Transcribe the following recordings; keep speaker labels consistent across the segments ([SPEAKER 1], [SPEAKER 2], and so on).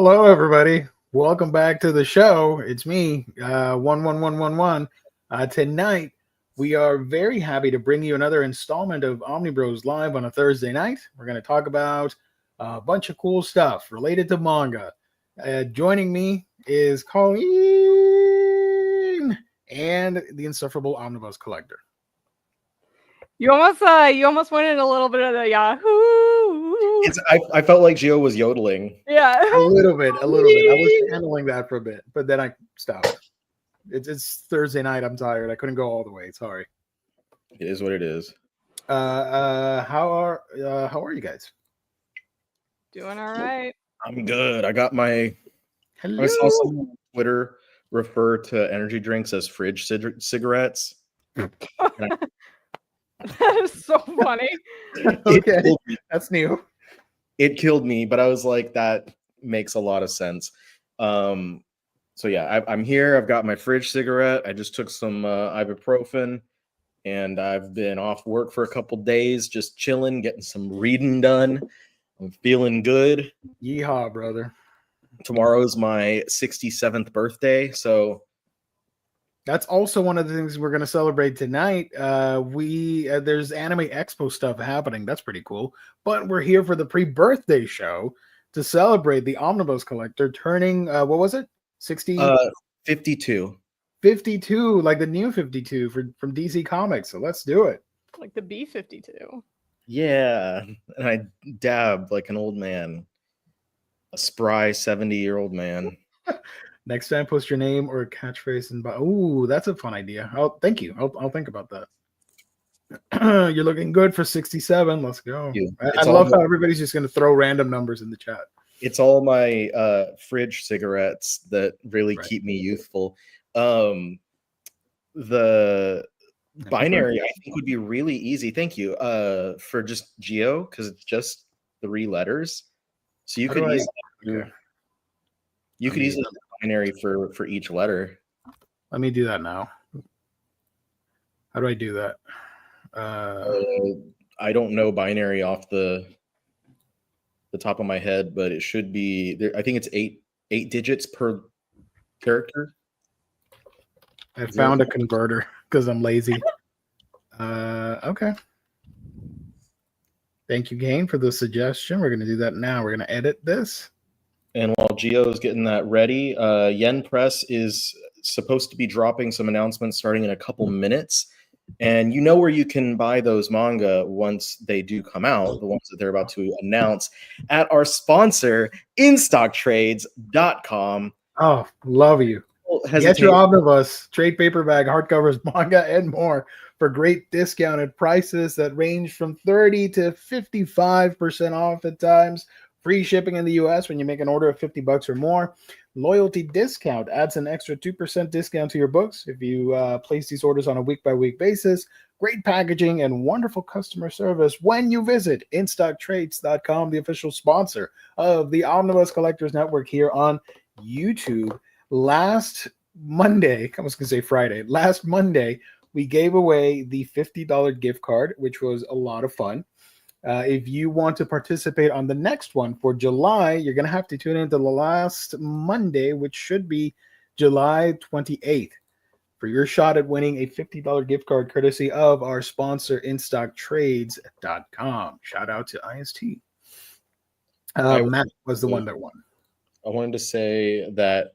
[SPEAKER 1] Hello, everybody. Welcome back to the show. It's me, 11111. Tonight, we are very happy to bring you another installment of Omnibros Live on a Thursday night. We're going to talk about a bunch of cool stuff related to manga. Joining me is Colleen and the insufferable Omnibus Collector.
[SPEAKER 2] You almost went in a little bit of the Yahoo.
[SPEAKER 3] I felt like Gio was yodeling.
[SPEAKER 2] Yeah.
[SPEAKER 1] A little bit. I was handling that for a bit, but then I stopped. It's Thursday night. I'm tired. I couldn't go all the way. Sorry.
[SPEAKER 3] It is what it is.
[SPEAKER 1] How are you guys?
[SPEAKER 2] Doing all right.
[SPEAKER 3] I'm good. I got my.
[SPEAKER 1] Hello.
[SPEAKER 3] I saw someone on Twitter refer to energy drinks as fridge cigarettes.
[SPEAKER 2] That is so funny.
[SPEAKER 1] Okay, that's new.
[SPEAKER 3] It killed me, but I was like, that makes a lot of sense. So yeah, I'm here. I've got my fridge cigarette. I just took some ibuprofen, and I've been off work for a couple days, just chilling, getting some reading done. I'm feeling good.
[SPEAKER 1] Yeehaw, brother.
[SPEAKER 3] Tomorrow is my 67th birthday, so
[SPEAKER 1] that's also one of the things we're going to celebrate tonight. There's Anime Expo stuff happening. That's pretty cool. But we're here for the pre-birthday show to celebrate the Omnibus Collector turning, what was it?
[SPEAKER 3] 52.
[SPEAKER 1] 52, like the new 52 from DC Comics. So let's do it.
[SPEAKER 2] Like the B-52.
[SPEAKER 3] Yeah, and I dabbed like an old man. A spry 70-year-old man.
[SPEAKER 1] Next time, post your name or a catchphrase and ooh, that's a fun idea. Thank you. I'll think about that. You're looking good for 67. Let's go. I love how everybody's just going to throw random numbers in the chat.
[SPEAKER 3] It's all my fridge cigarettes that really keep me youthful. The binary, I think, would be really easy. Thank you. For just Geo, because it's just 3 letters. So you could easily do binary for each letter.
[SPEAKER 1] Let me do that now. How do I do that?
[SPEAKER 3] I don't know binary off the top of my head, but it should be there. I think it's 8 digits per character.
[SPEAKER 1] I found a converter because I'm lazy. Okay. Thank you, Gain, for the suggestion. We're going to do that now. We're going to edit this.
[SPEAKER 3] And while Gio's getting that ready, Yen Press is supposed to be dropping some announcements starting in a couple minutes. And you know where you can buy those manga once they do come out, the ones that they're about to announce, at our sponsor, InStockTrades.com.
[SPEAKER 1] Oh, love you. Get your Omnibus, trade paperback, hardcovers, manga, and more for great discounted prices that range from 30 to 55% off at times. Free shipping in the US when you make an order of $50 or more. Loyalty discount adds an extra 2% discount to your books if you place these orders on a week-by-week basis. Great packaging and wonderful customer service when you visit InStockTrades.com, the official sponsor of the Omnibus Collectors Network here on YouTube. Last Monday, I was going to say Friday, last Monday, we gave away the $50 gift card, which was a lot of fun. If you want to participate on the next one for July, you're going to have to tune into the last Monday, which should be July 28th, for your shot at winning a $50 gift card courtesy of our sponsor, InStockTrades.com. Shout out to IST. Matt was the one that won.
[SPEAKER 3] I wanted to say that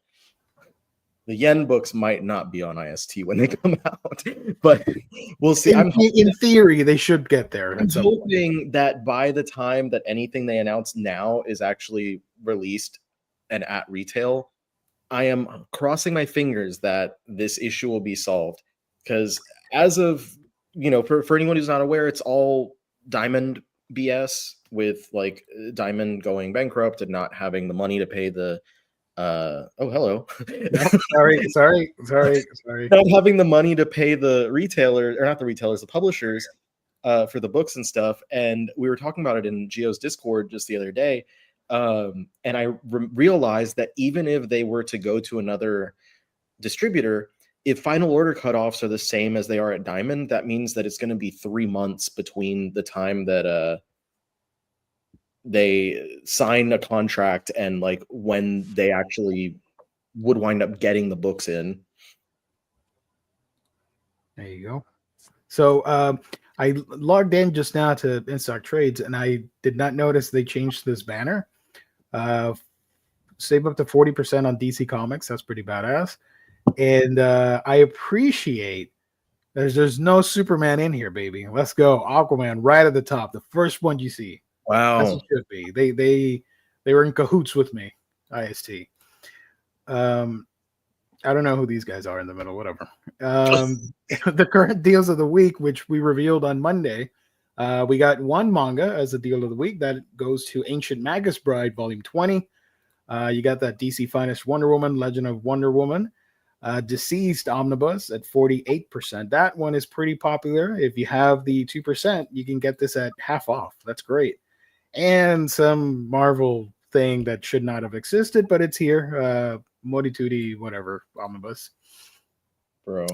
[SPEAKER 3] the Yen books might not be on IST when they come out, but we'll see.
[SPEAKER 1] In theory, they should get there.
[SPEAKER 3] I'm hoping that by the time that anything they announce now is actually released and at retail, I am crossing my fingers that this issue will be solved. Because as of, for anyone who's not aware, it's all Diamond BS with like Diamond going bankrupt and not having the money to pay the hello.
[SPEAKER 1] sorry.
[SPEAKER 3] Not having the money to pay the retailer, or not the retailers, the publishers, for the books and stuff. And we were talking about it in Gio's Discord just the other day. And I realized that even if they were to go to another distributor, if final order cutoffs are the same as they are at Diamond, that means that it's going to be 3 months between the time that they sign a contract and like when they actually would wind up getting the books in.
[SPEAKER 1] There you go. So I logged in just now to InStock Trades, and I did not notice they changed this banner. Save up to 40% on DC Comics. That's pretty badass. And I appreciate there's no Superman in here, baby. Let's go. Aquaman right at the top. The first one you see.
[SPEAKER 3] Wow.
[SPEAKER 1] As it should be. They were in cahoots with me. IST. I don't know who these guys are in the middle, whatever. The current deals of the week, which we revealed on Monday, we got one manga as a deal of the week that goes to Ancient Magus Bride, Volume 20. You got that DC Finest Wonder Woman, Legend of Wonder Woman, Deceased Omnibus at 48%. That one is pretty popular. If you have the 2%, you can get this at half off. That's great. And some Marvel thing that should not have existed, but it's here. Moditude, whatever, Omnibus.
[SPEAKER 3] Bro.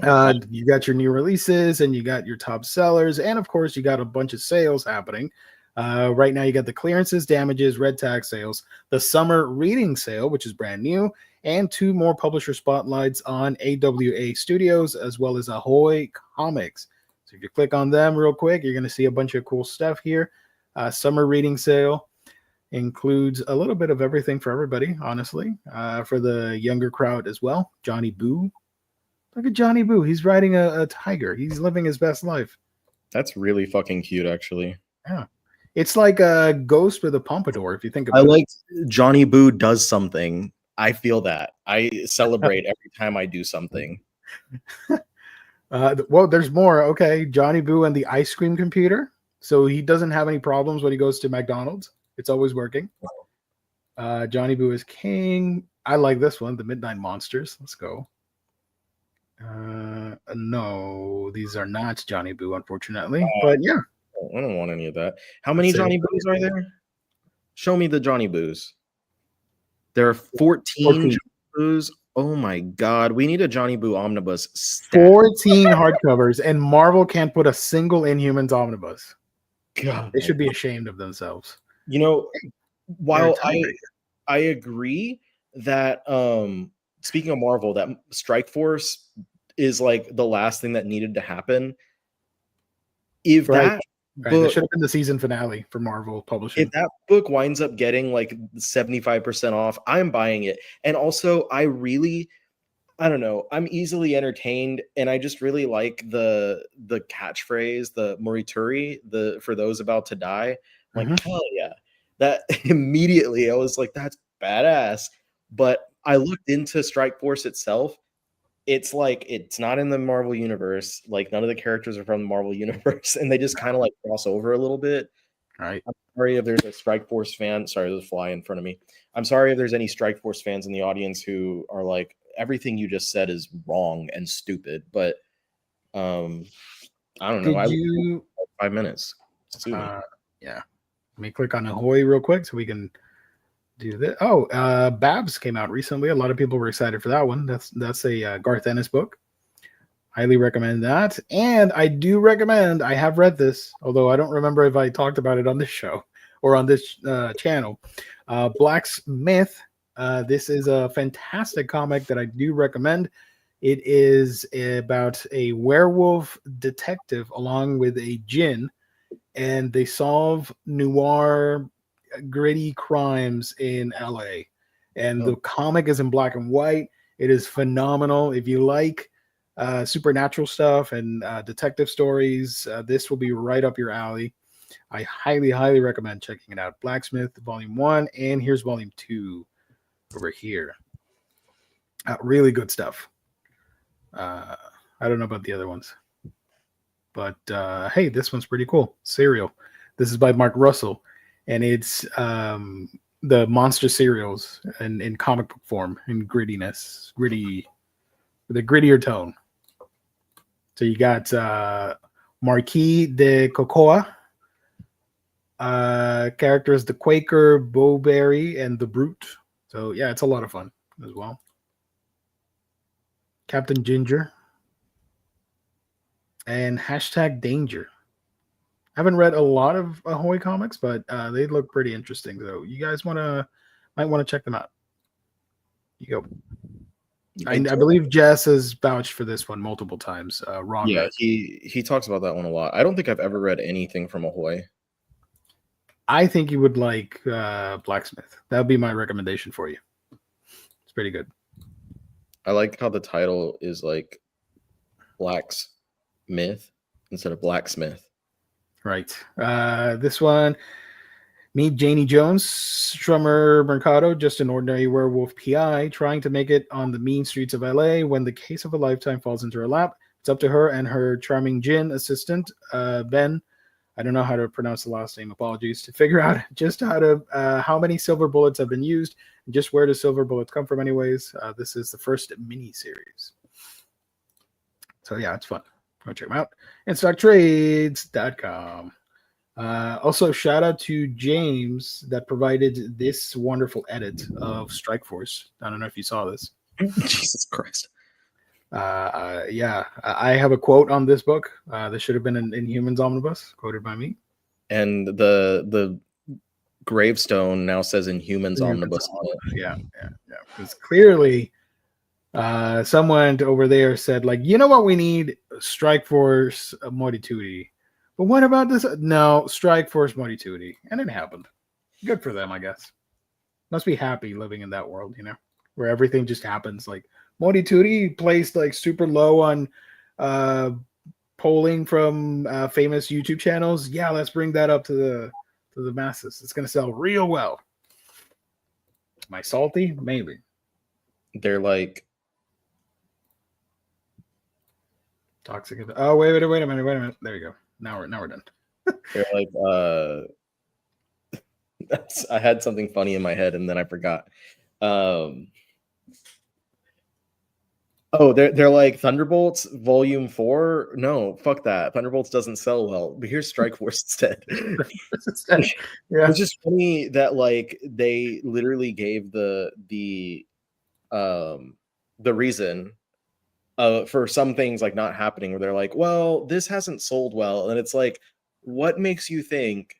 [SPEAKER 1] You got your new releases and you got your top sellers, and of course you got a bunch of sales happening. Right now you got the clearances, damages, red tag sales, the summer reading sale, which is brand new, and 2 more publisher spotlights on AWA Studios as well as Ahoy Comics. So if you click on them real quick, you're going to see a bunch of cool stuff here. Summer reading sale includes a little bit of everything for everybody, honestly, for the younger crowd as well. Johnny Boo. Look at Johnny Boo. He's riding a tiger. He's living his best life.
[SPEAKER 3] That's really fucking cute, actually.
[SPEAKER 1] Yeah. It's like a ghost with a pompadour, if you think about it.
[SPEAKER 3] I like Johnny Boo does something. I feel that. I celebrate every time I do something.
[SPEAKER 1] Well, there's more. Okay. Johnny Boo and the ice cream computer. So he doesn't have any problems when he goes to McDonald's. It's always working. Johnny Boo is king. I like this one, the Midnight Monsters. Let's go. No, these are not Johnny Boo, unfortunately. But yeah.
[SPEAKER 3] I don't want any of that. How many Johnny Boos are there? Show me the Johnny Boos. There are 14 Johnny Boos. Oh my god. We need a Johnny Boo omnibus. Stat.
[SPEAKER 1] 14 hardcovers, and Marvel can't put a single Inhumans omnibus.
[SPEAKER 3] God.
[SPEAKER 1] They should be ashamed of themselves.
[SPEAKER 3] You know, while I agree that speaking of Marvel, that Strike Force is like the last thing that needed to happen. If that book,
[SPEAKER 1] that should have been the season finale for Marvel Publishing.
[SPEAKER 3] If that book winds up getting like 75% off, I'm buying it. And also, I don't know, I'm easily entertained, and I just really like the catchphrase, the Morituri, for those about to die. Like, hell yeah. That immediately I was like, that's badass. But I looked into Strike Force itself. It's like, it's not in the Marvel universe. Like, none of the characters are from the Marvel universe, and they just kind of like cross over a little bit.
[SPEAKER 1] Right.
[SPEAKER 3] I'm sorry if there's a Strike Force fan. Sorry, there's a fly in front of me. I'm sorry if there's any Strike Force fans in the audience who are like, everything you just said is wrong and stupid. But I don't know.
[SPEAKER 1] Did you
[SPEAKER 3] 5 minutes?
[SPEAKER 1] Yeah. Let me click on Ahoy real quick so we can do that. Oh, Babs came out recently. A lot of people were excited for that one. That's a Garth Ennis book. Highly recommend that. And I do recommend, I have read this, although I don't remember if I talked about it on this show or on this channel. Blacksmith. This is a fantastic comic that I do recommend. It is about a werewolf detective along with a djinn, and they solve noir, gritty crimes in LA. And the comic is in black and white. It is phenomenal. If you like supernatural stuff and detective stories, this will be right up your alley. I highly, highly recommend checking it out. Blacksmith Volume 1, and here's Volume 2 over here. Really good stuff. I don't know about the other ones. But hey, this one's pretty cool. Serial. This is by Mark Russell, and it's the monster serials in comic book form, in grittiness, with a grittier tone. So you got Marquis de Cocoa, characters the Quaker, Bowberry, and the Brute. So yeah, it's a lot of fun as well. Captain Ginger. And hashtag Danger. Haven't read a lot of Ahoy comics, but they look pretty interesting. So you guys might want to check them out. You go. I believe Jess has vouched for this one multiple times. Wrong.
[SPEAKER 3] Yeah, he talks about that one a lot. I don't think I've ever read anything from Ahoy.
[SPEAKER 1] I think you would like Blacksmith. That would be my recommendation for you. It's pretty good.
[SPEAKER 3] I like how the title is like Blacksmith instead of Blacksmith.
[SPEAKER 1] Right. This one, meet Janie Jones, Strummer Mercado, just an ordinary werewolf PI trying to make it on the mean streets of LA when the case of a lifetime falls into her lap. It's up to her and her charming gin assistant, Ben. I don't know how to pronounce the last name. Apologies. To figure out just how many silver bullets have been used and just where do silver bullets come from anyways. This is the first mini series. So yeah, it's fun. Go check them out. InStockTrades.com. Also, shout out to James that provided this wonderful edit of Strike Force. I don't know if you saw this.
[SPEAKER 3] Jesus Christ.
[SPEAKER 1] Yeah, I have a quote on this book. This should have been in Humans Omnibus, quoted by me. And
[SPEAKER 3] the gravestone now says Inhumans Omnibus.
[SPEAKER 1] Yeah. Because clearly, someone over there said, like, you know what we need? Strike Force Moditude. But what about this? No, Strike Force Moditude. And it happened. Good for them, I guess. Must be happy living in that world, where everything just happens. Like, Moditude placed like super low on polling from famous YouTube channels. Yeah, let's bring that up to the masses. It's going to sell real well. Am I salty? Maybe.
[SPEAKER 3] They're like
[SPEAKER 1] toxic. Oh, wait a minute. There you go. Now we're done.
[SPEAKER 3] They're like I had something funny in my head and then I forgot. Oh, they're like Thunderbolts Volume 4. No, fuck that. Thunderbolts doesn't sell well. But here's Strike Force instead.
[SPEAKER 1] Yeah.
[SPEAKER 3] It's just funny that like they literally gave the reason for some things like not happening, where they're like, well, this hasn't sold well, and it's like, what makes you think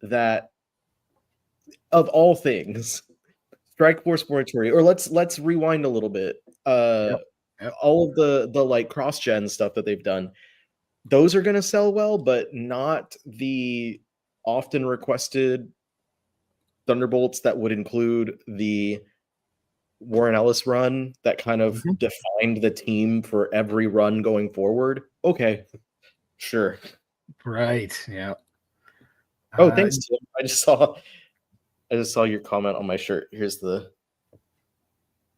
[SPEAKER 3] that of all things, Strike Force Morituri, or let's rewind a little bit. Yep. All of the like cross-gen stuff that they've done, those are going to sell well, but not the often requested Thunderbolts that would include the Warren Ellis run that kind of defined the team for every run going forward. Okay, sure.
[SPEAKER 1] Right. Yeah.
[SPEAKER 3] Oh, thanks, Tim. I just saw your comment on my shirt. Here's the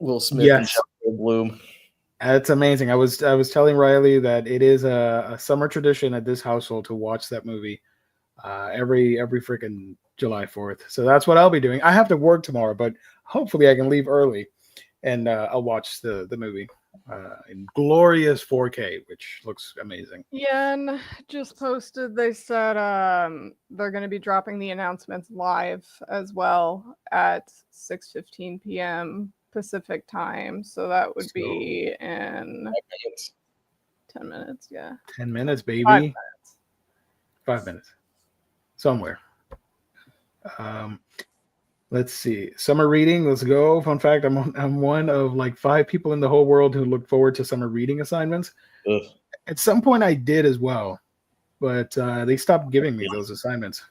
[SPEAKER 3] Will Smith and Jeff Bloom.
[SPEAKER 1] That's amazing. I was telling Riley that it is a summer tradition at this household to watch that movie every freaking July 4th. So that's what I'll be doing. I have to work tomorrow, but hopefully I can leave early and I'll watch the movie in glorious 4K, which looks amazing.
[SPEAKER 2] Yeah, and just posted, they said they're going to be dropping the announcements live as well at 6:15 p.m. Pacific time. So that would be in 10 minutes. Yeah.
[SPEAKER 1] 10 minutes, baby.
[SPEAKER 2] 5 minutes.
[SPEAKER 1] 5 minutes. Somewhere. Let's see. Summer reading. Let's go. Fun fact: I'm one of like 5 people in the whole world who look forward to summer reading assignments.
[SPEAKER 3] Ugh.
[SPEAKER 1] At some point, I did as well, but they stopped giving me those assignments.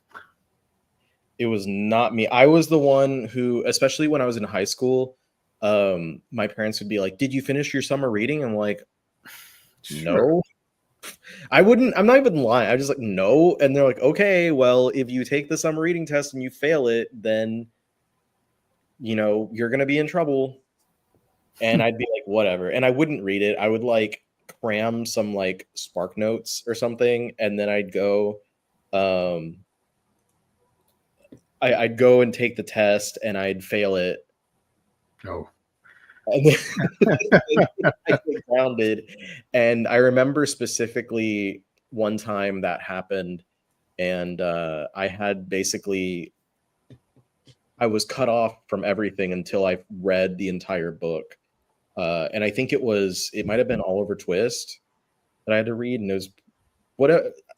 [SPEAKER 3] It was not me. I was the one who, especially when I was in high school, my parents would be like, "Did you finish your summer reading?" I'm like, "No." I'm not even lying. I'm just like, "No." And they're like, "Okay, well, if you take the summer reading test and you fail it, then you're gonna be in trouble." And I'd be like, whatever. And I wouldn't read it. I would like cram some like Spark Notes or something, and then I'd go I'd go and take the test and I'd fail it.
[SPEAKER 1] No.
[SPEAKER 3] And then I get grounded. And I remember specifically one time that happened, and I had I was cut off from everything until I read the entire book. And I think it might have been Oliver Twist that I had to read. And it was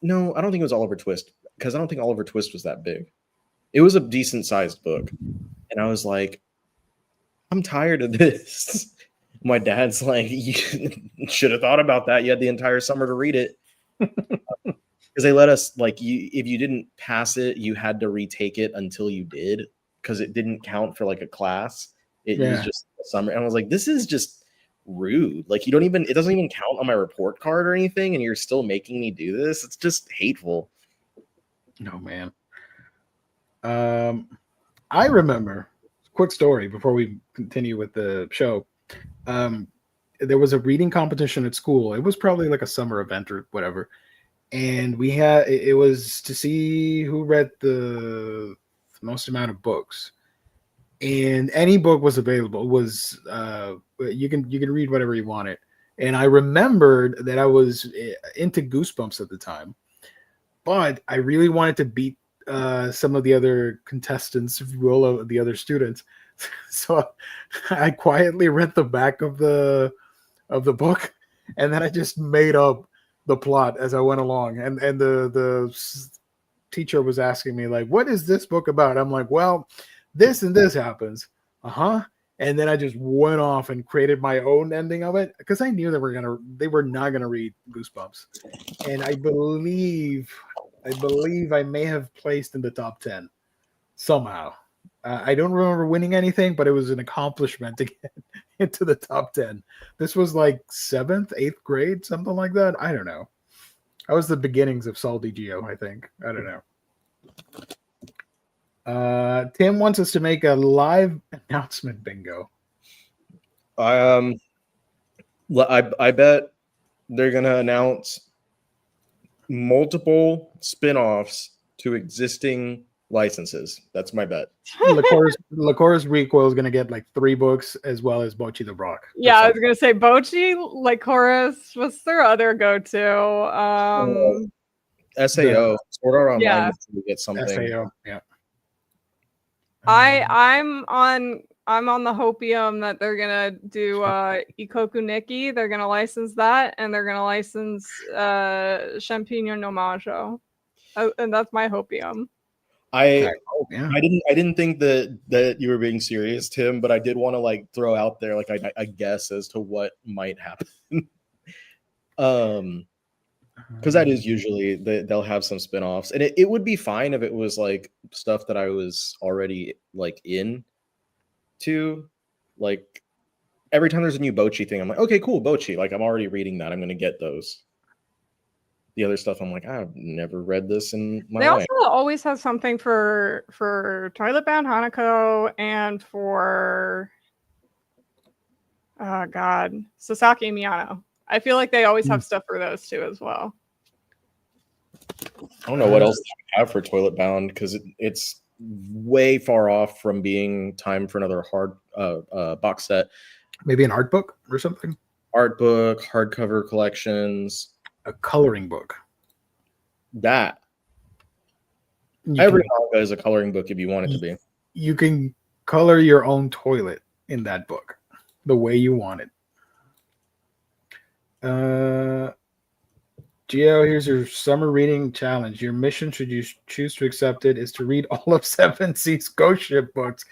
[SPEAKER 3] no, I don't think it was Oliver Twist. because I don't think Oliver Twist was that big. It was a decent sized book, and I was like, I'm tired of this. My dad's like, you should have thought about that. You had the entire summer to read it. Because they let us, like, if you didn't pass it, you had to retake it until you did, because it didn't count for like a class. It was just a summer. And I was like, this is just rude. Like, it doesn't even count on my report card or anything, and you're still making me do this. It's just hateful.
[SPEAKER 1] No, man. I remember, quick story before we continue with the show. There was a reading competition at school. It was probably like a summer event or whatever. And it was to see who read the most amount of books. And any book was available. You can read whatever you wanted. And I remembered that I was into Goosebumps at the time, but I really wanted to beat some of the other contestants, if you will, of the other students. So I quietly read the back of the book, and then I just made up the plot as I went along. And the teacher was asking me, like, what is this book about? I'm like, well, this and this happens. And then I just went off and created my own ending of it, because I knew they were not gonna read Goosebumps. And I believe I may have placed in the top 10 somehow. I don't remember winning anything, but it was an accomplishment to get into the top 10. This was like 7th, 8th grade, something like that. I don't know. That was the beginnings of Sol DGO, I think. I don't know. Tim wants us to make a live announcement bingo.
[SPEAKER 3] I bet they're gonna announce multiple spin-offs to existing licenses. That's my bet.
[SPEAKER 1] Licora's Recoil is going to get like 3 books, as well as Bocchi the Brock.
[SPEAKER 2] Yeah, I was going to say Bocchi, Licora's, what's their other go-to?
[SPEAKER 3] SAO, Sword Art Online,
[SPEAKER 2] yeah.
[SPEAKER 3] get something.
[SPEAKER 1] SAO, yeah.
[SPEAKER 2] I'm on the hopium that they're gonna do Ikoku Nikki. They're gonna license that, and they're gonna license Champignon no Majo. And that's my hopium.
[SPEAKER 3] I didn't think that you were being serious, Tim, but I did want to like throw out there like I guess as to what might happen. Because that is usually they'll have some spin-offs, and it would be fine if it was like stuff that I was already like in to. Like every time there's a new Bocchi thing, I'm like, okay, cool, Bocchi. Like I'm already reading that. I'm gonna get those. The other stuff, I'm like, I've never read this in my life.
[SPEAKER 2] They also always have something for Toilet Bound Hanako and for Sasaki Miyano. I feel like they always have stuff for those two as well.
[SPEAKER 3] I don't know what else they have for Toilet Bound, because it's way far off from being time for another hard box set.
[SPEAKER 1] Maybe an art book or something.
[SPEAKER 3] Art book, hardcover collections.
[SPEAKER 1] A coloring book.
[SPEAKER 3] That. Every manga is a coloring book if you want it to be.
[SPEAKER 1] You can color your own toilet in that book the way you want it. Gio, here's your summer reading challenge. Your mission, should you choose to accept it, is to read all of 7 Seas Ghost Ship books.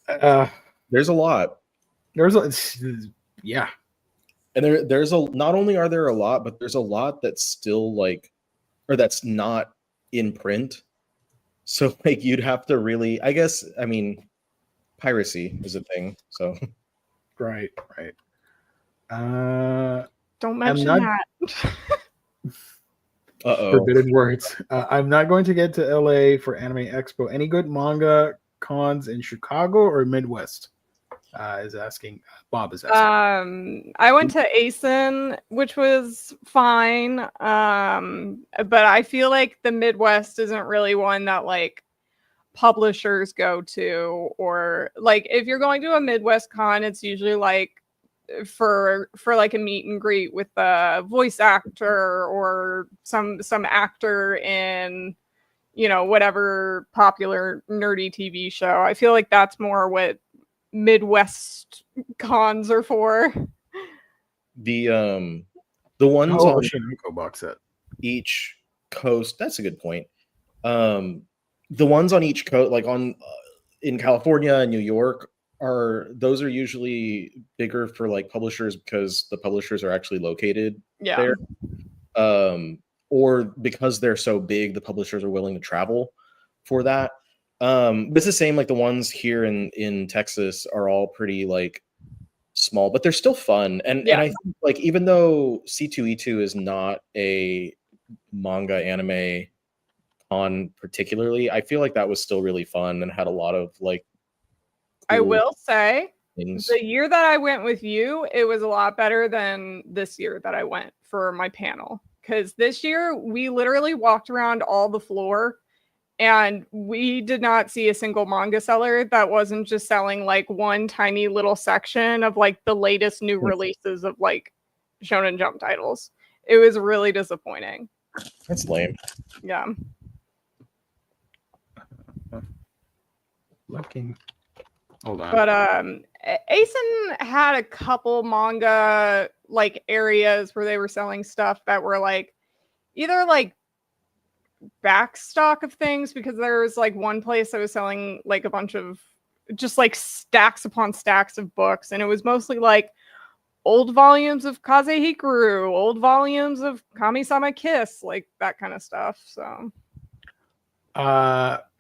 [SPEAKER 3] There's a lot.
[SPEAKER 1] Yeah.
[SPEAKER 3] And there's not only are there a lot, but there's a lot that's still like, or that's not in print. So like you'd have to really, I guess, I mean, piracy is a thing. So
[SPEAKER 1] right.
[SPEAKER 2] Don't mention that.
[SPEAKER 1] Forbidden words. I'm not going to get to LA for Anime Expo. Any good manga cons in Chicago or Midwest? Bob is asking.
[SPEAKER 2] I went to ASIN, which was fine. But I feel like the Midwest isn't really one that like publishers go to, or like if you're going to a Midwest con, it's usually like for like a meet and greet with the voice actor or some actor in, you know, whatever popular nerdy TV show. I feel like that's more what Midwest cons are for.
[SPEAKER 3] The ones on
[SPEAKER 1] Shinoko box set.
[SPEAKER 3] Each coast, that's a good point. The ones on each coast, like on in California and New York, those are usually bigger for like publishers because the publishers are actually located there. Or because they're so big, the publishers are willing to travel for that. But it's the same, like the ones here in Texas are all pretty like small, but they're still fun. And I think like even though C2E2 is not a manga anime con particularly, I feel like that was still really fun and had a lot of like
[SPEAKER 2] I will say
[SPEAKER 3] things.
[SPEAKER 2] The year that I went with you, it was a lot better than this year that I went for my panel. Because this year we literally walked around all the floor and we did not see a single manga seller that wasn't just selling like one tiny little section of like the latest new releases of like Shonen Jump titles. It was really disappointing.
[SPEAKER 3] That's lame.
[SPEAKER 2] Yeah.
[SPEAKER 1] Looking. Hold on.
[SPEAKER 2] But Asen had a couple manga like areas where they were selling stuff that were like either like back stock of things, because there was like one place that was selling like a bunch of just like stacks upon stacks of books, and it was mostly like old volumes of Kaze Hikaru, old volumes of Kami-sama Kiss, like that kind of stuff. So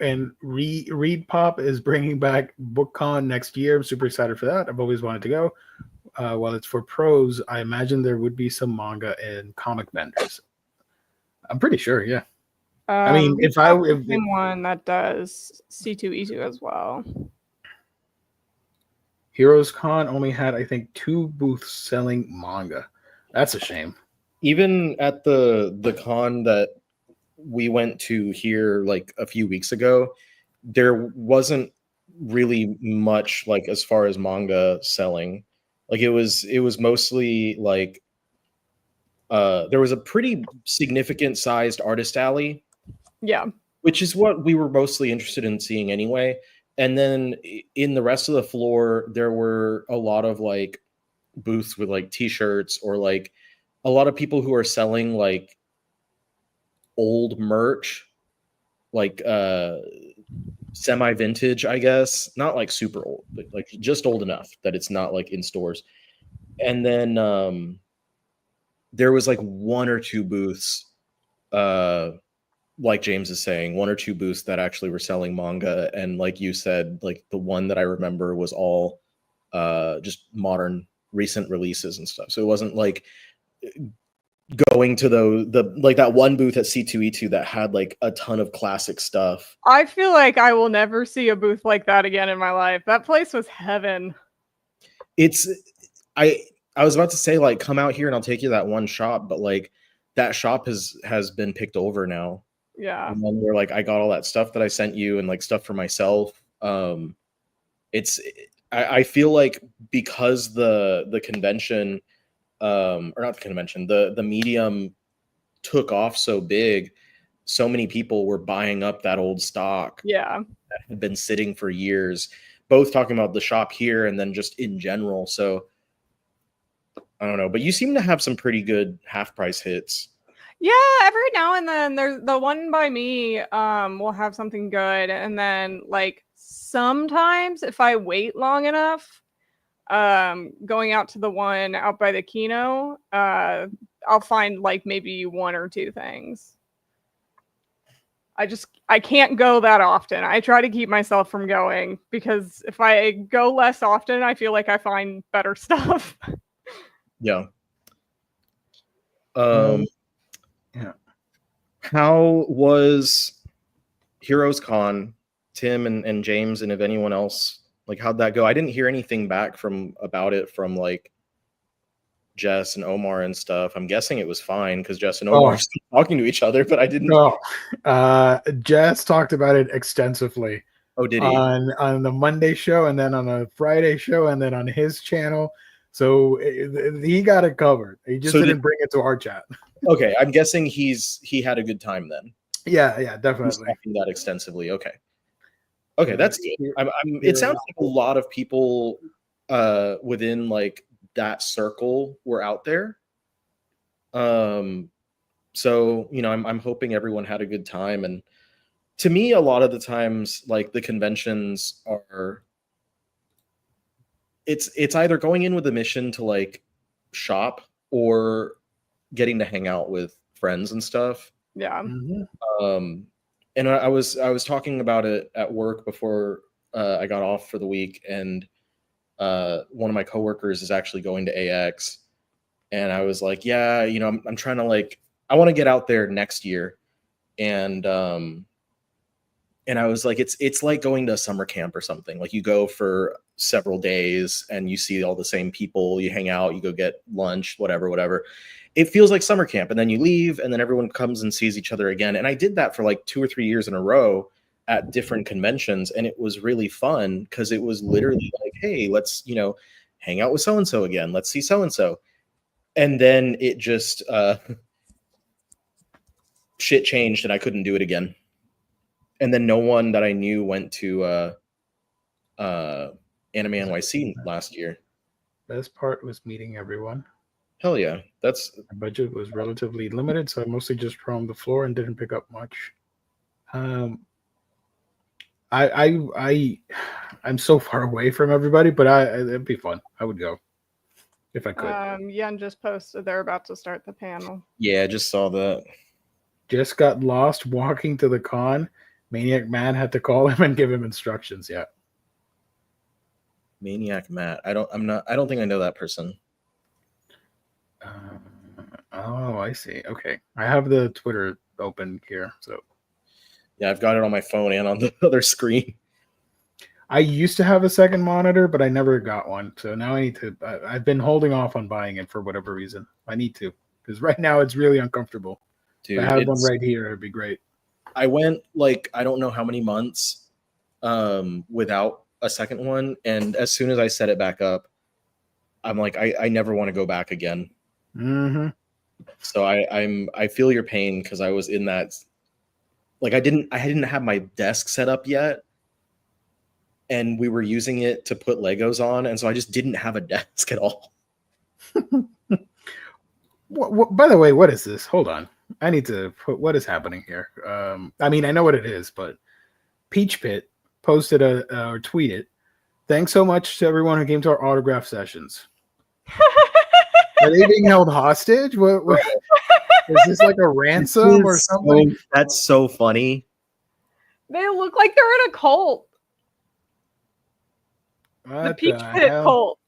[SPEAKER 1] and Read Pop is bringing back BookCon next year. I'm super excited for that. I've always wanted to go. While it's for pros, I imagine there would be some manga and comic vendors. I'm pretty sure, yeah. I mean, if
[SPEAKER 2] one that does C2E2 as well.
[SPEAKER 1] Heroes Con only had, I think, 2 booths selling manga. That's a shame.
[SPEAKER 3] Even at the con that we went to here like a few weeks ago, there wasn't really much like as far as manga selling. Like it was mostly like there was a pretty significant sized artist alley.
[SPEAKER 2] Yeah.
[SPEAKER 3] Which is what we were mostly interested in seeing anyway. And then in the rest of the floor, there were a lot of like booths with like t-shirts or like a lot of people who are selling like old merch, like semi-vintage, I guess. Not like super old, but like just old enough that it's not like in stores. And then there was like 1 or 2 booths, like James is saying, 1 or 2 booths that actually were selling manga. And like you said, like the one that I remember was all just modern recent releases and stuff. So it wasn't like going to the like that one booth at C2E2 that had like a ton of classic stuff.
[SPEAKER 2] I feel like I will never see a booth like that again in my life. That place was heaven.
[SPEAKER 3] I was about to say like come out here and I'll take you to that one shop, but like that shop has been picked over now.
[SPEAKER 2] Yeah.
[SPEAKER 3] And then we're like, I got all that stuff that I sent you and like stuff for myself. I feel like because the convention, or not the convention, the medium took off so big, so many people were buying up that old stock.
[SPEAKER 2] Yeah.
[SPEAKER 3] That had been sitting for years, both talking about the shop here and then just in general. So I don't know, but you seem to have some pretty good half price hits.
[SPEAKER 2] Yeah, every now and then there's the one by me will have something good, and then like sometimes if I wait long enough, going out to the one out by the Kino, I'll find like maybe 1 or 2 things. I can't go that often. I try to keep myself from going because if I go less often, I feel like I find better stuff.
[SPEAKER 3] Yeah.
[SPEAKER 1] Yeah.
[SPEAKER 3] How was Heroes Con, Tim and James, and if anyone else, like how'd that go? I didn't hear anything back about it from like Jess and Omar and stuff. I'm guessing it was fine because Jess and Omar are still talking to each other, but I didn't.
[SPEAKER 1] No, Jess talked about it extensively.
[SPEAKER 3] Oh, did he?
[SPEAKER 1] On the Monday show, and then on the Friday show, and then on his channel. So he got it covered. He just didn't bring it to our chat.
[SPEAKER 3] Okay, I'm guessing he had a good time then.
[SPEAKER 1] Yeah, definitely.
[SPEAKER 3] Talking that extensively. Okay, that's good. It sounds like a lot of people within like that circle were out there. So, I'm hoping everyone had a good time. And to me, a lot of the times, like, the conventions are, it's either going in with a mission to like shop or getting to hang out with friends and stuff.
[SPEAKER 2] Yeah.
[SPEAKER 3] And I was talking about it at work before I got off for the week, and one of my coworkers is actually going to AX, and I was like, yeah, I'm trying to, like, I want to get out there next year, and I was like, it's like going to a summer camp or something. Like, you go for several days and you see all the same people, you hang out, you go get lunch, whatever. It feels like summer camp, and then you leave, and then everyone comes and sees each other again. And I did that for like 2 or 3 years in a row at different conventions, and it was really fun because it was literally like, hey, let's, hang out with so-and-so again. Let's see so-and-so. And then it just shit changed and I couldn't do it again. And then no one that I knew went to Anime NYC last year.
[SPEAKER 1] Best part was meeting everyone.
[SPEAKER 3] Hell yeah.
[SPEAKER 1] My budget was relatively limited, so I mostly just roamed the floor and didn't pick up much. I'm so far away from everybody, but it'd be fun. I would go if I could.
[SPEAKER 2] Yen just posted they're about to start the panel.
[SPEAKER 3] Yeah, I just saw that.
[SPEAKER 1] Just got lost walking to the con. Maniac Man had to call him and give him instructions. Yeah.
[SPEAKER 3] Maniac Matt. I don't think I know that person.
[SPEAKER 1] Oh, I see. Okay. I have the Twitter open here. So
[SPEAKER 3] yeah, I've got it on my phone and on the other screen.
[SPEAKER 1] I used to have a second monitor, but I never got one. So now I need to. I've been holding off on buying it for whatever reason. I need to, because right now it's really uncomfortable. Dude, if I had one right here, it'd be great.
[SPEAKER 3] I went like, I don't know how many months without a second one, and as soon as I set it back up, I'm like, I never want to go back again.
[SPEAKER 1] Mm-hmm.
[SPEAKER 3] So I feel your pain, because I was in that, like, I didn't have my desk set up yet, and we were using it to put Legos on, and so I just didn't have a desk at all.
[SPEAKER 1] By the way, what is this? Hold on. I need to put what is happening here. I mean, I know what it is, but Peach Pit posted or tweeted, "Thanks so much to everyone who came to our autograph sessions." Are they being held hostage? What is this, like a ransom or something?
[SPEAKER 3] That's so funny.
[SPEAKER 2] They look like they're in a cult. The Peach Pit cult.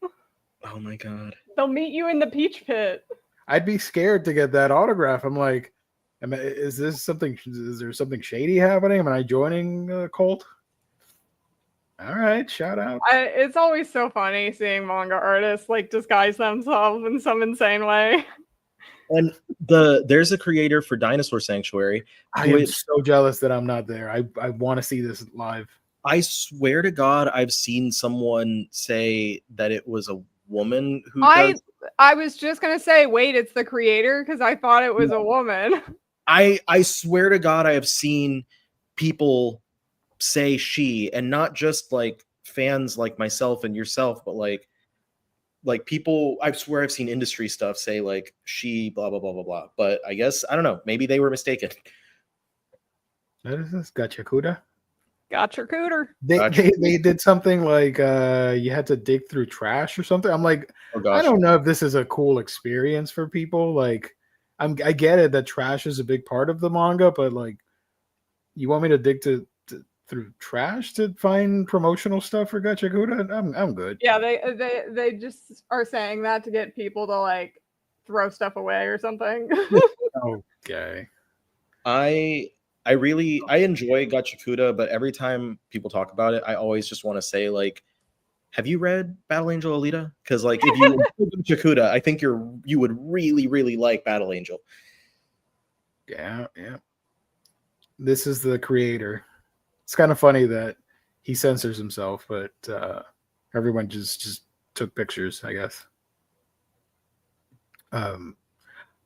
[SPEAKER 3] Oh my god.
[SPEAKER 2] They'll meet you in the Peach Pit.
[SPEAKER 1] I'd be scared to get that autograph. I'm like, is there something shady happening? Am I joining a cult? All right, shout out.
[SPEAKER 2] It's always so funny seeing manga artists like disguise themselves in some insane way.
[SPEAKER 3] And there's a creator for Dinosaur Sanctuary.
[SPEAKER 1] I am so jealous that I'm not there. I want to see this live.
[SPEAKER 3] I swear to God, I've seen someone say that it was a woman who
[SPEAKER 2] I was just gonna say, wait, it's the creator, because I thought it was a woman.
[SPEAKER 3] I swear to God, I have seen people say she, and not just like fans like myself and yourself, but like people. I swear I've seen industry stuff say like she, blah blah blah blah blah. But I guess, I don't know. Maybe they were mistaken.
[SPEAKER 1] What is this? Gachakuda?
[SPEAKER 2] Gotcha cooter.
[SPEAKER 1] They did something like you had to dig through trash or something. I'm like, I don't know if this is a cool experience for people. Like, I get it that trash is a big part of the manga, but like, you want me to dig through trash to find promotional stuff for Gachakuda? I'm good.
[SPEAKER 2] Yeah, they just are saying that to get people to like throw stuff away or something.
[SPEAKER 1] Okay.
[SPEAKER 3] I enjoy Gachakuda, but every time people talk about it, I always just want to say, like, have you read Battle Angel Alita? Because like, if you Gachakuda, I think you would really, really like Battle Angel.
[SPEAKER 1] Yeah. This is the creator. It's kind of funny that he censors himself, but everyone just took pictures, I guess.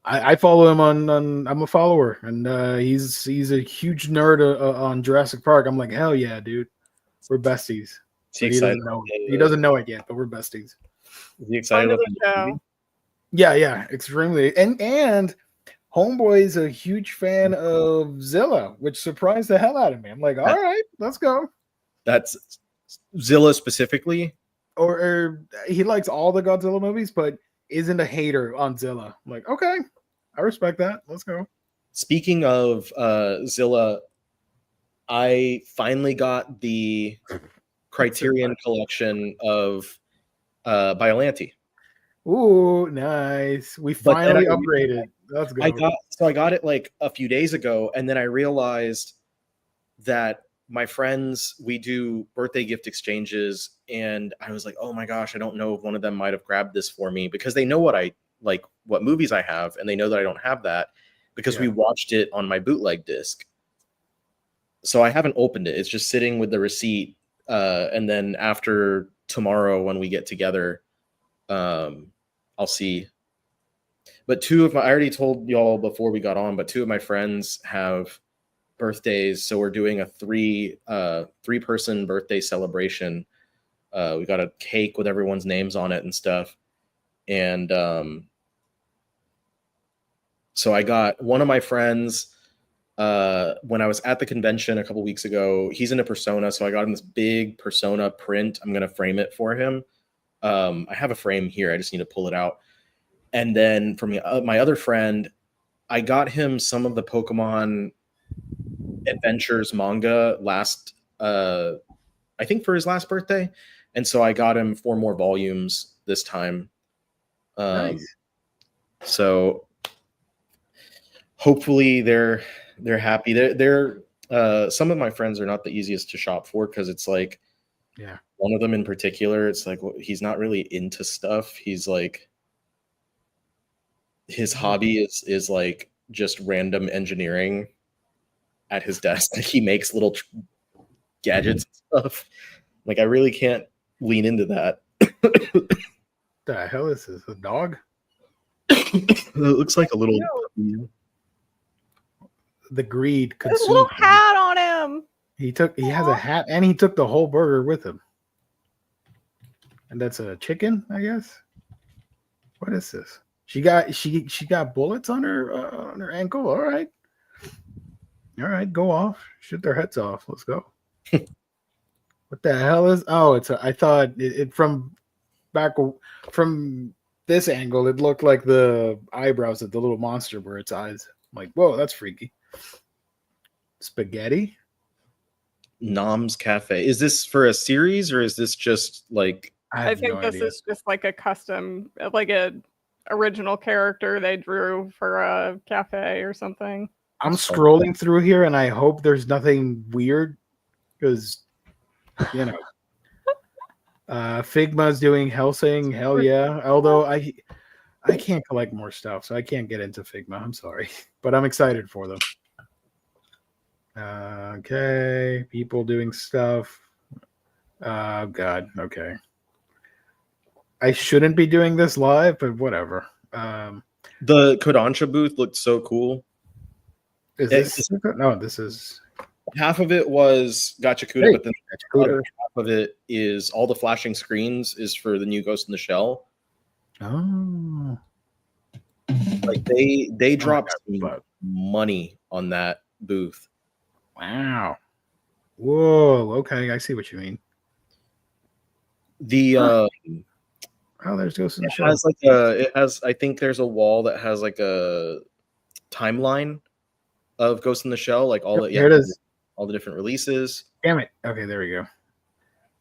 [SPEAKER 1] I follow him on I'm a follower, and he's a huge nerd on Jurassic Park. I'm like, hell yeah, dude, we're besties. He doesn't know it yet, but we're besties.
[SPEAKER 3] Is he excited about the show?
[SPEAKER 1] Yeah, extremely. And Homeboy's a huge fan of Zilla, which surprised the hell out of me. I'm like, all right, let's go.
[SPEAKER 3] That's Zilla specifically?
[SPEAKER 1] Or he likes all the Godzilla movies, but isn't a hater on Zilla. I'm like, okay, I respect that. Let's go.
[SPEAKER 3] Speaking of Zilla, I finally got the Criterion collection of Biollante.
[SPEAKER 1] Ooh, nice. We finally upgraded. Let's go.
[SPEAKER 3] I got it like a few days ago, and then I realized that my friends, we do birthday gift exchanges, and I was like, oh my gosh, I don't know if one of them might have grabbed this for me, because they know what I like, what movies I have, and they know that I don't have that because we watched it on my bootleg disc. So I haven't opened it. It's just sitting with the receipt. And then after tomorrow, when we get together, I'll see. But I already told y'all before we got on, but 2 of my friends have birthdays. So we're doing a 3-person birthday celebration. We got a cake with everyone's names on it and stuff. And so I got one of my friends, when I was at the convention a couple weeks ago, he's into Persona. So I got him this big Persona print. I'm going to frame it for him. I have a frame here. I just need to pull it out. And then for me, my other friend, I got him some of the Pokemon Adventures manga I think for his last birthday. And so I got him 4 more volumes this time.
[SPEAKER 1] Nice.
[SPEAKER 3] So hopefully they're happy. They're some of my friends are not the easiest to shop for, because it's like, one of them in particular, it's like, well, he's not really into stuff. He's like, his hobby is like just random engineering at his desk. Like, he makes little gadgets and stuff. Like, I really can't lean into that.
[SPEAKER 1] The hell is this? A dog?
[SPEAKER 3] It looks like a little.
[SPEAKER 1] The greed
[SPEAKER 2] There's a
[SPEAKER 1] consumed
[SPEAKER 2] little
[SPEAKER 1] him.
[SPEAKER 2] hat on him.
[SPEAKER 1] He has a hat, and he took the whole burger with him. And that's a chicken, I guess. What is this? She got bullets on her ankle. All right, go off. Shoot their heads off. Let's go. What the hell is? Oh, I thought it from this angle. It looked like the eyebrows of the little monster were its eyes. I'm like, whoa, that's freaky. Spaghetti.
[SPEAKER 3] Nom's Cafe. Is this for a series, or is this just like?
[SPEAKER 2] I think this is just like a custom, like a original character they drew for a cafe or something.
[SPEAKER 1] I'm scrolling through here, and I hope there's nothing weird, because Figma's doing Helsing. Hell yeah! Although I can't collect more stuff, so I can't get into Figma. I'm sorry, but I'm excited for them. Okay, people doing stuff. Oh God. Okay. I shouldn't be doing this live, but whatever.
[SPEAKER 3] The Kodansha booth looked so cool.
[SPEAKER 1] This is
[SPEAKER 3] half of it was Gachakuda, but then the other half of it is all the flashing screens is for the new Ghost in the Shell.
[SPEAKER 1] Oh,
[SPEAKER 3] like they dropped money on that booth.
[SPEAKER 1] Wow. Whoa. Okay, I see what you mean.
[SPEAKER 3] The
[SPEAKER 1] oh, there's Ghost in the Shell.
[SPEAKER 3] It has. I think there's a wall that has like a timeline of Ghost in the Shell, like all
[SPEAKER 1] here it is.
[SPEAKER 3] All the different releases.
[SPEAKER 1] Damn it. Okay, there we go.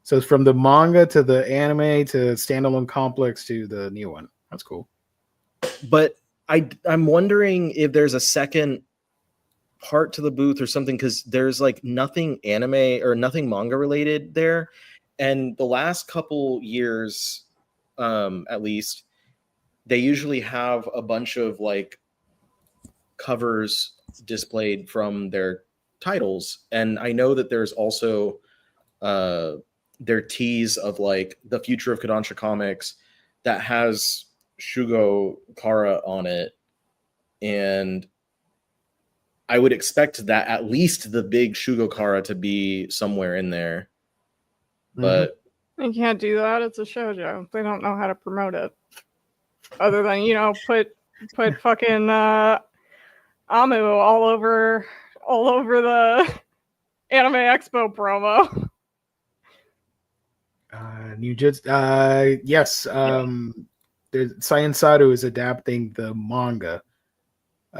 [SPEAKER 1] So it's from the manga to the anime to standalone complex to the new one. That's cool.
[SPEAKER 3] But I'm wondering if there's a second part to the booth or something, because there's like nothing anime or nothing manga related there. And the last couple years, at least, they usually have a bunch of like covers displayed from their titles. And I know that there's also their tease of like the future of Kodansha Comics that has Shugo Kara on it. And I would expect that at least the big Shugo Kara to be somewhere in there. But
[SPEAKER 2] you can't do that. It's a shoujo. They don't know how to promote it. Other than, put fucking Amu all over the Anime Expo promo.
[SPEAKER 1] New Jits. Yes. Science Saru is adapting the manga.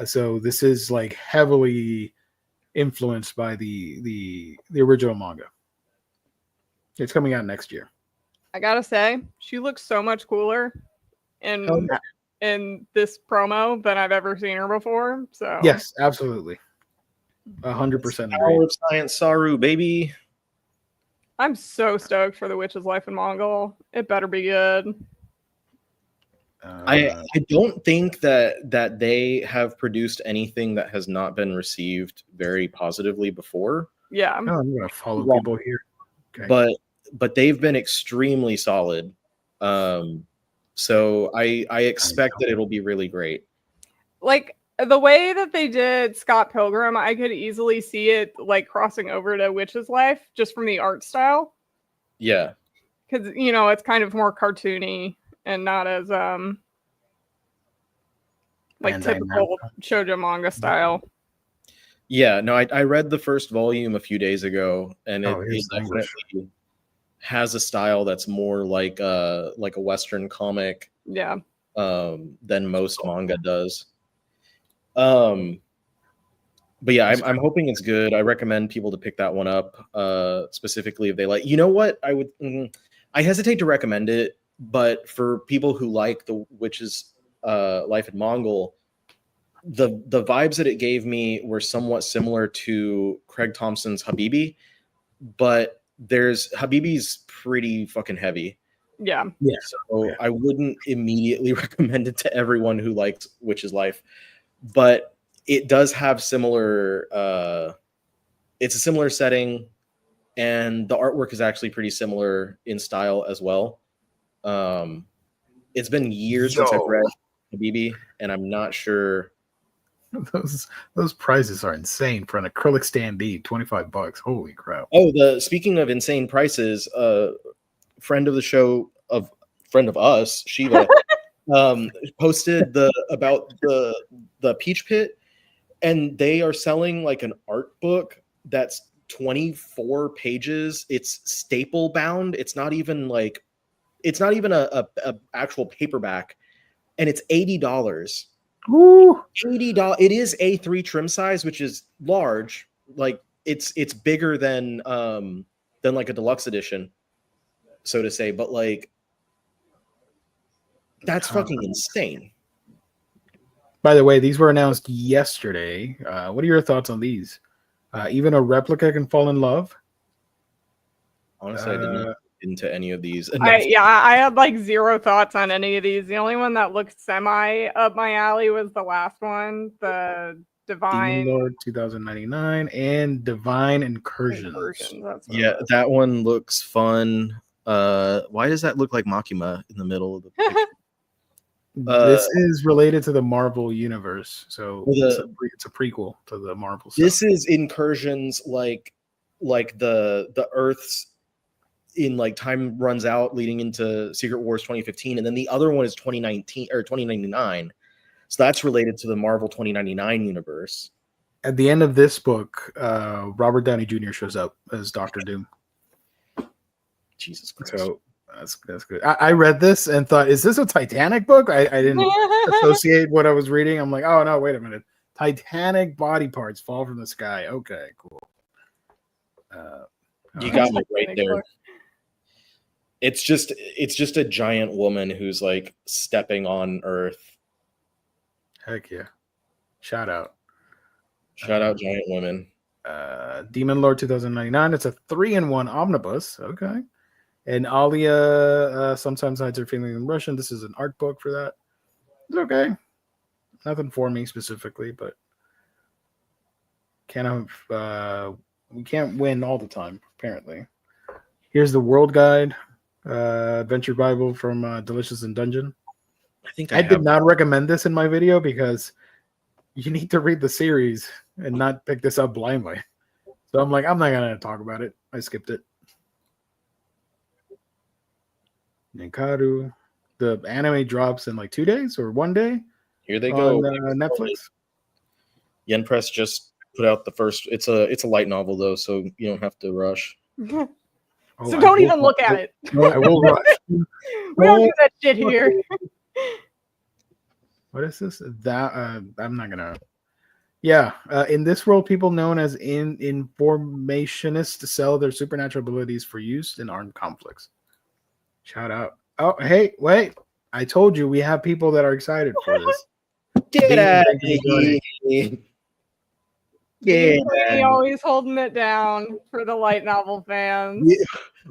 [SPEAKER 1] So this is like heavily influenced by the original manga. It's coming out next year.
[SPEAKER 2] I gotta say, she looks so much cooler in this promo than I've ever seen her before. So
[SPEAKER 1] yes, absolutely, 100% agree.
[SPEAKER 3] Power of Science Saru, baby.
[SPEAKER 2] I'm so stoked for The Witch's Life in Mongol. It better be good.
[SPEAKER 3] I don't think that they have produced anything that has not been received very positively before.
[SPEAKER 2] Yeah.
[SPEAKER 1] I'm gonna follow people here.
[SPEAKER 3] Okay. But they've been extremely solid. So I expect that it'll be really great.
[SPEAKER 2] Like the way that they did Scott Pilgrim, I could easily see it like crossing over to Witch's Life just from the art style.
[SPEAKER 3] Yeah.
[SPEAKER 2] Because it's kind of more cartoony and not as like typical shoujo manga style.
[SPEAKER 3] Yeah, no, I read the first volume a few days ago, and it definitely has a style that's more like a Western comic, than most manga does. But yeah, I'm hoping it's good. I recommend people to pick that one up, specifically if they like. You know what? I hesitate to recommend it, but for people who like The Witch's Life in Mongol, the vibes that it gave me were somewhat similar to Craig Thompson's Habibi, but Habibi's pretty fucking heavy.
[SPEAKER 2] Yeah.
[SPEAKER 3] So I wouldn't immediately recommend it to everyone who likes Witch's Life, but it does have similar. It's a similar setting, and the artwork is actually pretty similar in style as well. It's been years since I've read Habibi, and I'm not sure.
[SPEAKER 1] Those prices are insane for an acrylic standee. $25. Holy crap!
[SPEAKER 3] Oh, speaking of insane prices, friend of the show, friend of us, Shiva, posted about the Peach Pit, and they are selling like an art book that's 24 pages. It's staple bound. It's not even a actual paperback, and it's $80.
[SPEAKER 1] Ooh.
[SPEAKER 3] $80. It is A3 trim size, which is large. Like it's bigger than like a deluxe edition, so to say. But like that's fucking insane.
[SPEAKER 1] By the way, these were announced yesterday. What are your thoughts on these? Even a replica can fall in love.
[SPEAKER 3] Honestly, I did not into any of these.
[SPEAKER 2] I had like zero thoughts on any of these. The only one that looked semi up my alley was the last one, the Divine
[SPEAKER 1] Demon Lord 2099 and Divine Incursions.
[SPEAKER 3] Yeah, that one looks fun. Why does that look like Makima in the middle of the picture?
[SPEAKER 1] This is related to the Marvel universe, so it's a prequel to the Marvel stuff.
[SPEAKER 3] This is Incursions, like the Earth's in like time runs out leading into Secret Wars 2015, and then the other one is 2019 or 2099. So that's related to the Marvel 2099 universe.
[SPEAKER 1] At the end of this book, Robert Downey Jr. shows up as Dr. Doom.
[SPEAKER 3] Jesus Christ.
[SPEAKER 1] So that's good. I read this and thought, is this a Titanic book? I didn't associate what I was reading. I'm like, oh no, wait a minute. Titanic body parts fall from the sky. Okay, cool.
[SPEAKER 3] You got me right there. It's just a giant woman who's like stepping on Earth.
[SPEAKER 1] Heck yeah. Shout out
[SPEAKER 3] Giant women.
[SPEAKER 1] Demon Lord 2099. It's a 3-in-1 omnibus. Okay. And Alia sometimes hides her feelings in Russian. This is an art book for that. It's okay. Nothing for me specifically, but we can't win all the time, apparently. Here's the World Guide, Adventure Bible from Delicious in Dungeon. I did not recommend this in my video because you need to read the series and not pick this up blindly. So I'm like, I'm not going to talk about it. I skipped it. Nikaru. The anime drops in like 2 days or 1 day.
[SPEAKER 3] Here they go.
[SPEAKER 1] On Netflix.
[SPEAKER 3] Yen Press just put out the first. It's a light novel though, so you don't have to rush.
[SPEAKER 2] So don't even look at it.
[SPEAKER 1] No, I will rush.
[SPEAKER 2] We don't do that shit here.
[SPEAKER 1] What is this? That I'm not gonna. Yeah, in this world, people known as informationists sell their supernatural abilities for use in armed conflicts. Shout out! Oh, hey, wait! I told you we have people that are excited for this.
[SPEAKER 3] Get out of here!
[SPEAKER 2] Yeah, always holding it down for the light novel fans.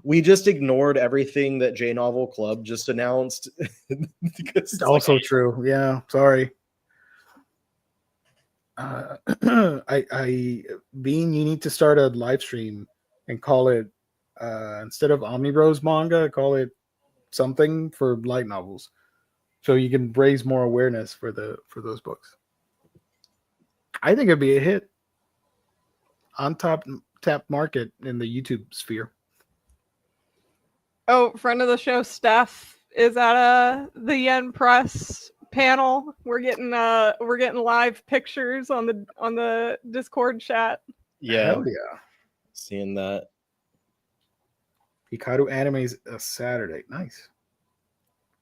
[SPEAKER 3] We just ignored everything that J Novel Club just announced.
[SPEAKER 1] Because it's also true. Yeah, sorry. Bean, you need to start a live stream and call it instead of Omnibros manga, call it something for light novels, so you can raise more awareness for those books. I think it'd be a hit. On tap market in the YouTube sphere.
[SPEAKER 2] Oh, friend of the show, Steph is at the Yen Press panel. We're getting live pictures on the Discord chat.
[SPEAKER 3] Yeah,
[SPEAKER 1] hell yeah,
[SPEAKER 3] seeing that.
[SPEAKER 1] Hikaru Anime's a Saturday. Nice.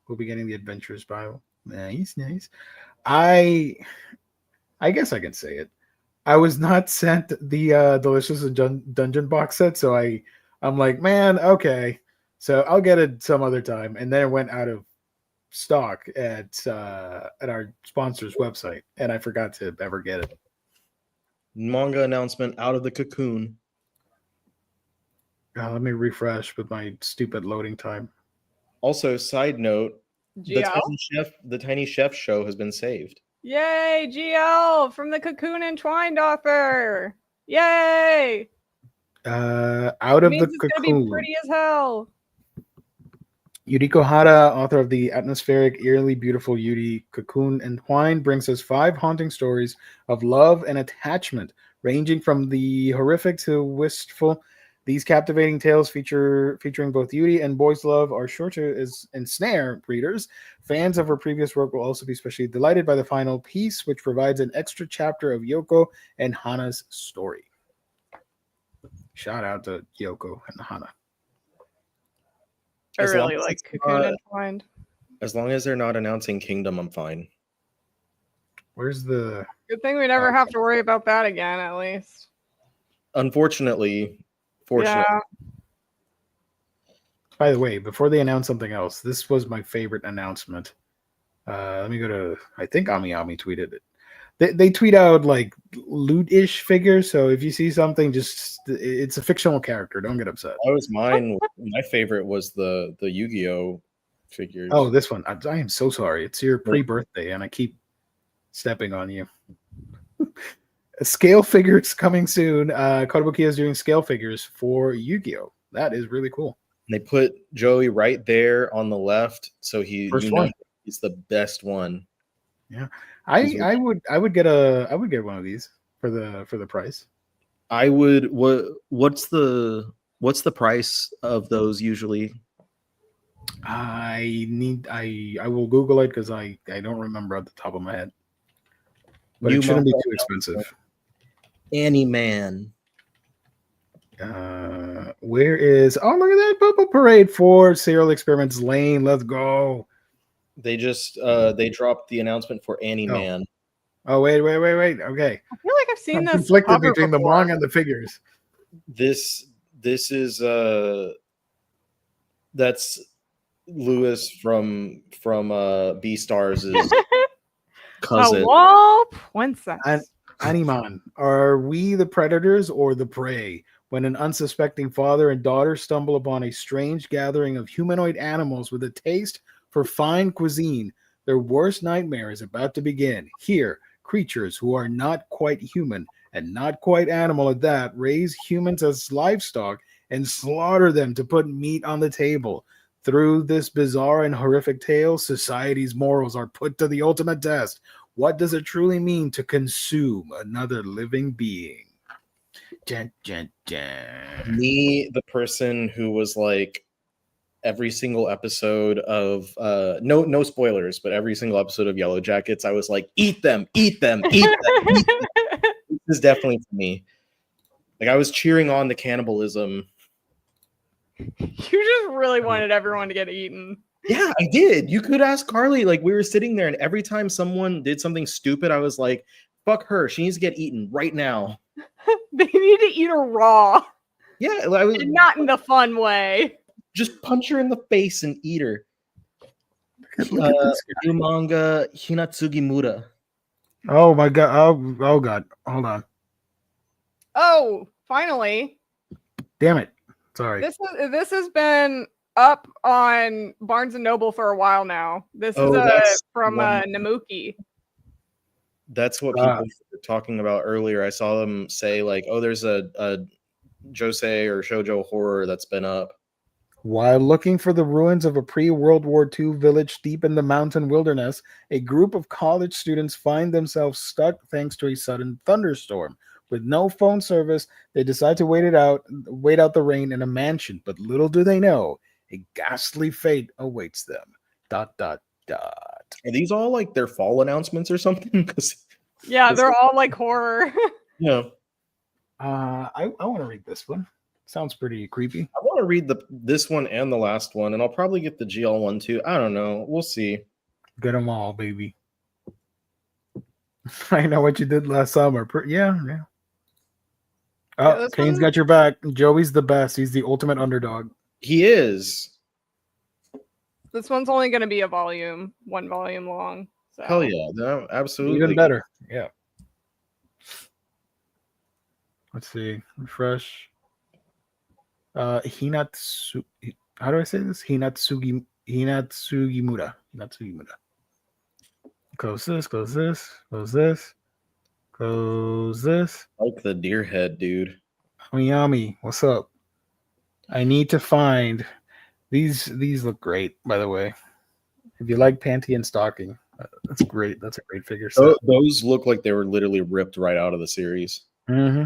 [SPEAKER 1] We'll be getting the Adventures Bible. Nice. I guess I can say it. I was not sent the Delicious Dungeon box set, so I'm like, man, okay, so I'll get it some other time. And then it went out of stock at our sponsor's website, and I forgot to ever get it.
[SPEAKER 3] Manga announcement out of the cocoon.
[SPEAKER 1] Let me refresh with my stupid loading time.
[SPEAKER 3] Also, side note, the Tiny Chef show has been saved.
[SPEAKER 2] Yay, GL from the Cocoon Entwined author. Yay!
[SPEAKER 1] Out of the cocoon.
[SPEAKER 2] Gonna be pretty as hell.
[SPEAKER 1] Yuriko Hara, author of the atmospheric, eerily beautiful Yuri Cocoon Entwined, brings us 5 haunting stories of love and attachment, ranging from the horrific to wistful. These captivating tales featuring both Yuri and boys' love are sure to ensnare readers. Fans of her previous work will also be especially delighted by the final piece, which provides an extra chapter of Yoko and Hana's story. Shout out to Yoko and Hana.
[SPEAKER 2] I really like Cocoon Entwined.
[SPEAKER 3] As long as they're not announcing Kingdom, I'm fine.
[SPEAKER 1] Where's the...
[SPEAKER 2] Good thing we never have to worry about that again, at least.
[SPEAKER 3] Unfortunately...
[SPEAKER 2] Yeah.
[SPEAKER 1] By the way, before they announce something else, this was my favorite announcement. Let me go to... I think Ami tweeted it. They tweet out like loot-ish figures, so if you see something, just... It's a fictional character. Don't get upset.
[SPEAKER 3] That was mine. My favorite was the Yu-Gi-Oh! Figures.
[SPEAKER 1] Oh, this one. I am so sorry. It's your pre-birthday, and I keep stepping on you. Scale figures coming soon. Kotobukiya is doing scale figures for Yu-Gi-Oh! That is really cool.
[SPEAKER 3] They put Joey right there on the left, so he's the best one.
[SPEAKER 1] Yeah, I would get one of these for the price.
[SPEAKER 3] I would. What's the price of those usually?
[SPEAKER 1] I will Google it because I don't remember at the top of my head. But it shouldn't be too expensive.
[SPEAKER 3] Man.
[SPEAKER 1] Where is... Oh, look at that Purple Parade for Serial Experiments Lane. Let's go.
[SPEAKER 3] They just they dropped the announcement for Man.
[SPEAKER 1] Oh, wait. Okay.
[SPEAKER 2] I feel like I've seen this
[SPEAKER 1] conflicted between the manga and the figures.
[SPEAKER 3] This is that's Lewis from Beastars' cousin.
[SPEAKER 2] Hello, princess.
[SPEAKER 1] Animan, are we the predators or the prey? When an unsuspecting father and daughter stumble upon a strange gathering of humanoid animals with a taste for fine cuisine, their worst nightmare is about to begin. Here, creatures who are not quite human and not quite animal at that raise humans as livestock and slaughter them to put meat on the table. Through this bizarre and horrific tale, society's morals are put to the ultimate test. What does it truly mean to consume another living being? Dun, dun, dun.
[SPEAKER 3] Me, the person who was like every single episode of no spoilers, but every single episode of Yellow Jackets, I was like, eat them, eat them, eat them, eat them. This is definitely for me. Like, I was cheering on the cannibalism.
[SPEAKER 2] You just really wanted everyone to get eaten.
[SPEAKER 3] Yeah, I did. You could ask Carly. Like, we were sitting there, and every time someone did something stupid, I was like, fuck her. She needs to get eaten right now.
[SPEAKER 2] They need to eat her raw.
[SPEAKER 3] Yeah, I was,
[SPEAKER 2] and not in the fun way.
[SPEAKER 3] Just punch her in the face and eat her.
[SPEAKER 1] Look at this guy.
[SPEAKER 3] New manga, Hinatsugi Mura.
[SPEAKER 1] Oh my god. Oh god. Hold on.
[SPEAKER 2] Oh, finally.
[SPEAKER 1] Damn it. Sorry.
[SPEAKER 2] This has been up on Barnes and Noble for a while now. This is from Namuki.
[SPEAKER 3] That's what people were talking about earlier. I saw them say like, "Oh, there's a josei or shoujo horror that's been up."
[SPEAKER 1] While looking for the ruins of a pre-World War II village deep in the mountain wilderness, a group of college students find themselves stuck thanks to a sudden thunderstorm. With no phone service, they decide to wait out the rain in a mansion, but little do they know, a ghastly fate awaits them. ... Are
[SPEAKER 3] these all like their fall announcements or something?
[SPEAKER 2] Yeah, they're all like horror.
[SPEAKER 3] Yeah.
[SPEAKER 1] I want to read this one. Sounds pretty creepy.
[SPEAKER 3] I want to read this one and the last one, and I'll probably get the GL one too. I don't know. We'll see.
[SPEAKER 1] Get them all, baby. I know what you did last summer. Yeah. Oh,
[SPEAKER 2] Yeah,
[SPEAKER 1] Kane's got your back. Joey's the best. He's the ultimate underdog.
[SPEAKER 3] He is.
[SPEAKER 2] This one's only going to be one volume long. So.
[SPEAKER 3] Hell yeah. No, absolutely.
[SPEAKER 1] Even better. Yeah. Let's see. Refresh. Hinatsu. How do I say this? Hinatsugi Mura. Close this. Close this.
[SPEAKER 3] Like the deer head, dude.
[SPEAKER 1] Yummy. What's up? I need to find these. These look great, by the way. If you like panty and stocking, that's great. That's a great figure set.
[SPEAKER 3] Those look like they were literally ripped right out of the series.
[SPEAKER 1] Mm-hmm.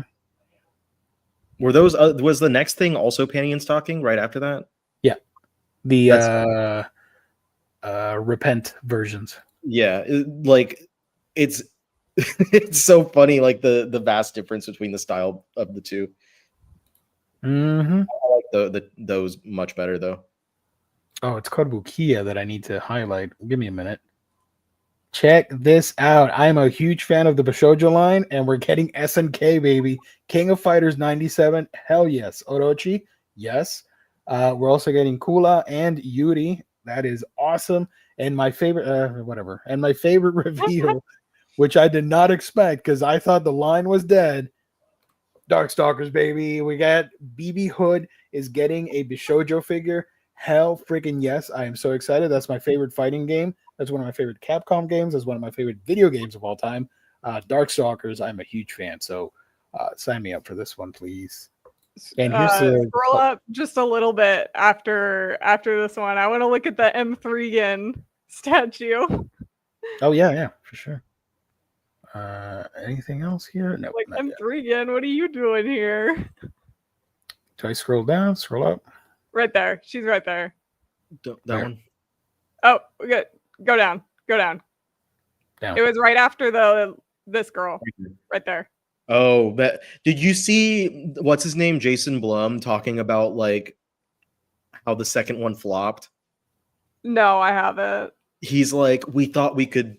[SPEAKER 3] Were those? Was the next thing also panty and stocking right after that?
[SPEAKER 1] Yeah, the repent versions.
[SPEAKER 3] Yeah, it's it's so funny, like the vast difference between the style of the two.
[SPEAKER 1] Mm-hmm.
[SPEAKER 3] I like those much better though.
[SPEAKER 1] Oh, it's Kotobukiya that I need to highlight. Give me a minute. Check this out. I'm a huge fan of the Bashoujo line, and we're getting SNK, baby. King of Fighters 97. Hell yes. Orochi. Yes. We're also getting Kula and Yuri. That is awesome. And my favorite, And my favorite reveal, which I did not expect because I thought the line was dead. Darkstalkers, baby. We got BB Hood is getting a Bishoujo figure. Hell freaking yes. I am so excited. That's my favorite fighting game. That's one of my favorite Capcom games. That's one of my favorite video games of all time. Darkstalkers, I'm a huge fan. So sign me up for this one, please. And here's
[SPEAKER 2] scroll up just a little bit after this one. I want to look at the M3 statue.
[SPEAKER 1] Oh yeah, for sure. Anything else here? No.
[SPEAKER 2] Like M3, what are you doing here?
[SPEAKER 1] Do I scroll down? Scroll up?
[SPEAKER 2] Right there. She's right there.
[SPEAKER 3] That one.
[SPEAKER 2] Oh, good. Go down. Down. It was right after this girl. Right there.
[SPEAKER 3] Oh, did you see what's his name? Jason Blum talking about like how the second one flopped?
[SPEAKER 2] No, I haven't.
[SPEAKER 3] He's like, we thought we could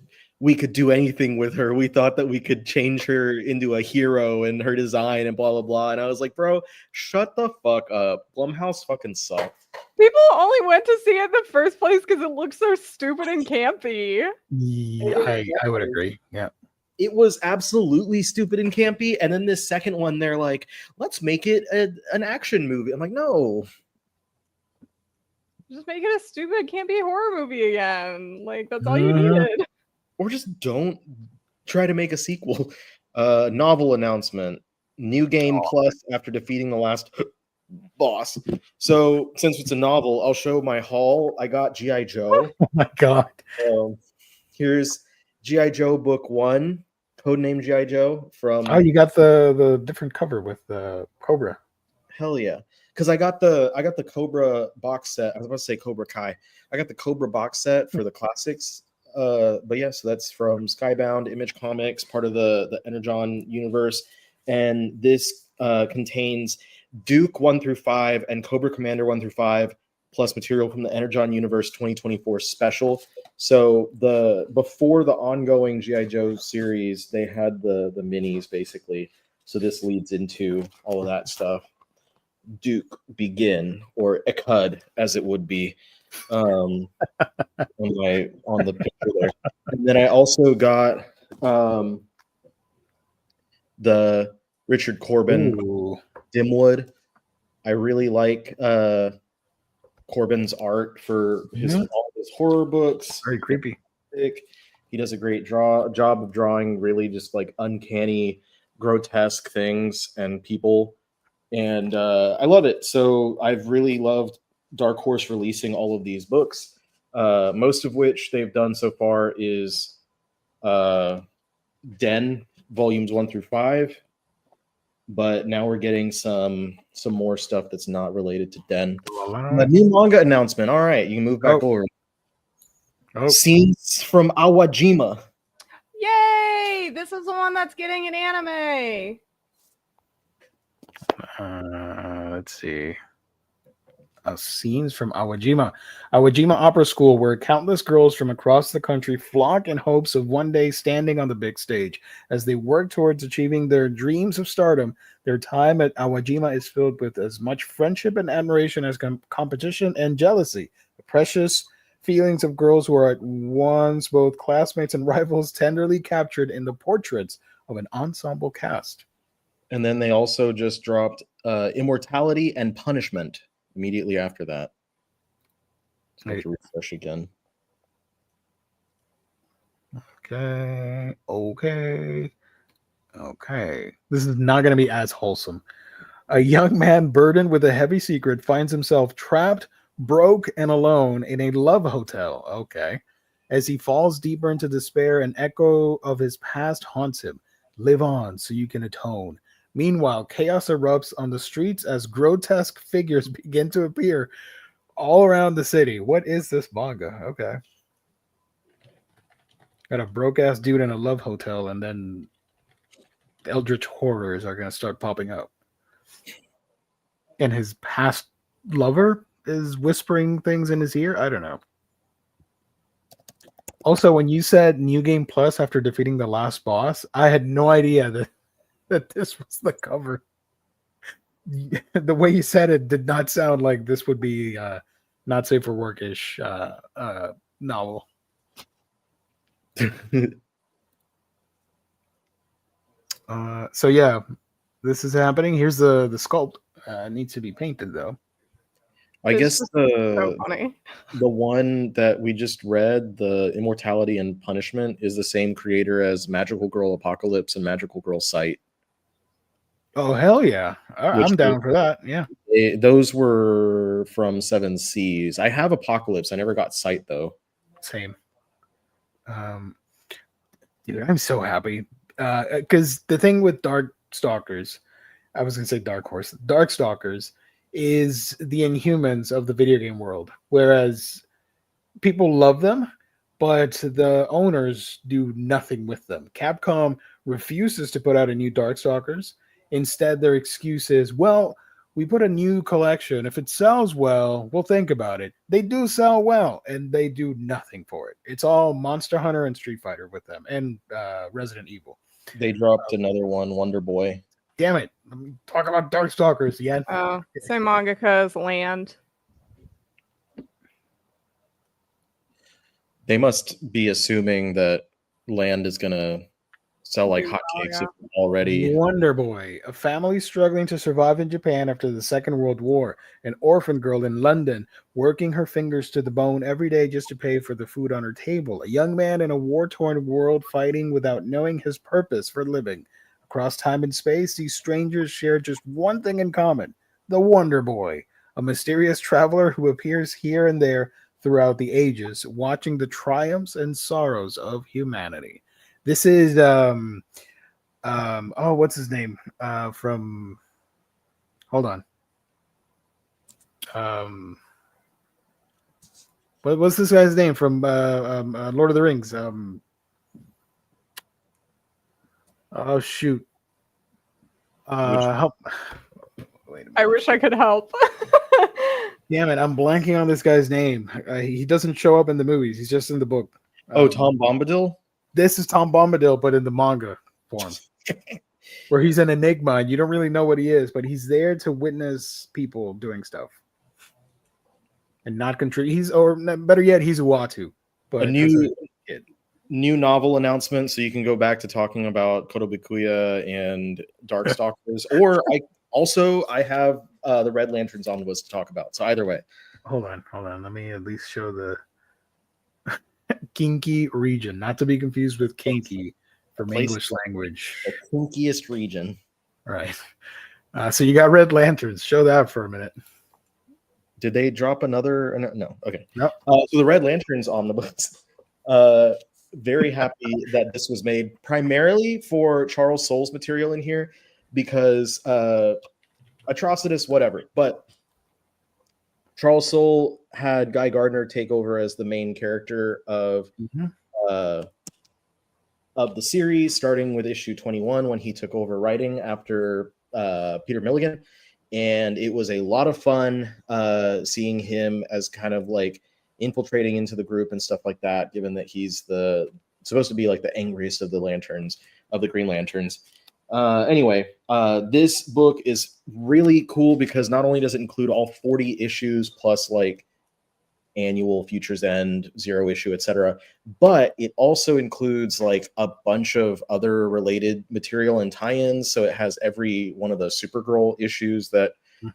[SPEAKER 3] do anything with her. We thought that we could change her into a hero and her design and blah blah blah. And I was like, bro, shut the fuck up. Blumhouse fucking sucked.
[SPEAKER 2] People only went to see it in the first place because it looks so stupid and campy.
[SPEAKER 1] Yeah, I would agree. Yeah.
[SPEAKER 3] It was absolutely stupid and campy. And then this second one, they're like, let's make it an action movie. I'm like, no.
[SPEAKER 2] Just make it a stupid, campy horror movie again. Like, that's all you needed.
[SPEAKER 3] Or just don't try to make a sequel. Novel announcement. New game plus after defeating the last boss. So since it's a novel, I'll show my haul. I got G.I. Joe.
[SPEAKER 1] Oh my god.
[SPEAKER 3] Here's G.I. Joe book 1, codename G.I. Joe from.
[SPEAKER 1] Oh, you got the different cover with the Cobra.
[SPEAKER 3] Hell yeah. Because I got the Cobra box set. I was about to say Cobra Kai. I got the Cobra box set for the classics But yeah, so that's from Skybound Image Comics, part of the Energon universe, and this contains Duke 1 through 5 and Cobra Commander 1 through 5, plus material from the Energon Universe 2024 special. So before the ongoing G.I. Joe series, they had the minis basically. So this leads into all of that stuff. Duke Begin, or Ekhud as it would be, on the picture there. And then I also got the Richard Corbin Dimwood. I really like Corbin's art for all his horror books.
[SPEAKER 1] Very creepy.
[SPEAKER 3] He does a great job of drawing really just like uncanny, grotesque things and people. And I love it. So I've really loved Dark Horse releasing all of these books, most of which they've done so far is Den volumes 1 through 5. But now we're getting some more stuff that's not related to Den. A new manga announcement. All right, you can move back over. Scenes from Awajima.
[SPEAKER 2] Yay! This is the one that's getting an anime.
[SPEAKER 1] Let's see. Scenes from Awajima. Awajima Opera School, where countless girls from across the country flock in hopes of one day standing on the big stage. As they work towards achieving their dreams of stardom, their time at Awajima is filled with as much friendship and admiration as competition and jealousy. The precious feelings of girls who are at once both classmates and rivals, tenderly captured in the portraits of an ensemble cast.
[SPEAKER 3] And then they also just dropped Immortality and Punishment immediately after that. So I have to refresh again.
[SPEAKER 1] Okay. This is not going to be as wholesome. A young man burdened with a heavy secret finds himself trapped, broke, and alone in a love hotel. Okay. As he falls deeper into despair, an echo of his past haunts him. Live on so you can atone. Meanwhile, chaos erupts on the streets as grotesque figures begin to appear all around the city. What is this manga? Okay. Got a broke-ass dude in a love hotel, and then eldritch horrors are going to start popping up. And his past lover is whispering things in his ear? I don't know. Also, when you said New Game Plus after defeating the last boss, I had no idea that this was the cover. The way you said it did not sound like this would be not safe for work-ish novel. So yeah, this is happening. Here's the sculpt. It needs to be painted though.
[SPEAKER 3] I guess so funny. The one that we just read, the Immortality and Punishment, is the same creator as Magical Girl Apocalypse and Magical Girl Sight.
[SPEAKER 1] Oh hell yeah! I'm down for that. Yeah,
[SPEAKER 3] those were from 7 Seas. I have Apocalypse. I never got Sight though.
[SPEAKER 1] Same. Dude, I'm so happy because the thing with Dark Stalkers, I was gonna say Dark Horse, Dark Stalkers is the Inhumans of the video game world, whereas people love them, but the owners do nothing with them. Capcom refuses to put out a new Darkstalkers. Instead, their excuse is, well, we put a new collection. If it sells well, we'll think about it. They do sell well, and they do nothing for it. It's all Monster Hunter and Street Fighter with them, and Resident Evil.
[SPEAKER 3] They dropped another one, Wonder Boy.
[SPEAKER 1] Damn it. Let me talk about Darkstalkers again.
[SPEAKER 2] Oh, same mangaka as Land.
[SPEAKER 3] They must be assuming that Land is going to sell like hotcakes already.
[SPEAKER 1] Wonder Boy, a family struggling to survive in Japan after the Second World War. An orphan girl in London, working her fingers to the bone every day just to pay for the food on her table. A young man in a war-torn world fighting without knowing his purpose for living. Across time and space, these strangers share just one thing in common: the Wonder Boy, a mysterious traveler who appears here and there throughout the ages, watching the triumphs and sorrows of humanity. This is what's his name? From hold on. What's this guy's name from Lord of the Rings? Oh shoot! Help! Wait a minute.
[SPEAKER 2] I wish I could help.
[SPEAKER 1] Damn it! I'm blanking on this guy's name. He doesn't show up in the movies. He's just in the book.
[SPEAKER 3] Tom Bombadil.
[SPEAKER 1] This is Tom Bombadil, but in the manga form, where he's an enigma and you don't really know what he is, but he's there to witness people doing stuff and not contribute. Or better yet, he's Uatu. But
[SPEAKER 3] A new novel announcement, so you can go back to talking about Kotobikuya and Darkstalkers, or I have the Red Lanterns on the list to talk about. So either way,
[SPEAKER 1] hold on. Let me at least show the Kinky region, not to be confused with kinky from English language.
[SPEAKER 3] The kinkiest region,
[SPEAKER 1] right? So you got Red Lanterns. Show that for a minute.
[SPEAKER 3] Did they drop another? No. Okay.
[SPEAKER 1] Nope.
[SPEAKER 3] So the Red Lanterns Omnibus. Very happy that this was made primarily for Charles Soule's material in here, because Atrocitus, whatever. But Charles Soule had Guy Gardner take over as the main character of the series, starting with issue 21 when he took over writing after Peter Milligan. And it was a lot of fun seeing him as kind of like infiltrating into the group and stuff like that, given that he's supposed to be like the angriest of the Lanterns, of the Green Lanterns. Anyway, this book is really cool because not only does it include all 40 issues plus like annual Futures End, Zero issue, etc., but it also includes like a bunch of other related material and tie-ins. So it has every one of the Supergirl issues that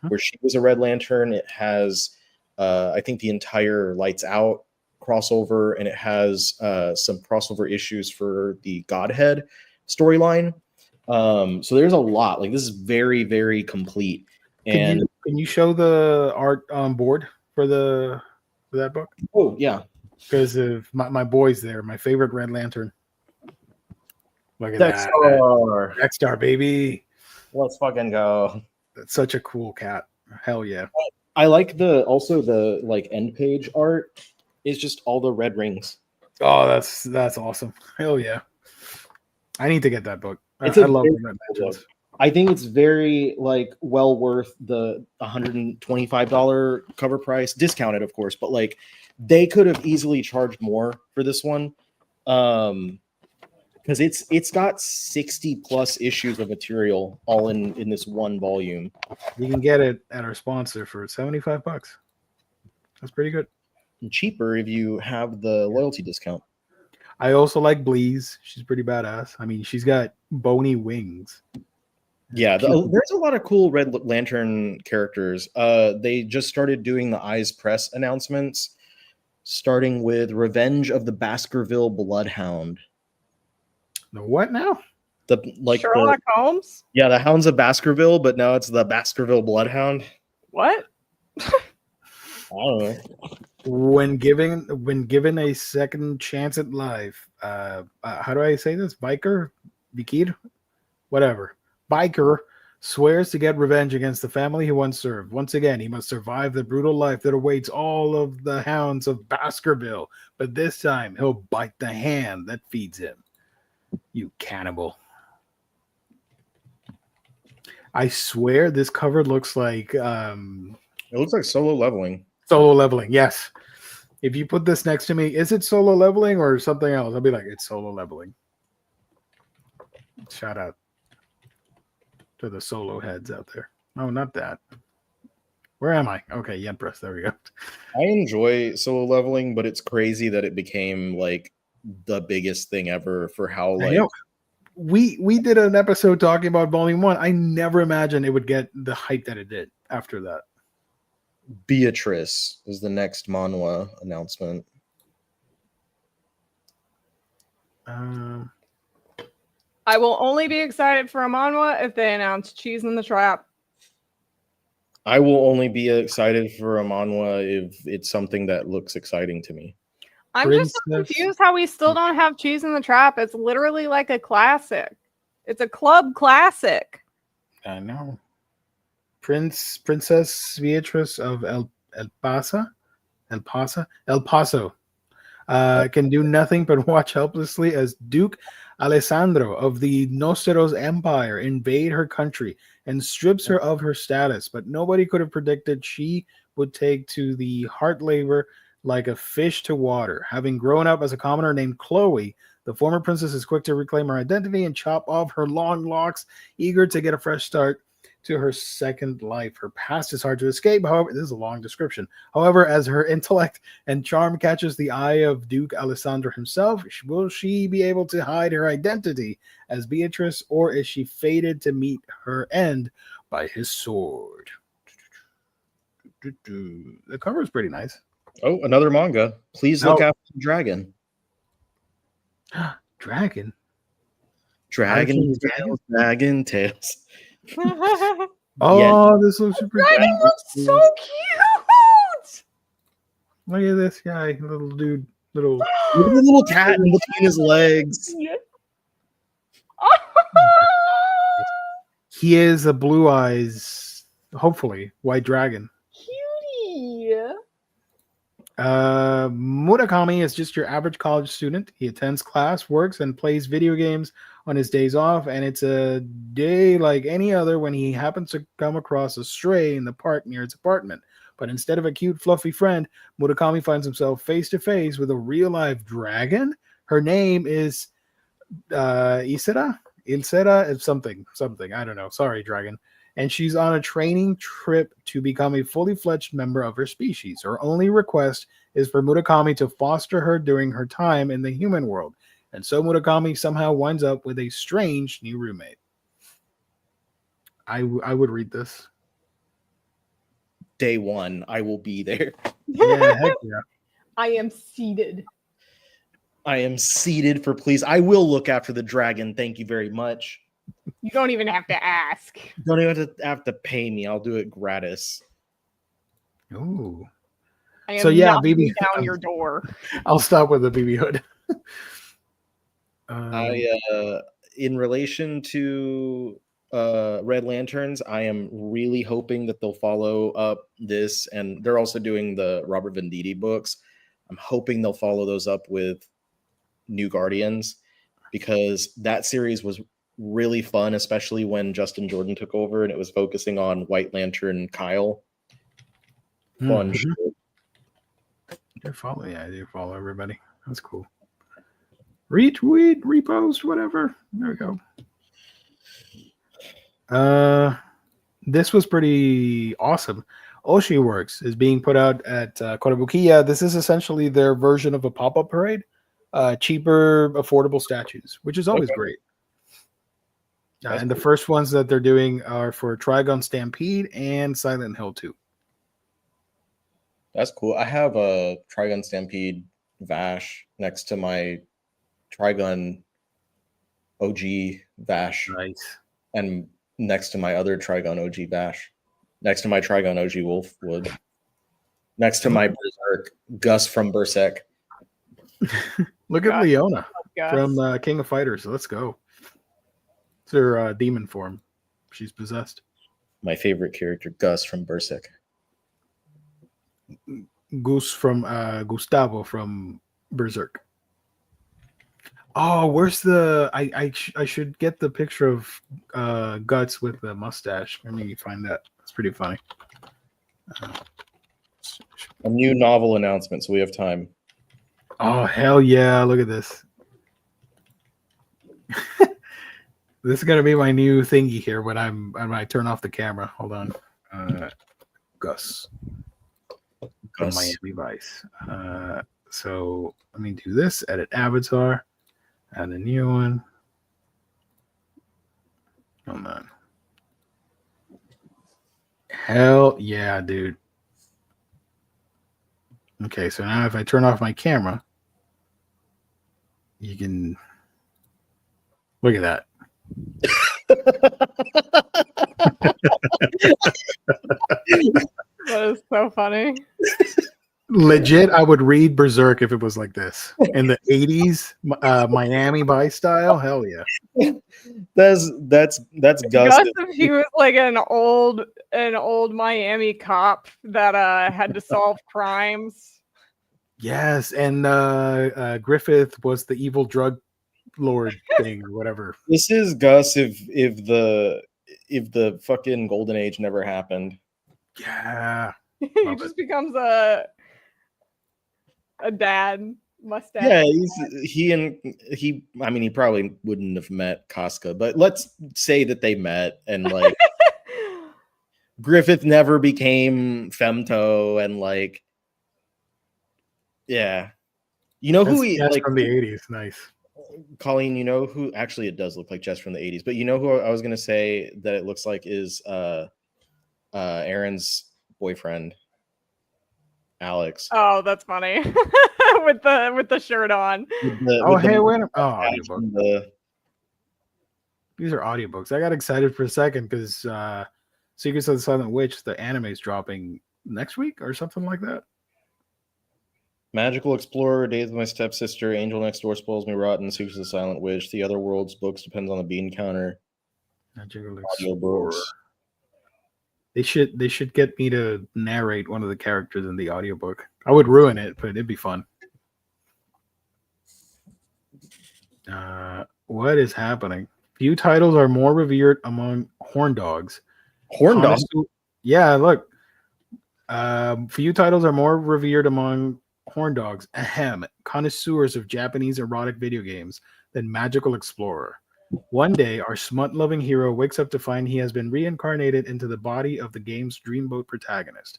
[SPEAKER 3] where she was a Red Lantern. It has I think the entire Lights Out crossover, and it has some crossover issues for the Godhead storyline. So there's a lot. Like, this is very, very complete. And
[SPEAKER 1] can you show the art on board for that book?
[SPEAKER 3] Oh yeah,
[SPEAKER 1] because of my boys there. My favorite Red Lantern. Look at
[SPEAKER 3] Dexter.
[SPEAKER 1] that, Dexter, baby.
[SPEAKER 3] Let's fucking go.
[SPEAKER 1] That's such a cool cat. Hell yeah.
[SPEAKER 3] I like the like end page art is just all the red rings.
[SPEAKER 1] Oh, that's awesome. Hell yeah. I need to get that book. I love the Red Lanterns.
[SPEAKER 3] I think it's very like well worth the $125 cover price, discounted of course, but like they could have easily charged more for this one. Because it's got 60 plus issues of material all in this one volume.
[SPEAKER 1] You can get it at our sponsor for $75. That's pretty good.
[SPEAKER 3] And cheaper if you have the loyalty discount.
[SPEAKER 1] I also like Bleeze. She's pretty badass. I mean, she's got bony wings.
[SPEAKER 3] Yeah, there's a lot of cool Red Lantern characters. They just started doing the Eyes Press announcements, starting with Revenge of the Baskerville Bloodhound.
[SPEAKER 1] The what now?
[SPEAKER 2] Sherlock Holmes?
[SPEAKER 3] Yeah, the Hounds of Baskerville, but now it's the Baskerville Bloodhound.
[SPEAKER 2] What?
[SPEAKER 3] I don't know.
[SPEAKER 1] When given a second chance at life, how do I say this? Bikir, whatever. Biker swears to get revenge against the family he once served. Once again, he must survive the brutal life that awaits all of the Hounds of Baskerville. But this time, he'll bite the hand that feeds him. You cannibal. I swear this cover looks like...
[SPEAKER 3] it looks like Solo Leveling.
[SPEAKER 1] Solo Leveling, yes. If you put this next to me, is it Solo Leveling or something else? I'll be like, it's Solo Leveling. Shout out to the solo heads out there. No, not that. Where am I? Okay, Yen Press. There we go.
[SPEAKER 3] I enjoy Solo Leveling, but it's crazy that it became like the biggest thing ever for how like
[SPEAKER 1] we did an episode talking about Volume 1. I never imagined it would get the hype that it did after that.
[SPEAKER 3] Beatrice is the next manhwa announcement.
[SPEAKER 2] I will only be excited for a manhwa if they announce Cheese in the Trap.
[SPEAKER 3] I will only be excited for a manhwa if it's something that looks exciting to me.
[SPEAKER 2] I'm just so confused how we still don't have Cheese in the Trap. It's literally like a classic. It's a club classic.
[SPEAKER 1] I know. Princess Beatrice of El Pasa. El Paso. Can do nothing but watch helplessly as Duke Alessandro of the Noceros Empire invade her country and strips her of her status. But nobody could have predicted she would take to the hard labor like a fish to water. Having grown up as a commoner named Chloe, the former princess is quick to reclaim her identity and chop off her long locks, eager to get a fresh start to her second life. Her past is hard to escape. However, this is a long description. However, as her intellect and charm catches the eye of Duke Alessandro himself, will she be able to hide her identity as Beatrice, or is she fated to meet her end by his sword? The cover is pretty nice.
[SPEAKER 3] Oh, another manga. Please look after the dragon.
[SPEAKER 1] Dragon?
[SPEAKER 3] Dragon Tales.
[SPEAKER 1] Oh, this looks super cute.
[SPEAKER 2] Dragon looks so cute.
[SPEAKER 1] Look at this guy, little dude,
[SPEAKER 3] look at the little cat in between his legs.
[SPEAKER 1] He is a blue eyes, hopefully white dragon.
[SPEAKER 2] Cutie.
[SPEAKER 1] Murakami is just your average college student. He attends class, works, and plays video games on his days off, and it's a day like any other when he happens to come across a stray in the park near his apartment. But instead of a cute, fluffy friend, Murakami finds himself face to face with a real life dragon. Her name is Ilsera, something. I don't know. Sorry, dragon. And she's on a training trip to become a fully fledged member of her species. Her only request is for Murakami to foster her during her time in the human world. And so Murakami somehow winds up with a strange new roommate. I would read this.
[SPEAKER 3] Day one, I will be there.
[SPEAKER 1] Yeah, heck yeah.
[SPEAKER 2] I am seated.
[SPEAKER 3] I am seated for please. I will look after the dragon. Thank you very much.
[SPEAKER 2] You don't even have to ask.
[SPEAKER 3] Don't even have to pay me. I'll do it gratis.
[SPEAKER 1] Ooh.
[SPEAKER 2] I am
[SPEAKER 1] so yeah,
[SPEAKER 2] knocking
[SPEAKER 1] BB
[SPEAKER 2] down your door.
[SPEAKER 1] I'll stop with the BB hood.
[SPEAKER 3] In relation to Red Lanterns, I am really hoping that they'll follow up this, and they're also doing the Robert Venditti books. I'm hoping they'll follow those up with New Guardians, because that series was really fun, especially when Justin Jordan took over and it was focusing on White Lantern Kyle. Fun shit.
[SPEAKER 1] They follow everybody. That's cool. Retweet, repost, whatever. There we go. This was pretty awesome. Oshi Works is being put out at Korabukiya. This is essentially their version of a pop-up parade. Cheaper, affordable statues, which is always great. And the first ones that they're doing are for Trigon Stampede and Silent Hill 2.
[SPEAKER 3] That's cool. I have a Trigon Stampede Vash next to my Trigon OG Vash.
[SPEAKER 1] Nice.
[SPEAKER 3] And next to my other Trigon OG Vash. Next to my Trigon OG Wolfwood. Next to my Berserk Gus from Berserk.
[SPEAKER 1] Look at Leona from King of Fighters. Let's go. It's her demon form. She's possessed.
[SPEAKER 3] My favorite character, Gus from Berserk.
[SPEAKER 1] Goose from Gustavo from Berserk. Oh, where's the? I should get the picture of Guts with the mustache. Let me find that. It's pretty funny.
[SPEAKER 3] A new novel announcement, so we have time.
[SPEAKER 1] Oh hell yeah! Look at this. This is gonna be my new thingy here when I turn off the camera. Hold on. Gus. From Miami Vice. So let me do this. Edit avatar. Add a new one. Hold on. Hell yeah, dude. Okay, so now if I turn off my camera, you can look at that.
[SPEAKER 2] That is so funny.
[SPEAKER 1] Legit, I would read Berserk if it was like this in the 80s, Miami Vice style. Hell yeah.
[SPEAKER 3] That's Gus.
[SPEAKER 2] Gus, if he was like an old Miami cop that had to solve crimes.
[SPEAKER 1] Yes, and Griffith was the evil drug lord thing or whatever.
[SPEAKER 3] This is Gus if the fucking golden age never happened.
[SPEAKER 1] Yeah.
[SPEAKER 2] He just becomes a dad mustache.
[SPEAKER 3] Yeah, he I mean he probably wouldn't have met Casca, but let's say that they met and like Griffith never became femto and like yeah. You know who he like
[SPEAKER 1] from the 80s. Nice.
[SPEAKER 3] Colleen, you know who actually it does look like Jess from the 80s, but you know who I was gonna say that it looks like is Aaron's boyfriend, Alex.
[SPEAKER 2] Oh, that's funny. with the shirt on.
[SPEAKER 1] Audiobook. These are audiobooks. I got excited for a second because Secrets of the Silent Witch, the anime is dropping next week or something like that.
[SPEAKER 3] Magical Explorer, Days with My Stepsister, Angel Next Door Spoils Me Rotten, Secrets of the Silent Witch, The Other Worlds books depends on the bean counter.
[SPEAKER 1] Magical Explorer. They should get me to narrate one of the characters in the audiobook. I would ruin it, but it'd be fun. What is happening? Few titles are more revered among horn dogs.
[SPEAKER 3] Horn dogs?
[SPEAKER 1] Yeah, look. Few titles are more revered among horn dogs, connoisseurs of Japanese erotic video games, than Magical Explorer. One day, our smut-loving hero wakes up to find he has been reincarnated into the body of the game's dreamboat protagonist.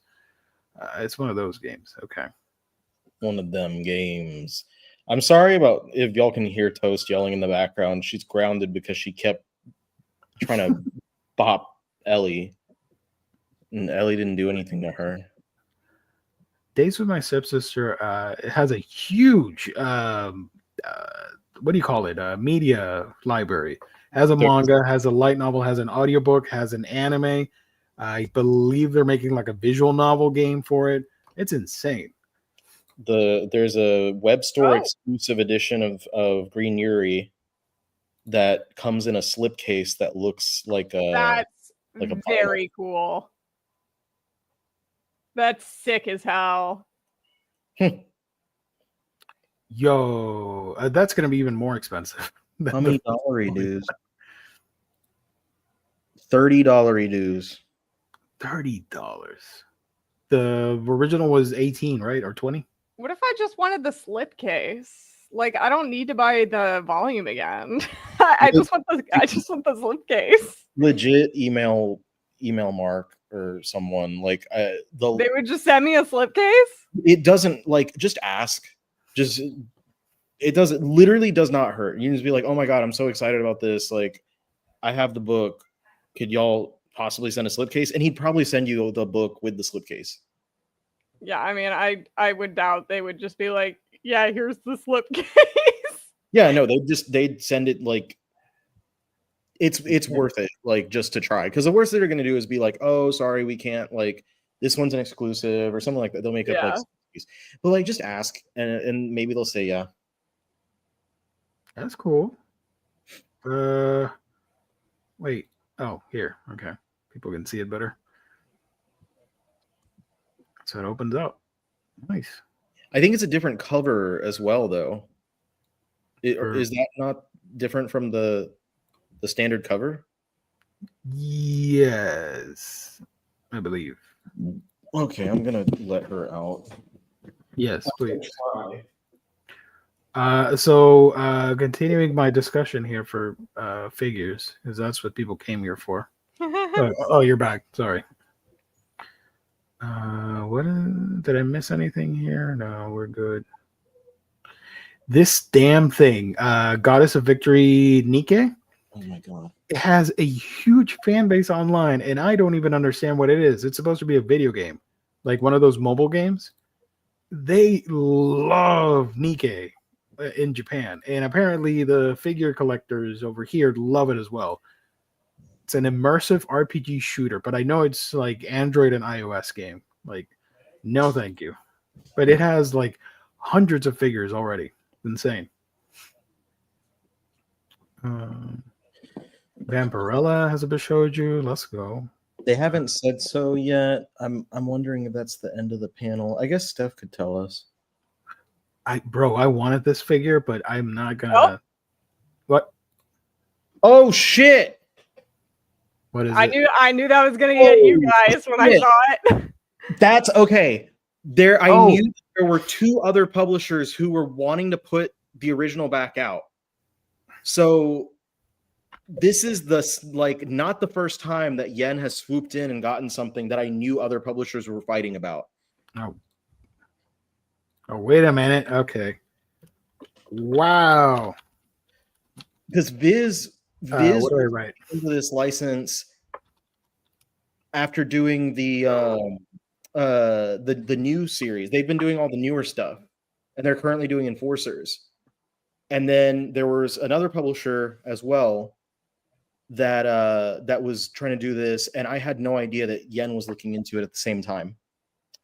[SPEAKER 1] It's one of those games. Okay.
[SPEAKER 3] One of them games. I'm sorry about if y'all can hear Toast yelling in the background. She's grounded because she kept trying to bop Ellie. And Ellie didn't do anything to her.
[SPEAKER 1] Days with My Stepsister it has a huge what do you call it? Media library. Has a manga, has a light novel, has an audiobook, has an anime. I believe they're making like a visual novel game for it. It's insane.
[SPEAKER 3] There's a web store exclusive edition of Green Yuri that comes in a slipcase that looks like a
[SPEAKER 2] very cool. That's sick as hell.
[SPEAKER 1] Yo, that's gonna be even more expensive.
[SPEAKER 3] How many dollar dues? $30 dues.
[SPEAKER 1] $30. The original was 18, right? Or 20?
[SPEAKER 2] What if I just wanted the slipcase? Like, I don't need to buy the volume again. I just want the slipcase.
[SPEAKER 3] Legit email Mark or someone like they
[SPEAKER 2] would just send me a slipcase.
[SPEAKER 3] It doesn't just ask. Just it doesn't literally does not hurt. You can just be like, oh my god, I'm so excited about this. Like, I have the book. Could y'all possibly send a slipcase? And he'd probably send you the book with the slipcase.
[SPEAKER 2] Yeah, I mean, I would doubt they would just be like, yeah, here's the slipcase.
[SPEAKER 3] Yeah, no, they'd send it like it's worth it, like just to try. Because the worst they're gonna do is be like, oh, sorry, we can't, like this one's an exclusive or something like that. They'll make up like, but like just ask and maybe they'll say yeah.
[SPEAKER 1] That's cool. Wait. Oh, here. Okay. People can see it better. So it opens up. Nice.
[SPEAKER 3] I think it's a different cover as well, though. Is that not different from the standard cover?
[SPEAKER 1] Yes, I believe.
[SPEAKER 3] Okay, I'm gonna let her out.
[SPEAKER 1] Yes, please. So continuing my discussion here for figures, because that's what people came here for. Oh, you're back. Sorry. Did I miss anything here? No, we're good. This damn thing, Goddess of Victory Nike.
[SPEAKER 3] Oh my god.
[SPEAKER 1] It has a huge fan base online, and I don't even understand what it is. It's supposed to be a video game, like one of those mobile games. They love Nike in Japan, and apparently the figure collectors over here love it as well. It's an immersive RPG shooter, but I know it's like Android and iOS game. Like, no thank you. But it has like hundreds of figures already. Insane. Vampirella has a Bishoju. Let's go.
[SPEAKER 3] They haven't said so yet. I'm wondering if that's the end of the panel. I guess Steph could tell us.
[SPEAKER 1] I wanted this figure, but I'm not gonna. What?
[SPEAKER 3] Oh shit!
[SPEAKER 1] What is it?
[SPEAKER 2] I knew that was gonna get you guys when I saw it.
[SPEAKER 3] That's okay. I knew there were 2 other publishers who were wanting to put the original back out. So this is not the first time that Yen has swooped in and gotten something that I knew other publishers were fighting about.
[SPEAKER 1] Oh, wait a minute. Okay. Wow.
[SPEAKER 3] Because Viz
[SPEAKER 1] what do I write
[SPEAKER 3] into this license after doing the new series. They've been doing all the newer stuff, and they're currently doing Enforcers. And then there was another publisher as well that was trying to do this, and I had no idea that Yen was looking into it at the same time.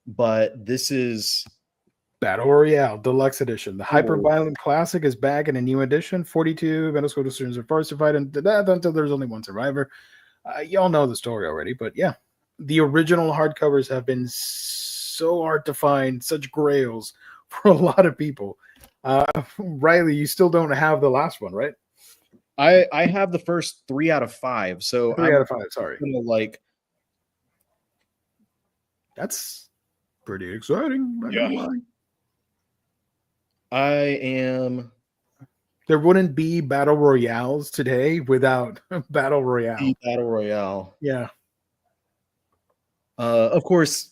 [SPEAKER 3] But this is
[SPEAKER 1] Battle Royale Deluxe Edition. The Hyper Violent Classic is back in a new edition. 42 middle school students are forced to fight until there's only one survivor. Y'all know the story already, but yeah, the original hardcovers have been so hard to find, such grails for a lot of people. Riley, you still don't have the last one, right?
[SPEAKER 3] I have the first 3 out of 5. So
[SPEAKER 1] 3 out of 5. Sorry, that's pretty exciting.
[SPEAKER 3] Yeah. I am.
[SPEAKER 1] There wouldn't be battle royales today without battle royale.
[SPEAKER 3] Battle Royale.
[SPEAKER 1] Yeah.
[SPEAKER 3] Of course,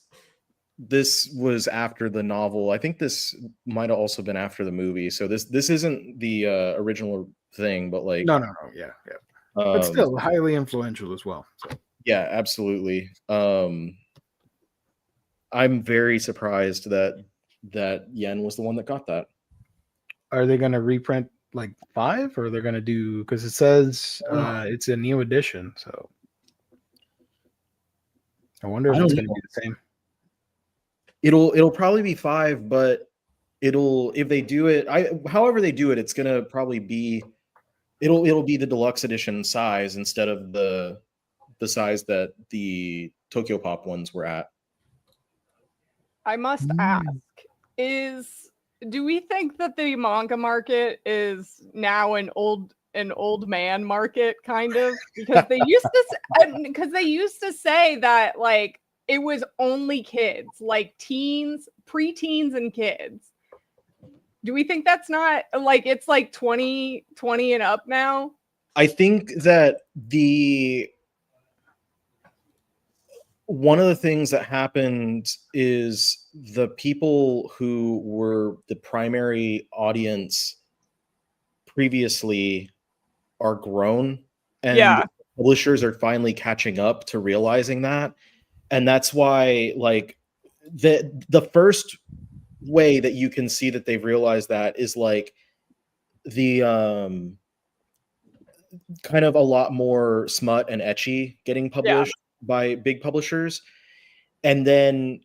[SPEAKER 3] this was after the novel. I think this might have also been after the movie. So this isn't the original thing, but like
[SPEAKER 1] no. Yeah. But still highly influential as well. So.
[SPEAKER 3] Yeah, absolutely. I'm very surprised that Yen was the one that got that.
[SPEAKER 1] Are they going to reprint like 5, or they're going to do, because it says it's a new edition, so I wonder if it's going to be the same.
[SPEAKER 3] It'll probably be 5, but if they do it, however they do it, it's going to probably be it'll be the deluxe edition size instead of the size that the Tokyo Pop ones were at.
[SPEAKER 2] I must ask, do we think that the manga market is now an old man market, kind of? Because they used to say that like it was only kids, like teens, preteens, and kids. Do we think that's not like it's like 20 and up now?
[SPEAKER 3] I think that one of the things that happened is the people who were the primary audience previously are grown, and publishers are finally catching up to realizing that. And that's why like the first way that you can see that they've realized that is like the kind of a lot more smut and ecchi getting published by big publishers. And then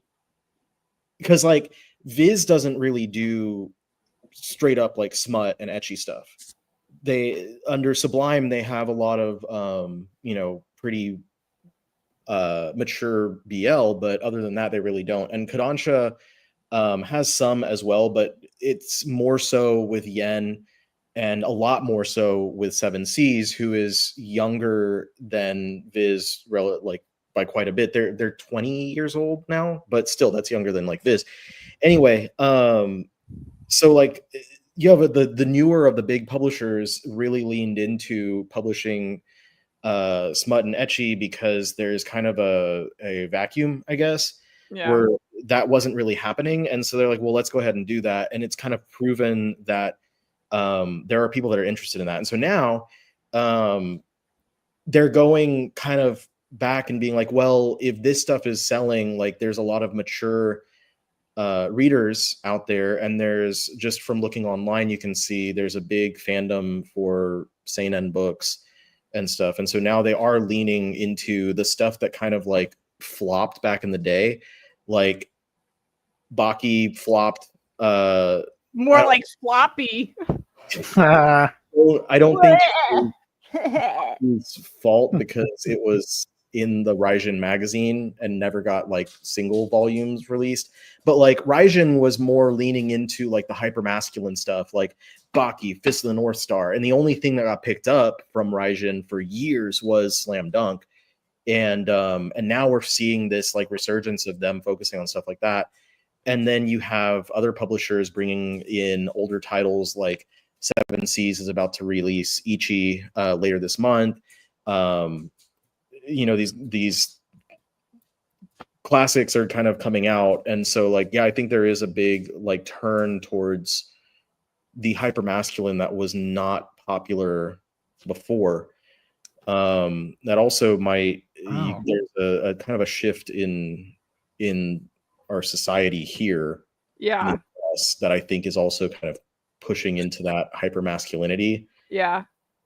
[SPEAKER 3] because like Viz doesn't really do straight up like smut and ecchi stuff. They under Sublime they have a lot of pretty mature BL, but other than that they really don't. And Kodansha has some as well, but it's more so with Yen and a lot more so with Seven Seas, who is younger than Viz, like by quite a bit. They're 20 years old now, but still that's younger than like Viz. Anyway, so like you have the newer of the big publishers really leaned into publishing smut and ecchi because there's kind of a vacuum, I guess, where that wasn't really happening. And so they're like, well, let's go ahead and do that. And it's kind of proven that there are people that are interested in that. And so now they're going kind of back and being like, well, if this stuff is selling, like there's a lot of mature readers out there, and there's just from looking online, you can see there's a big fandom for seinen books and stuff. And so now they are leaning into the stuff that kind of like flopped back in the day, like Baki flopped.
[SPEAKER 2] More like floppy.
[SPEAKER 3] I don't think it's his fault because in the Raijin magazine and never got like single volumes released. But like Raijin was more leaning into like the hypermasculine stuff, like Baki, Fist of the North Star. And the only thing that got picked up from Raijin for years was Slam Dunk. And now we're seeing this like resurgence of them focusing on stuff like that. And then you have other publishers bringing in older titles, like Seven Seas is about to release Ichi later this month. You know, these classics are kind of coming out, and so like, yeah, I think there is a big like turn towards the hypermasculine that was not popular before. That also might there's a kind of a shift in our society here,
[SPEAKER 2] Yeah,
[SPEAKER 3] that I think is also kind of pushing into that hypermasculinity.
[SPEAKER 2] Yeah,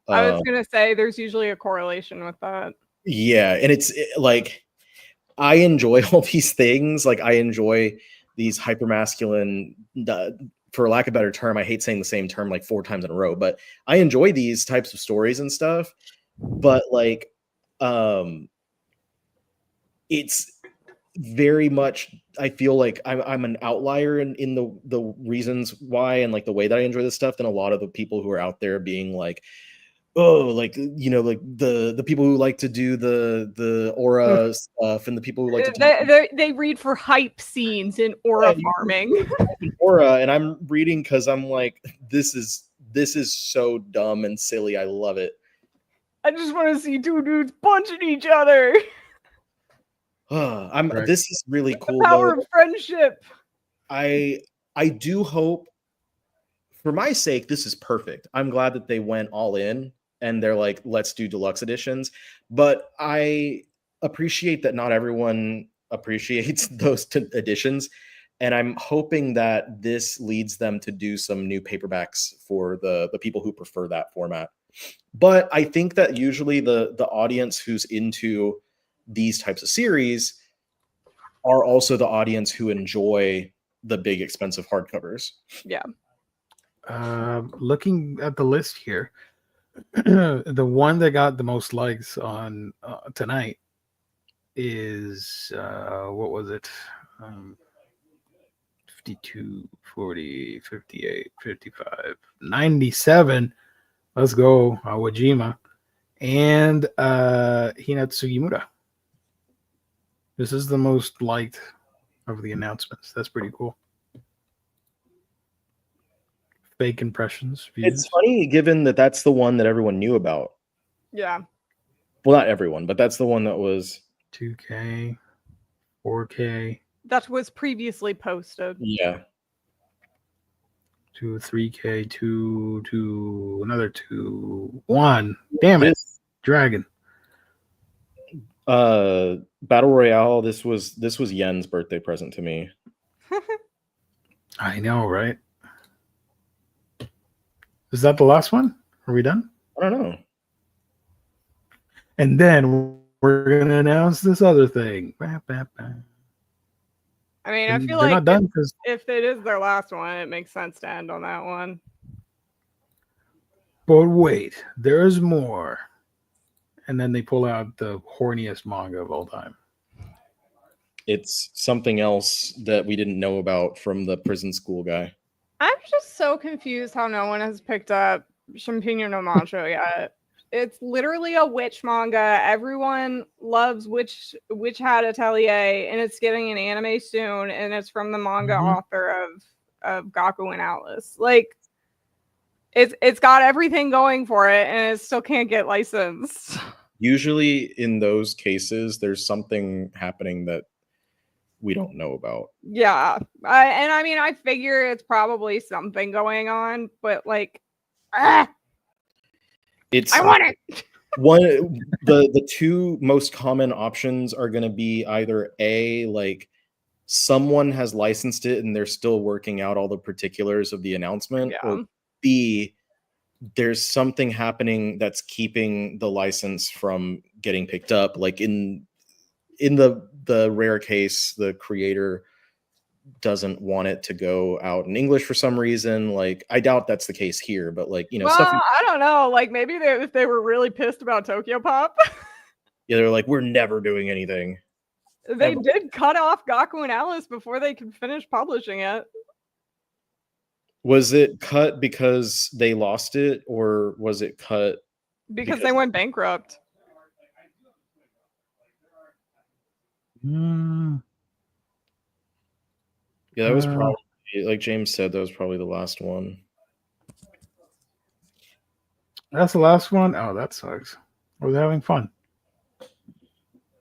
[SPEAKER 2] I was gonna say there's usually a correlation with that.
[SPEAKER 3] Yeah, and it's like I enjoy all these things. Like I enjoy these hypermasculine, for lack of a better term, I hate saying the same term like 4 times in a row, but I enjoy these types of stories and stuff. But like, it's very much, I feel like I'm an outlier in the reasons why and like the way that I enjoy this stuff than a lot of the people who are out there being like, oh, like, you know, like the people who like to do the aura stuff and the people who like to
[SPEAKER 2] they read for hype scenes in aura farming.
[SPEAKER 3] Aura, and I'm reading because I'm like, this is so dumb and silly. I love it.
[SPEAKER 2] I just want to see 2 dudes punching each other.
[SPEAKER 3] This is really cool.
[SPEAKER 2] The power of friendship.
[SPEAKER 3] I do hope, for my sake, this is perfect. I'm glad that they went all in and they're like, let's do deluxe editions. But I appreciate that not everyone appreciates those editions. And I'm hoping that this leads them to do some new paperbacks for the people who prefer that format. But I think that usually the audience who's into these types of series are also the audience who enjoy the big expensive hardcovers.
[SPEAKER 2] Yeah.
[SPEAKER 1] Looking at the list here, the one that got the most likes on tonight is what was it? 52, 40, 58, 55, 97. Let's go, Awajima and Hinatsu Sugimura. This is the most liked of the announcements. That's pretty cool. Fake impressions. Views.
[SPEAKER 3] It's funny, given that that's the one that everyone knew about.
[SPEAKER 2] Yeah.
[SPEAKER 3] Well, not everyone, but that's the one that was
[SPEAKER 1] 2K, 4K.
[SPEAKER 2] That was previously posted.
[SPEAKER 3] Yeah.
[SPEAKER 1] 2, 3K, 2, another 2, 1. Damn it, Dragon.
[SPEAKER 3] Battle Royale. This was Yen's birthday present to me.
[SPEAKER 1] I know, right? Is that the last one? Are we done?
[SPEAKER 3] I don't know.
[SPEAKER 1] And then we're gonna announce this other thing.
[SPEAKER 2] I mean, I feel
[SPEAKER 1] they're
[SPEAKER 2] like
[SPEAKER 1] not done
[SPEAKER 2] if it is their last one, it makes sense to end on that one.
[SPEAKER 1] But wait, there's more. And then they pull out the horniest manga of all time.
[SPEAKER 2] It's
[SPEAKER 3] something else that we didn't know about from the prison school guy.
[SPEAKER 2] I'm just so confused how no one has picked up Champignon no Macho yet. It's literally a witch manga. Everyone loves Witch Hat Atelier, and it's getting an anime soon, and it's from the manga author of Gaku and Atlas. Like, it's got everything going for it, and it still can't get licensed.
[SPEAKER 3] Usually in those cases, there's something happening that we don't know about.
[SPEAKER 2] Yeah. I mean, I figure it's probably something going on, but like, I want it.
[SPEAKER 3] The 2 most common options are going to be either A, like someone has licensed it and they're still working out all the particulars of the announcement, or B, there's something happening that's keeping the license from getting picked up. Like in the rare case, the creator doesn't want it to go out in English for some reason. Like, I doubt that's the case here, but like, you know,
[SPEAKER 2] well, stuff. I don't know. Like, maybe if they were really pissed about Tokyo Pop.
[SPEAKER 3] Yeah, they're like, we're never doing anything.
[SPEAKER 2] They did cut off Gaku and Alice before they could finish publishing it.
[SPEAKER 3] Was it cut because they lost it, or was it cut
[SPEAKER 2] because they went bankrupt?
[SPEAKER 1] Mm.
[SPEAKER 3] Yeah, that was probably, like James said, that was probably the last one.
[SPEAKER 1] That's the last one? Oh, that sucks. I was having fun.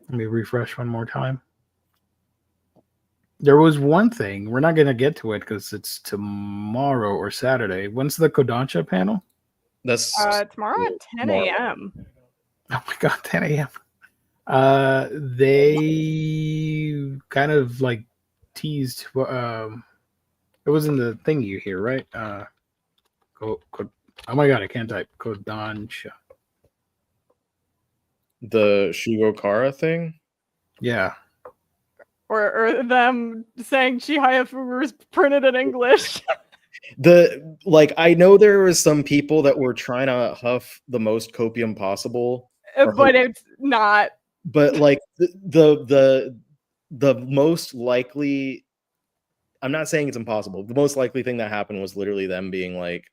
[SPEAKER 1] Let me refresh one more time. There was one thing. We're not going to get to it because it's tomorrow or Saturday. When's the Kodansha panel?
[SPEAKER 3] That's
[SPEAKER 2] tomorrow at 10 a.m.
[SPEAKER 1] Oh my God, 10 a.m. They kind of like teased. It was in the thing you hear, right? Oh my God, I can't type. Kodansha.
[SPEAKER 3] The Shigokara thing?
[SPEAKER 1] Yeah.
[SPEAKER 2] Or them saying Chihaya Fugu is printed in English.
[SPEAKER 3] I know there was some people that were trying to huff the most copium possible,
[SPEAKER 2] but it's not.
[SPEAKER 3] But like the most likely, I'm not saying it's impossible. The most likely thing that happened was literally them being like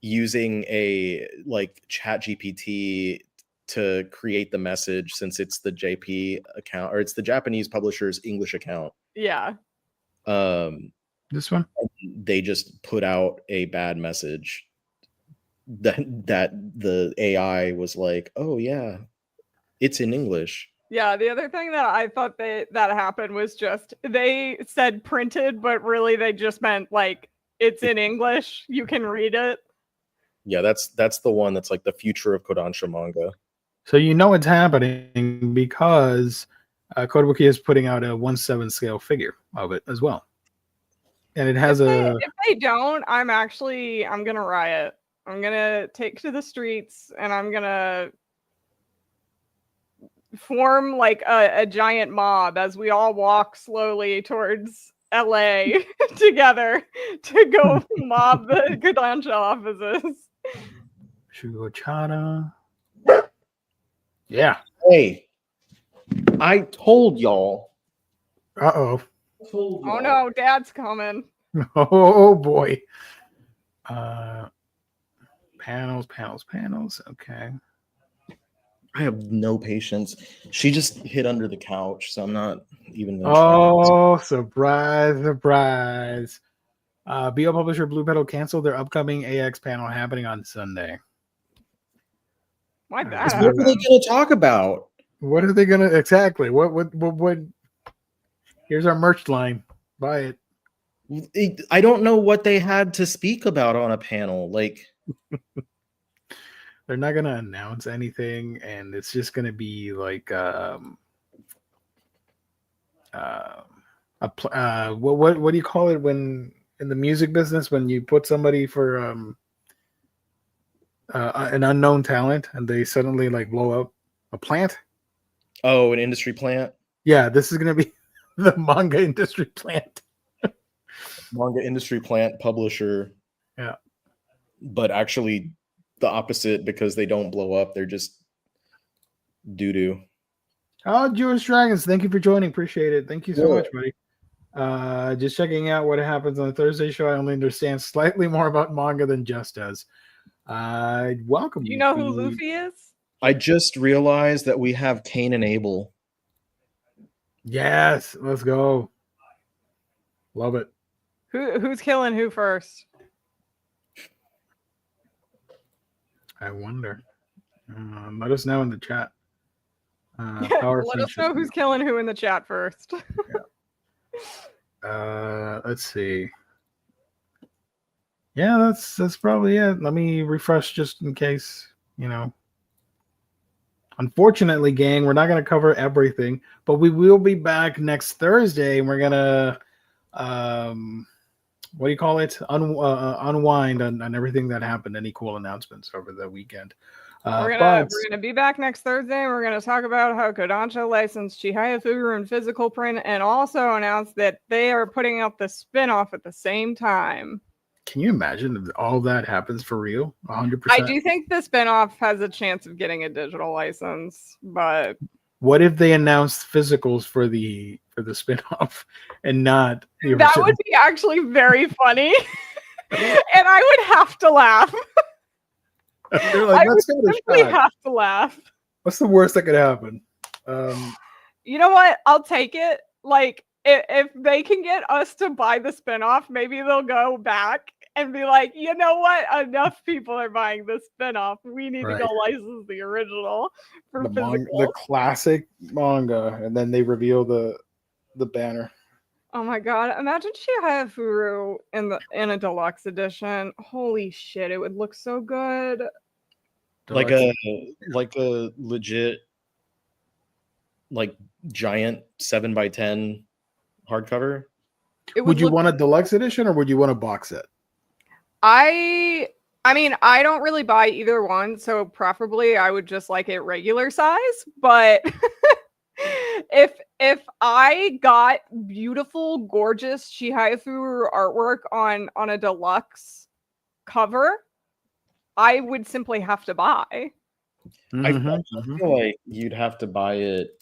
[SPEAKER 3] using a like Chat GPT to create the message, since it's the JP account, or it's the Japanese publisher's English account.
[SPEAKER 2] Yeah.
[SPEAKER 1] This one?
[SPEAKER 3] They just put out a bad message that the AI was like, oh yeah, it's in English.
[SPEAKER 2] Yeah, the other thing that I thought that happened was just they said printed, but really they just meant like it's in English. You can read it.
[SPEAKER 3] Yeah, that's the one that's like the future of Kodansha manga.
[SPEAKER 1] So you know it's happening because Kotobuki is putting out a 1/7 scale figure of it as well. And it has
[SPEAKER 2] if they don't, I'm gonna riot. I'm gonna take to the streets and I'm gonna form like a giant mob as we all walk slowly towards LA together to go mob the Kodansha offices.
[SPEAKER 1] Shugochara. Yeah.
[SPEAKER 3] Hey, I told y'all.
[SPEAKER 1] Uh-oh.
[SPEAKER 2] Oh no, Dad's coming.
[SPEAKER 1] Oh boy. Panels. Okay.
[SPEAKER 3] I have no patience. She just hid under the couch, so I'm not even gonna
[SPEAKER 1] try. Surprise. BO publisher Blue Petal canceled their upcoming AX panel happening on Sunday.
[SPEAKER 2] Why
[SPEAKER 3] what are they gonna talk about?
[SPEAKER 1] What are they gonna exactly? What here's our merch line. Buy
[SPEAKER 3] it. I don't know what they had to speak about on a panel. Like
[SPEAKER 1] they're not gonna announce anything, and it's just gonna be like what do you call it when in the music business when you put somebody for an unknown talent and they suddenly like blow up a plant?
[SPEAKER 3] Oh, an industry plant?
[SPEAKER 1] Yeah, this is gonna be the manga industry plant.
[SPEAKER 3] Manga industry plant publisher.
[SPEAKER 1] Yeah.
[SPEAKER 3] But actually the opposite, because they don't blow up, they're just doo-doo.
[SPEAKER 1] Oh, Jewish Dragons, thank you for joining. Appreciate it. Thank you so much, buddy. Just checking out what happens on the Thursday show. I only understand slightly more about manga than Just does. Welcome.
[SPEAKER 2] Do you know who Luffy is?
[SPEAKER 3] I just realized that we have Cain and Abel.
[SPEAKER 1] Yes, let's go. Love it.
[SPEAKER 2] Who's killing who first?
[SPEAKER 1] I wonder. Let us know in the chat.
[SPEAKER 2] Let us know who's killing who in the chat first.
[SPEAKER 1] Let's see. Yeah, that's probably it. Let me refresh just in case, Unfortunately, gang, we're not going to cover everything, but we will be back next Thursday, and we're going to, what do you call it? Unwind on everything that happened, any cool announcements over the weekend.
[SPEAKER 2] We're gonna be back next Thursday, and we're gonna talk about how Kodansha licensed Chihaya Fugu in physical print, and also announced that they are putting out the spin-off at the same time.
[SPEAKER 1] Can you imagine if all that happens for real? 100%.
[SPEAKER 2] I do think the spinoff has a chance of getting a digital license, but
[SPEAKER 1] what if they announced physicals for the spinoff and not the
[SPEAKER 2] that
[SPEAKER 1] original?
[SPEAKER 2] would be actually very funny, and I would have to laugh.
[SPEAKER 1] They're like,
[SPEAKER 2] I would simply have to laugh.
[SPEAKER 1] What's the worst that could happen?
[SPEAKER 2] You know what? I'll take it. Like, if they can get us to buy the spinoff, maybe they'll go back and be like, you know what? Enough people are buying the spinoff. We need to go license the original for
[SPEAKER 1] the classic manga, and then they reveal the banner.
[SPEAKER 2] Oh my god! Imagine Chihaya Furu in a deluxe edition. Holy shit! It would look so good.
[SPEAKER 3] Like a legit, like giant 7x10 hardcover.
[SPEAKER 1] Would you want a deluxe edition or would you want a box set?
[SPEAKER 2] I mean, I don't really buy either one, so preferably I would just like it regular size. But if I got beautiful, gorgeous Chihaya Furu artwork on a deluxe cover, I would simply have to buy.
[SPEAKER 3] I feel like you'd have to buy it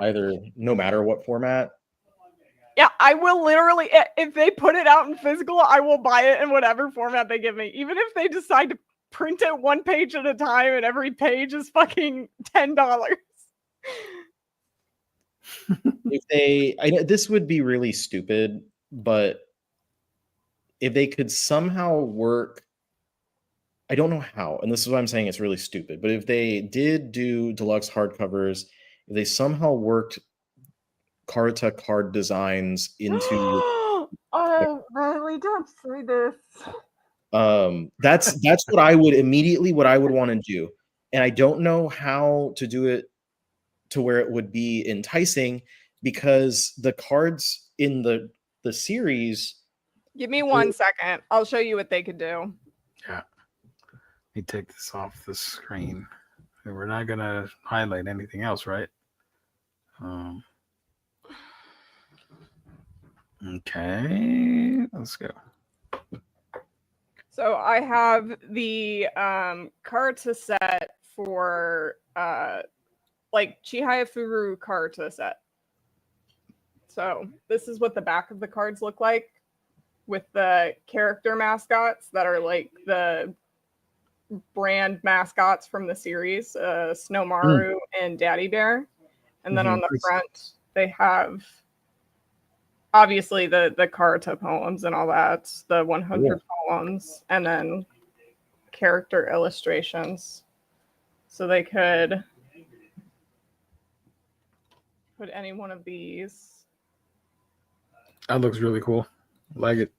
[SPEAKER 3] either no matter what format.
[SPEAKER 2] Yeah, I will literally, if they put it out in physical, I will buy it in whatever format they give me. Even if they decide to print it one page at a time and every page is fucking $10.
[SPEAKER 3] This would be really stupid, but if they could somehow work, I don't know how, and this is what I'm saying, it's really stupid, but if they did do deluxe hardcovers, if they somehow worked card designs into
[SPEAKER 2] oh, really? Don't say this.
[SPEAKER 3] That's what I would want to do, and I don't know how to do it to where it would be enticing, because the cards in the series.
[SPEAKER 2] Give me 1 second. I'll show you what they could do.
[SPEAKER 1] Yeah. Let me take this off the screen. We're not gonna highlight anything else, right? Okay, let's go.
[SPEAKER 2] So I have the Karta set for like Chihaya Furu Karta set. So this is what the back of the cards look like, with the character mascots that are like the brand mascots from the series, Snowmaru and Daddy Bear. And then on the front, they have obviously the Karata poems and all that, the 100 poems, and then character illustrations. So they could put any one of these.
[SPEAKER 1] That looks really cool. Like it.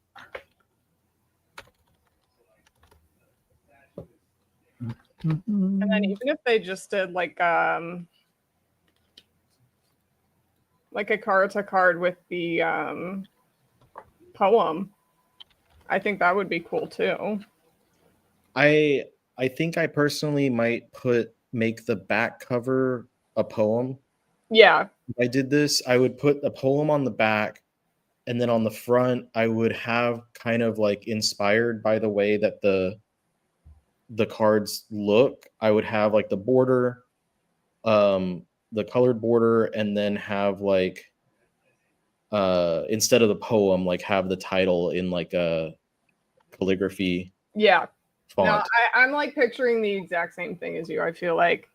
[SPEAKER 2] And then even if they just did like a Karata card with the poem, I think that would be cool too.
[SPEAKER 3] I think I personally might make the back cover a poem.
[SPEAKER 2] Yeah.
[SPEAKER 3] If I did this, I would put a poem on the back, and then on the front, I would have kind of like inspired by the way that the cards look. I would have like the border, the colored border, and then have like instead of the poem, like have the title in like a calligraphy.
[SPEAKER 2] Yeah.
[SPEAKER 3] Font.
[SPEAKER 2] No, I'm like picturing the exact same thing as you, I feel like.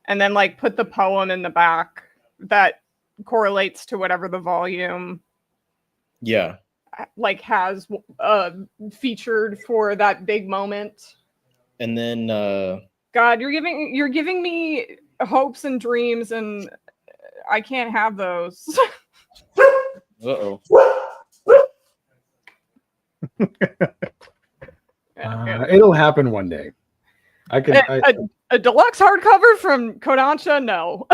[SPEAKER 2] And then like put the poem in the back that correlates to whatever the volume like has featured for that big moment.
[SPEAKER 3] And then
[SPEAKER 2] God, you're giving me hopes and dreams, and I can't have those.
[SPEAKER 3] Uh-oh.
[SPEAKER 1] It'll happen one day.
[SPEAKER 2] A deluxe hardcover from Kodansha, no.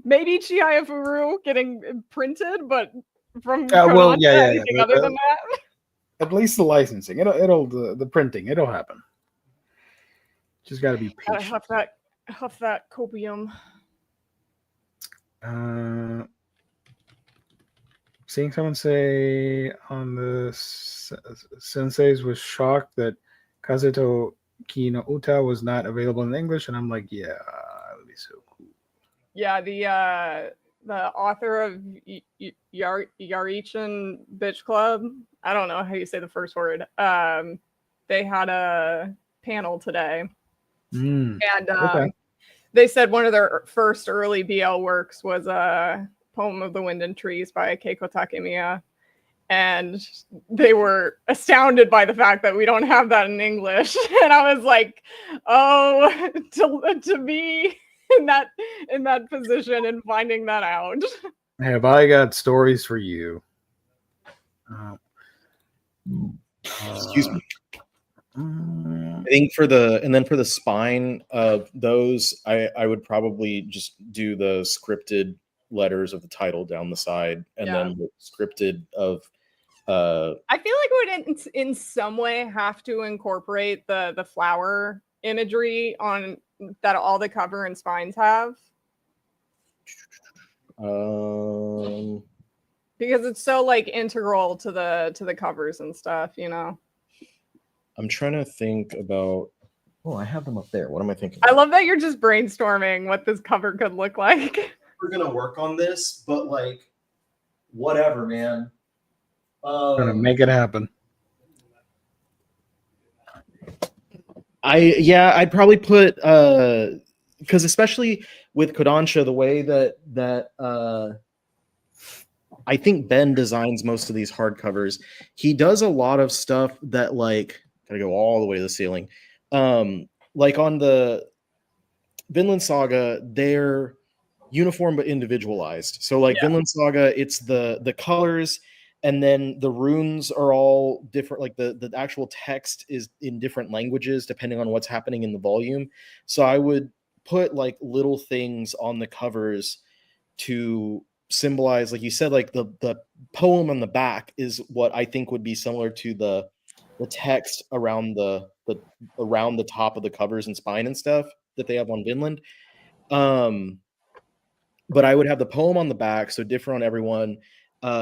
[SPEAKER 2] Maybe Chihaya Furu getting printed, but from Kodansha, anything other than that.
[SPEAKER 1] At least the licensing, it'll the printing, it'll happen. Just got to be patient.
[SPEAKER 2] Huff that copium.
[SPEAKER 1] seeing someone say on the senseis was shocked that Kazuto Ki no Uta was not available in English, and I'm like, yeah, that would be so cool.
[SPEAKER 2] Yeah, the author of Yarichin Bitch Club, I don't know how you say the first word. They had a panel today, and
[SPEAKER 1] Okay.
[SPEAKER 2] they said one of their first early BL works was a poem of the wind and trees by Keiko Takemiya, and they were astounded by the fact that we don't have that in English. And I was like, oh, to be in that position and finding that out.
[SPEAKER 1] Have I got stories for you?
[SPEAKER 3] Excuse me. I think for the spine of those, I would probably just do the scripted letters of the title down the side, and then the scripted of.
[SPEAKER 2] I feel like we would in some way have to incorporate the flower imagery on that all the cover and spines have. Because it's so like integral to the covers and stuff, you know.
[SPEAKER 3] I'm trying to think about. Oh, I have them up there. What am I thinking?
[SPEAKER 2] I love that you're just brainstorming what this cover could look like.
[SPEAKER 3] We're gonna work on this, but like, whatever, man.
[SPEAKER 1] Gonna make it happen.
[SPEAKER 3] I'd probably put because especially with Kodansha, the way that I think Ben designs most of these hardcovers, he does a lot of stuff that like gotta go all the way to the ceiling. Like on the Vinland Saga, they're uniform but individualized. So like Vinland Saga, it's the colors, and then the runes are all different. Like the actual text is in different languages depending on what's happening in the volume. So I would put like little things on the covers to symbolize, like you said, like the poem on the back is what I think would be similar to the text around the around the top of the covers and spine and stuff that they have on Vinland. But I would have the poem on the back, so different on everyone.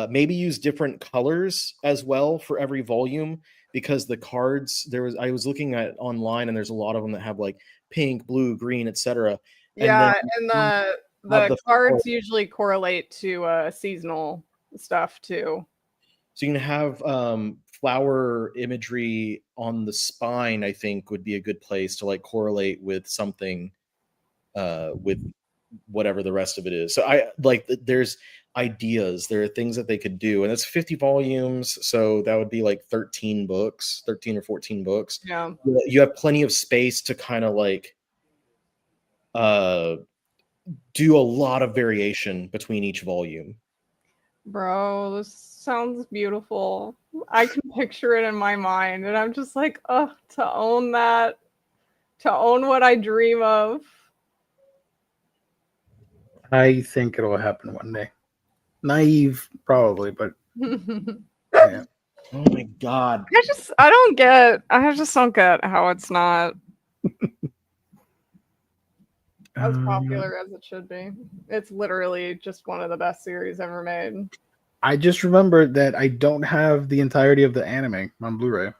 [SPEAKER 3] Maybe use different colors as well for every volume, because the cards I was looking at online, and there's a lot of them that have like pink, blue, green, etc.
[SPEAKER 2] Yeah, and the cards usually correlate to seasonal stuff too.
[SPEAKER 3] So you can have flower imagery on the spine. I think would be a good place to like correlate with something, with whatever the rest of it is. So I like there's ideas, there are things that they could do, and it's 50 volumes, so that would be like 13 or 14 books.
[SPEAKER 2] Yeah,
[SPEAKER 3] you have plenty of space to kind of like do a lot of variation between each volume.
[SPEAKER 2] Bro, this sounds beautiful. I can picture it in my mind, and I'm just like, oh, to own that, to own what I dream of.
[SPEAKER 1] I think it'll happen one day. Naive, probably, but yeah.
[SPEAKER 3] Oh my god!
[SPEAKER 2] I just don't get how it's not as popular as it should be. It's literally just one of the best series ever made.
[SPEAKER 1] I just remembered that I don't have the entirety of the anime on Blu-ray.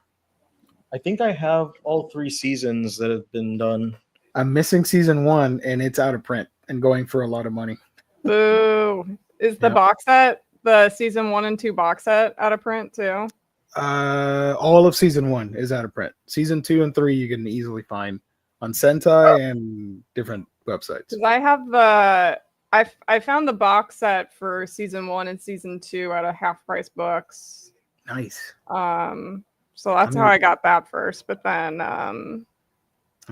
[SPEAKER 3] I think I have all 3 seasons that have been done.
[SPEAKER 1] I'm missing season 1, and it's out of print and going for a lot of money.
[SPEAKER 2] Boo! Is the box set, the season 1 and 2 box set, out of print too?
[SPEAKER 1] All of season 1 is out of print. Season 2 and 3 you can easily find on Sentai and different websites.
[SPEAKER 2] Because I have I found the box set for season 1 and season 2 at a half price books.
[SPEAKER 1] Nice.
[SPEAKER 2] So that's how I got that first, but then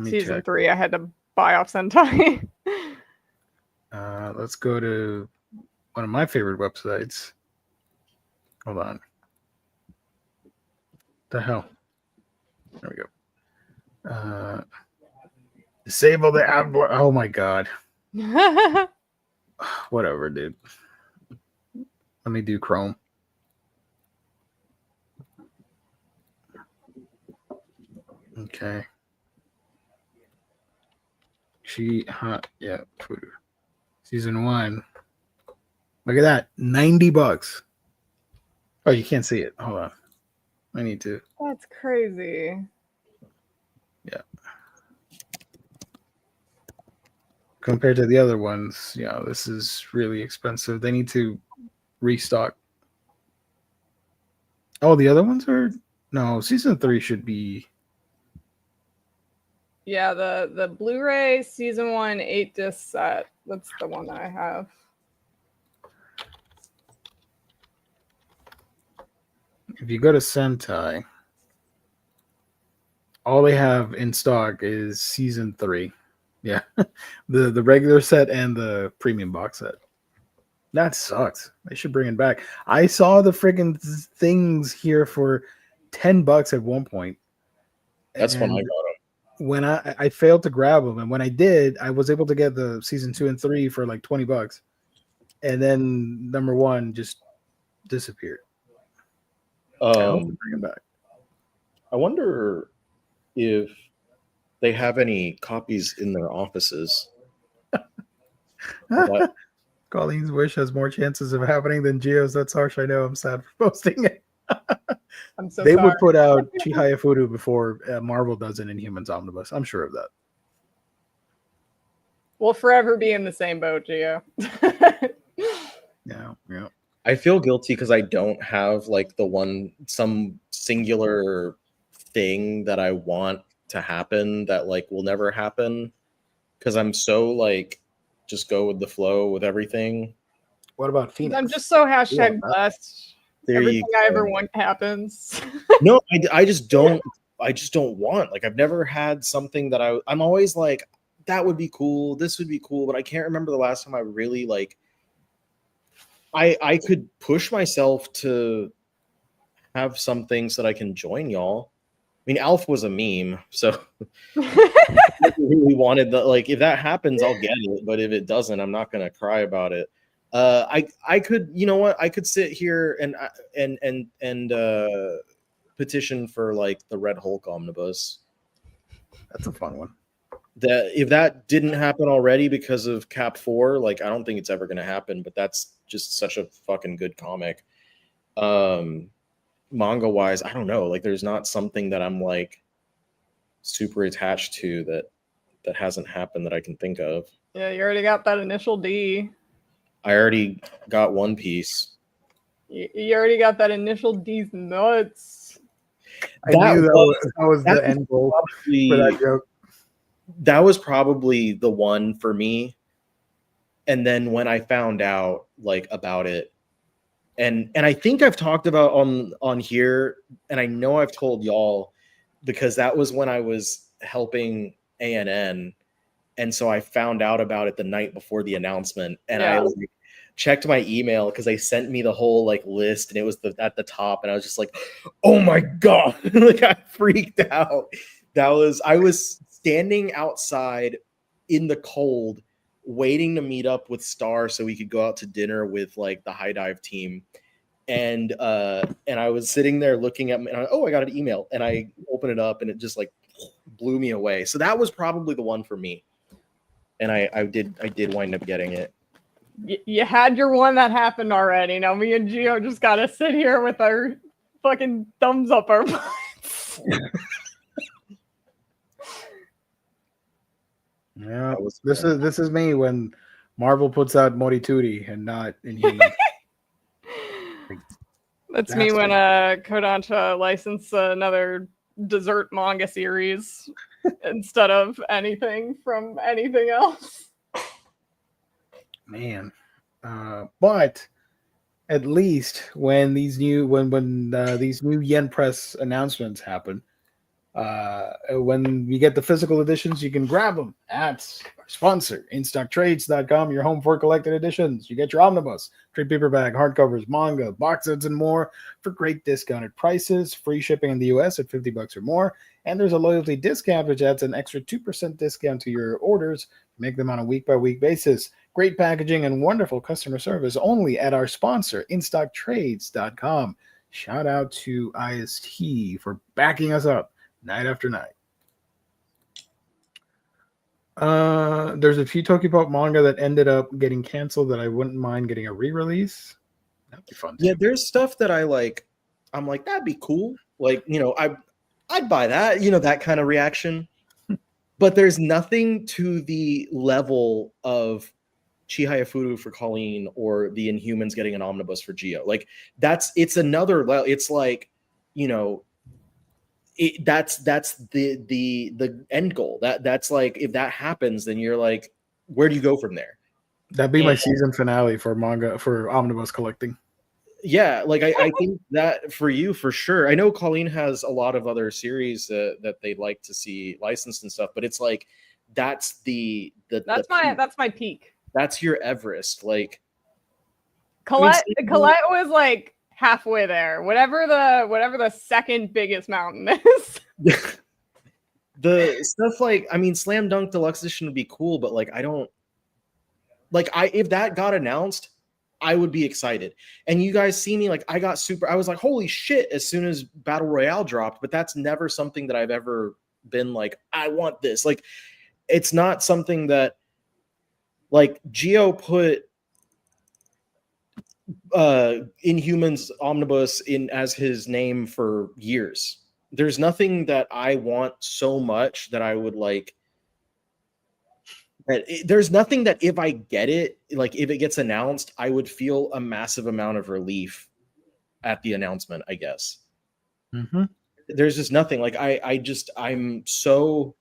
[SPEAKER 2] season 3 I had to buy off Sentai.
[SPEAKER 1] Let's go to one of my favorite websites. Hold on. The hell? There we go. Disable the app. Oh my god. Whatever, dude. Let me do Chrome. Okay. Yeah. Twitter. Season 1. Look at that. $90. Oh, you can't see it. Hold on. I need to.
[SPEAKER 2] That's crazy.
[SPEAKER 1] Yeah. Compared to the other ones, this is really expensive. They need to restock. Oh, the other ones are no. Season 3 should be.
[SPEAKER 2] Yeah, the Blu-ray season 1 8-disc set. That's the one that I have.
[SPEAKER 1] If you go to Sentai, all they have in stock is season 3. Yeah, the regular set and the premium box set. That sucks. They should bring it back. I saw the friggin' things here for $10 at one point.
[SPEAKER 3] That's when I got them.
[SPEAKER 1] When I failed to grab them, and when I did, I was able to get the season 2 and 3 for like $20, and then number 1 just disappeared. I hope they bring it back.
[SPEAKER 3] I wonder if they have any copies in their offices.
[SPEAKER 1] Colleen's wish has more chances of happening than Geo's. That's harsh. I know. I'm sad for posting it.
[SPEAKER 2] I'm so
[SPEAKER 1] they
[SPEAKER 2] sorry.
[SPEAKER 1] would put out Chihaya Furu before Marvel does an Inhumans Omnibus. I'm sure of that.
[SPEAKER 2] We'll forever be in the same boat, Geo.
[SPEAKER 1] Yeah.
[SPEAKER 3] I feel guilty because I don't have like some singular thing that I want to happen that like will never happen because I'm so like just go with the flow with everything.
[SPEAKER 1] What about Phoenix?
[SPEAKER 2] I'm just so #blessed. Everything I ever want happens.
[SPEAKER 3] No, I just don't want, like, I've never had something that I'm always like, that would be cool, this would be cool, but I can't remember the last time I really like I could push myself to have some things that I can join y'all. I mean, Alf was a meme, so I really wanted the, like, if that happens, I'll get it, but if it doesn't, I'm not gonna cry about it. I could, you know what? I could sit here and petition for like the Red Hulk omnibus.
[SPEAKER 1] That's a fun one.
[SPEAKER 3] That if that didn't happen already because of Cap 4, like I don't think it's ever gonna happen. But that's just such a fucking good comic. Manga wise, I don't know. Like, there's not something that I'm like super attached to that hasn't happened that I can think of.
[SPEAKER 2] Yeah, you already got that initial D.
[SPEAKER 3] I already got One Piece.
[SPEAKER 2] You already got that initial D's nuts.
[SPEAKER 1] I knew that was the end goal for that joke.
[SPEAKER 3] That was probably the one for me. And then when I found out like about it, and I think I've talked about on here, and I know I've told y'all, because that was when I was helping ANN. And so I found out about it the night before the announcement, and I like, checked my email because they sent me the whole like list, and it was at the top, and I was just like, "Oh my god!" Like, I freaked out. I was standing outside in the cold, waiting to meet up with Star so we could go out to dinner with like the High Dive team, and I was sitting there looking at I got an email, and I opened it up, and it just like blew me away. So that was probably the one for me. And I did wind up getting it.
[SPEAKER 2] You had your one that happened already. Now me and Gio just gotta sit here with our fucking thumbs up our butts.
[SPEAKER 1] Yeah, this is me when Marvel puts out Morituri and not Inhuman.
[SPEAKER 2] That's me when Kodansha licensed another dessert manga series instead of anything from anything else.
[SPEAKER 1] Man, but at least when these new these new Yen Press announcements happen, when you get the physical editions, you can grab them at our sponsor, InStockTrades.com, your home for collected editions. You get your omnibus, trade paperback, hardcovers, manga, box sets, and more for great discounted prices, free shipping in the US at $50 or more, and there's a loyalty discount which adds an extra 2% discount to your orders. Make them on a week-by-week basis. Great packaging and wonderful customer service only at our sponsor, InStockTrades.com. Shout out to IST for backing us up night after night. There's a few Tokipop manga that ended up getting canceled that I wouldn't mind getting a re-release. That'd be fun.
[SPEAKER 3] Yeah, there's stuff that I like. I'm like, that'd be cool. Like, I'd buy that. That kind of reaction. But there's nothing to the level of Chihaya Furu for Colleen or the Inhumans getting an omnibus for Geo. Like it's another level. It's like, that's the end goal. That's like, if that happens, then you're like, where do you go from there?
[SPEAKER 1] That'd be my season finale for manga for omnibus collecting.
[SPEAKER 3] Yeah, like I think that for you for sure. I know Colleen has a lot of other series that they'd like to see licensed and stuff, but it's like that's
[SPEAKER 2] my peak.
[SPEAKER 3] That's your Everest. Like
[SPEAKER 2] Colette was like halfway there. Whatever the second biggest mountain is.
[SPEAKER 3] The stuff like, Slam Dunk Deluxe Edition would be cool, but like I don't like if that got announced, I would be excited. And you guys see me, like I was like, holy shit, as soon as Battle Royale dropped, but that's never something that I've ever been like, I want this. Like, it's not something that, like, Geo put Inhumans Omnibus in as his name for years. There's nothing that I want so much that I would like. There's nothing that if I get it, like if it gets announced, I would feel a massive amount of relief at the announcement, I guess.
[SPEAKER 1] Mm-hmm.
[SPEAKER 3] There's just nothing. Like I'm so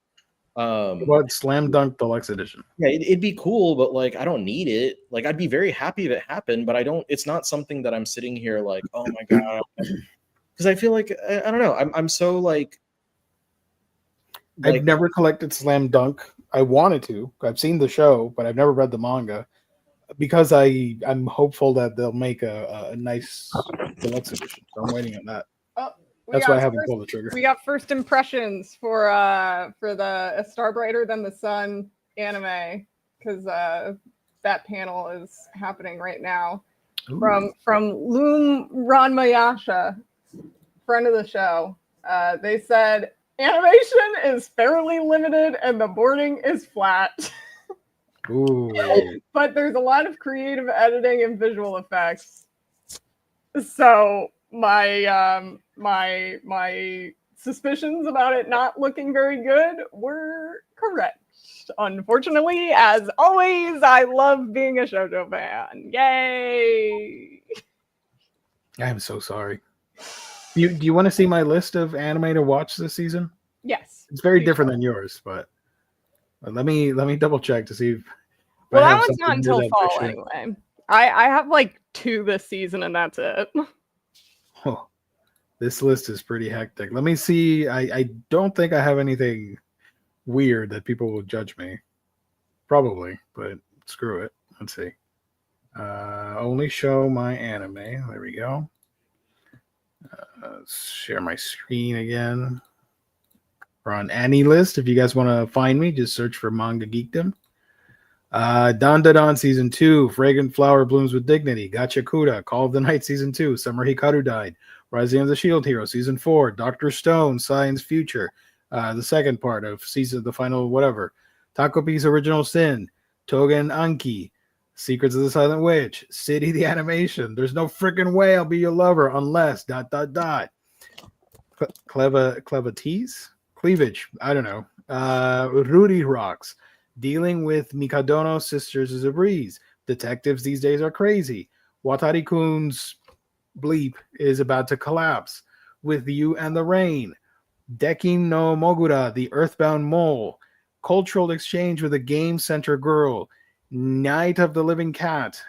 [SPEAKER 1] what Slam Dunk Deluxe Edition?
[SPEAKER 3] Yeah, it'd be cool, but like I don't need it. Like I'd be very happy if it happened, but I don't. It's not something that I'm sitting here like, oh my god, because I feel like I don't know. I'm so like
[SPEAKER 1] I've never collected Slam Dunk. I wanted to. I've seen the show, but I've never read the manga because I'm hopeful that they'll make a nice deluxe edition. So I'm waiting on that. That's why I haven't pulled the trigger.
[SPEAKER 2] We got first impressions for the A Star Brighter Than the Sun anime, because that panel is happening right now. Ooh. From Loom Ranmayasha, friend of the show. They said animation is fairly limited and the boarding is flat.
[SPEAKER 1] Ooh.
[SPEAKER 2] But there's a lot of creative editing and visual effects. So my suspicions about it not looking very good were correct. Unfortunately, as always, I love being a shoujo fan. Yay!
[SPEAKER 1] I'm so sorry. Do you want to see my list of anime to watch this season?
[SPEAKER 2] Yes.
[SPEAKER 1] It's very different than yours, but let me double check to see if
[SPEAKER 2] well, that one's not until fall anyway. I have like 2 this season and that's it.
[SPEAKER 1] Oh, this list is pretty hectic. Let me see. I don't think I have anything weird that people will judge me. Probably, but screw it. Let's see. Only show my anime. There we go. Share my screen again. We're on Annie list. If you guys want to find me, just search for Manga Geekdom. Dan Season 2, Fragrant Flower Blooms with Dignity, Gachakura, Call of the Night Season 2, Summer Hikaru Died, Rising of the Shield Hero Season 4, Dr. Stone, Science Future, the second part of the final whatever, Takopi's Original Sin, Togen Anki, Secrets of the Silent Witch, City the Animation, There's No Freaking Way I'll Be Your Lover Unless ... Cleavage, I don't know. Rudy Rocks, Dealing with Mikadono Sisters is a Breeze, Detectives These Days Are Crazy, Watari-kun's bleep is about to collapse, With You and the Rain, Dekin no Mogura, The Earthbound Mole, Cultural Exchange with a Game Center Girl, Night of the Living Cat,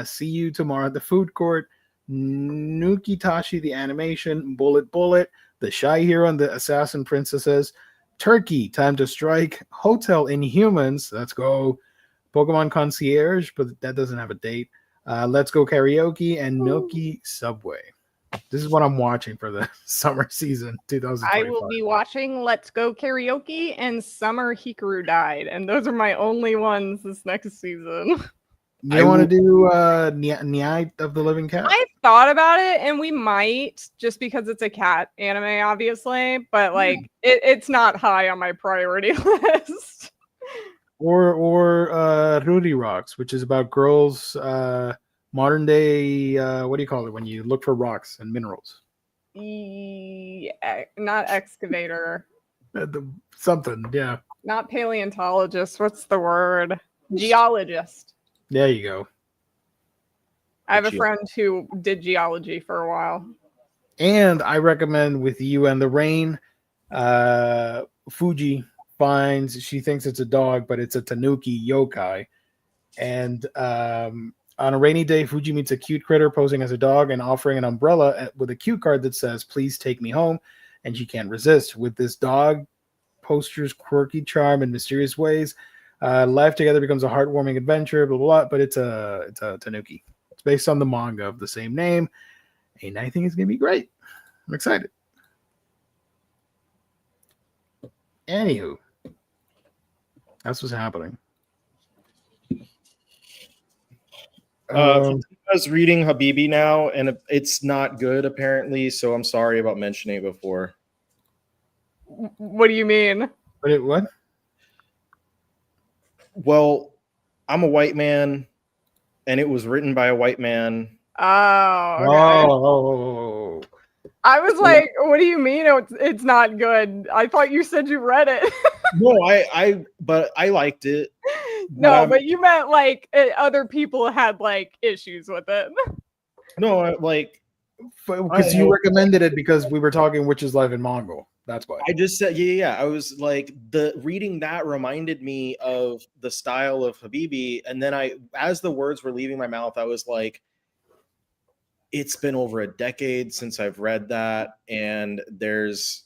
[SPEAKER 1] See You Tomorrow at the Food Court, Nukitashi the Animation, Bullet Bullet, The Shy Hero and the Assassin Princesses, Turkey, Time to Strike, Hotel Inhumans, let's go, Pokemon Concierge, but that doesn't have a date, Let's Go Karaoke, and Milky Subway. This is what I'm watching for the summer season 2025.
[SPEAKER 2] I will be watching Let's Go Karaoke and Summer Hikaru Died, and those are my only ones this next season.
[SPEAKER 1] You want to do Night of the Living Cat?
[SPEAKER 2] I thought about it, and we might, just because it's a cat anime, obviously, but like it's not high on my priority list.
[SPEAKER 1] Or Rudy Rocks, which is about girls modern day. What do you call it when you look for rocks and minerals?
[SPEAKER 2] Yeah, not excavator.
[SPEAKER 1] Something, yeah.
[SPEAKER 2] Not paleontologist. What's the word? Geologist.
[SPEAKER 1] There you go.
[SPEAKER 2] I have a friend who did geology for a while.
[SPEAKER 1] And I recommend with You and the Rain, Fuji finds, she thinks it's a dog, but it's a tanuki yokai. And on a rainy day, Fuji meets a cute critter posing as a dog and offering an umbrella with a cue card that says, "Please take me home." And she can't resist. With this dog poster's quirky charm and mysterious ways, life together becomes a heartwarming adventure, blah, blah, blah. But it's a tanuki. It's based on the manga of the same name. And I think it's going to be great. I'm excited. Anywho, that's what's happening.
[SPEAKER 3] I was reading Habibi now, and it's not good, apparently, so I'm sorry about mentioning it before.
[SPEAKER 2] What do you mean?
[SPEAKER 1] What?
[SPEAKER 3] Well, I'm a white man, and it was written by a white man.
[SPEAKER 2] Oh, okay.
[SPEAKER 1] Oh.
[SPEAKER 2] I was like, what do you mean it's not good? I thought you said you read it.
[SPEAKER 3] No, but I liked it.
[SPEAKER 2] No, but you meant like other people had like issues with it.
[SPEAKER 3] No, like
[SPEAKER 1] because you recommended it because we were talking Witch's Life in Mongol. That's why.
[SPEAKER 3] I just said, yeah. I was like, reading that reminded me of the style of Habibi, and then as the words were leaving my mouth, I was like, it's been over a decade since I've read that, and there's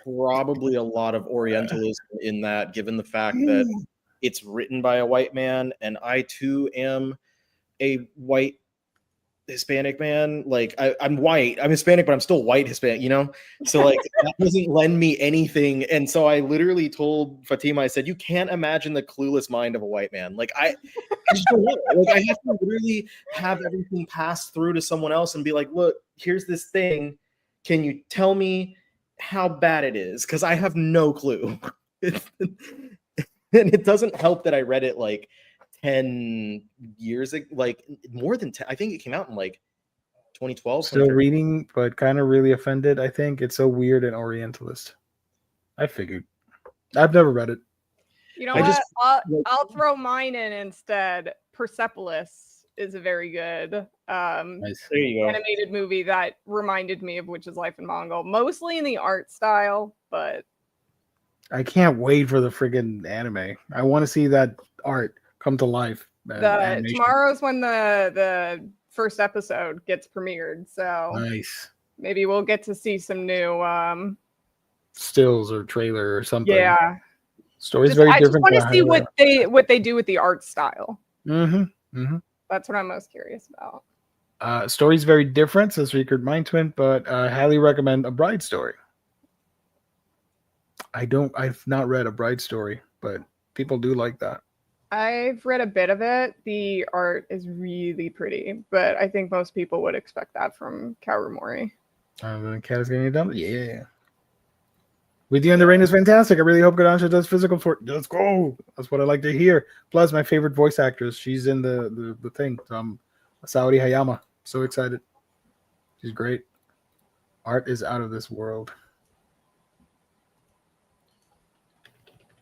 [SPEAKER 3] probably a lot of Orientalism in that, given the fact that it's written by a white man, and I too am a white Hispanic man. Like I'm white, I'm Hispanic, but I'm still white Hispanic, So like that doesn't lend me anything. And so I literally told Fatima, I said, you can't imagine the clueless mind of a white man. Like I just don't know. Like I have to literally have everything pass through to someone else and be like, look, here's this thing. Can you tell me how bad it is? Because I have no clue. And it doesn't help that I read it like 10 years ago, like more than 10. I think it came out in like 2012.
[SPEAKER 1] Still reading, but kind of really offended. I think it's so weird and Orientalist. I figured. I've never read it.
[SPEAKER 2] You know what? I'll throw mine in instead. Persepolis is a very good
[SPEAKER 1] nice.
[SPEAKER 3] There you go.
[SPEAKER 2] Animated movie that reminded me of Witch's Life in Mongol, mostly in the art style, but
[SPEAKER 1] I can't wait for the friggin' anime. I want to see that art come to life.
[SPEAKER 2] Tomorrow's when the first episode gets premiered, so
[SPEAKER 1] nice.
[SPEAKER 2] Maybe we'll get to see some new
[SPEAKER 1] stills or trailer or something.
[SPEAKER 2] Yeah,
[SPEAKER 1] story's very different.
[SPEAKER 2] I just want to see what they do with the art style.
[SPEAKER 1] That's
[SPEAKER 2] what I'm most curious about.
[SPEAKER 1] Story's very different, says Recruit Mind Twin, but I highly recommend A Bride Story. I've not read A Bride Story, but people do like that.
[SPEAKER 2] I've read a bit of it. The art is really pretty, but I think most people would expect that from Kaoru Mori.
[SPEAKER 1] The cat is getting it done. Yeah. With You and the Rain is fantastic. I really hope Kodansha does physical for it. Let's go. That's what I like to hear. Plus, my favorite voice actress. She's in the thing. Saori Hayama. So excited. She's great. Art is out of this world.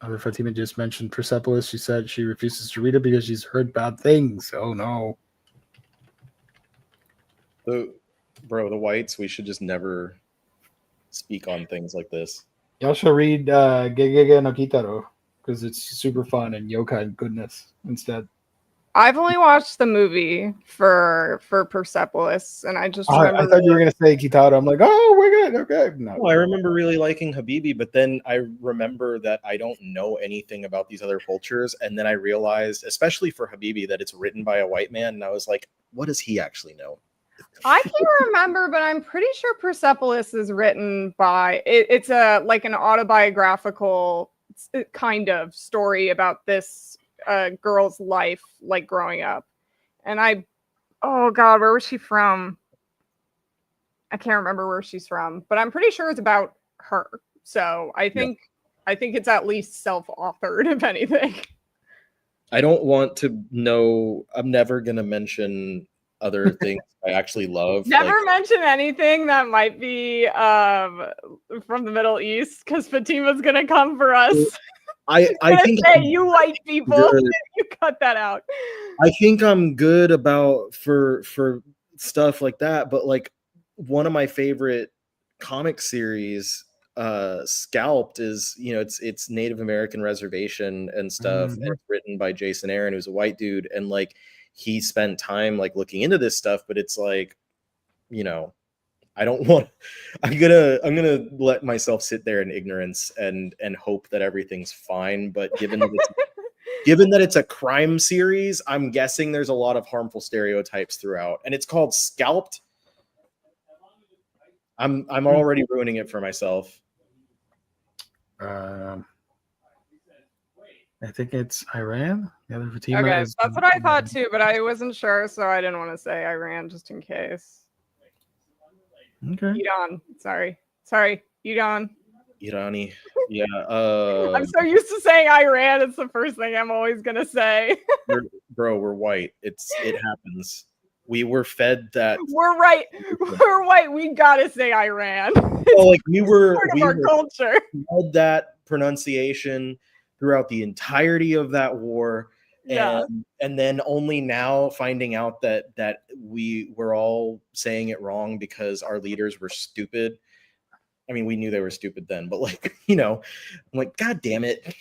[SPEAKER 1] Other Fatima just mentioned Persepolis. She said she refuses to read it because she's heard bad things. Oh no.
[SPEAKER 3] The whites, we should just never speak on things like this.
[SPEAKER 1] Y'all should read Gegege no Kitaro because it's super fun and yokai goodness instead.
[SPEAKER 2] I've only watched the movie for Persepolis, and I just remember.
[SPEAKER 1] I thought you were gonna say Kitaro. I'm like, oh my god, okay.
[SPEAKER 3] No, I remember really liking Habibi, but then I remember that I don't know anything about these other cultures, and then I realized, especially for Habibi, that it's written by a white man, and I was like, what does he actually know?
[SPEAKER 2] I can't remember, but I'm pretty sure Persepolis is written by. It's a like an autobiographical kind of story about this girl's life, like growing up. And oh god, where was she from? I can't remember where she's from, but I'm pretty sure it's about her. So I think it's at least self-authored, if anything.
[SPEAKER 3] I don't want to know. I'm never gonna mention other things I actually love.
[SPEAKER 2] Never mention anything that might be from the Middle East, because Fatima's gonna come for us.
[SPEAKER 3] I think
[SPEAKER 2] say, you white people, you cut that out.
[SPEAKER 3] I think I'm good about for stuff like that, but like one of my favorite comic series, Scalped, is, you know, it's Native American reservation and stuff, and it's written by Jason Aaron, who's a white dude, and like he spent time like looking into this stuff, but it's like, you know, I don't want. I'm gonna let myself sit there in ignorance and hope that everything's fine. But given that it's a crime series, I'm guessing there's a lot of harmful stereotypes throughout, and it's called Scalped. I'm already ruining it for myself.
[SPEAKER 1] I think it's Iran. The other Fatima.
[SPEAKER 2] Okay, that's what I thought too, but I wasn't sure, so I didn't want to say Iran just in case.
[SPEAKER 1] Okay.
[SPEAKER 2] Iran. Sorry, Iran.
[SPEAKER 3] Irani. Yeah.
[SPEAKER 2] I'm so used to saying Iran. It's the first thing I'm always gonna say.
[SPEAKER 3] We're white. It happens. We were fed that.
[SPEAKER 2] We're right. We're white. We gotta say Iran.
[SPEAKER 3] Well, like we were
[SPEAKER 2] our culture.
[SPEAKER 3] Fed that pronunciation throughout the entirety of that war.
[SPEAKER 2] Yeah.
[SPEAKER 3] And then only now finding out that we were all saying it wrong because our leaders were stupid. I mean, we knew they were stupid then, but like, you know, I'm like, God damn it.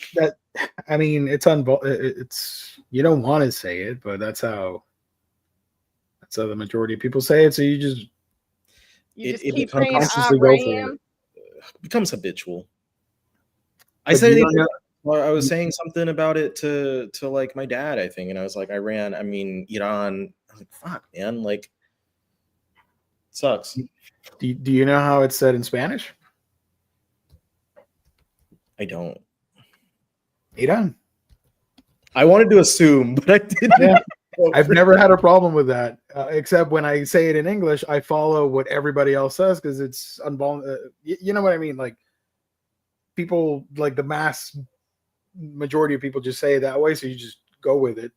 [SPEAKER 1] I mean, it's you don't want to say it, but that's how the majority of people say it. So you just
[SPEAKER 2] keep saying
[SPEAKER 1] consciously go for it.
[SPEAKER 3] It becomes habitual. I said it. Well, I was saying something about it to like my dad, I think, and I was like, Iran. I mean, Iran. I was like, fuck, man, like, sucks.
[SPEAKER 1] Do you know how it's said in Spanish?
[SPEAKER 3] I don't.
[SPEAKER 1] Iran.
[SPEAKER 3] I wanted to assume, but I didn't.
[SPEAKER 1] Yeah. I've never had a problem with that, except when I say it in English, I follow what everybody else says because it's you know what I mean? Like, people, like the mass majority of people just say it that way, so you just go with it,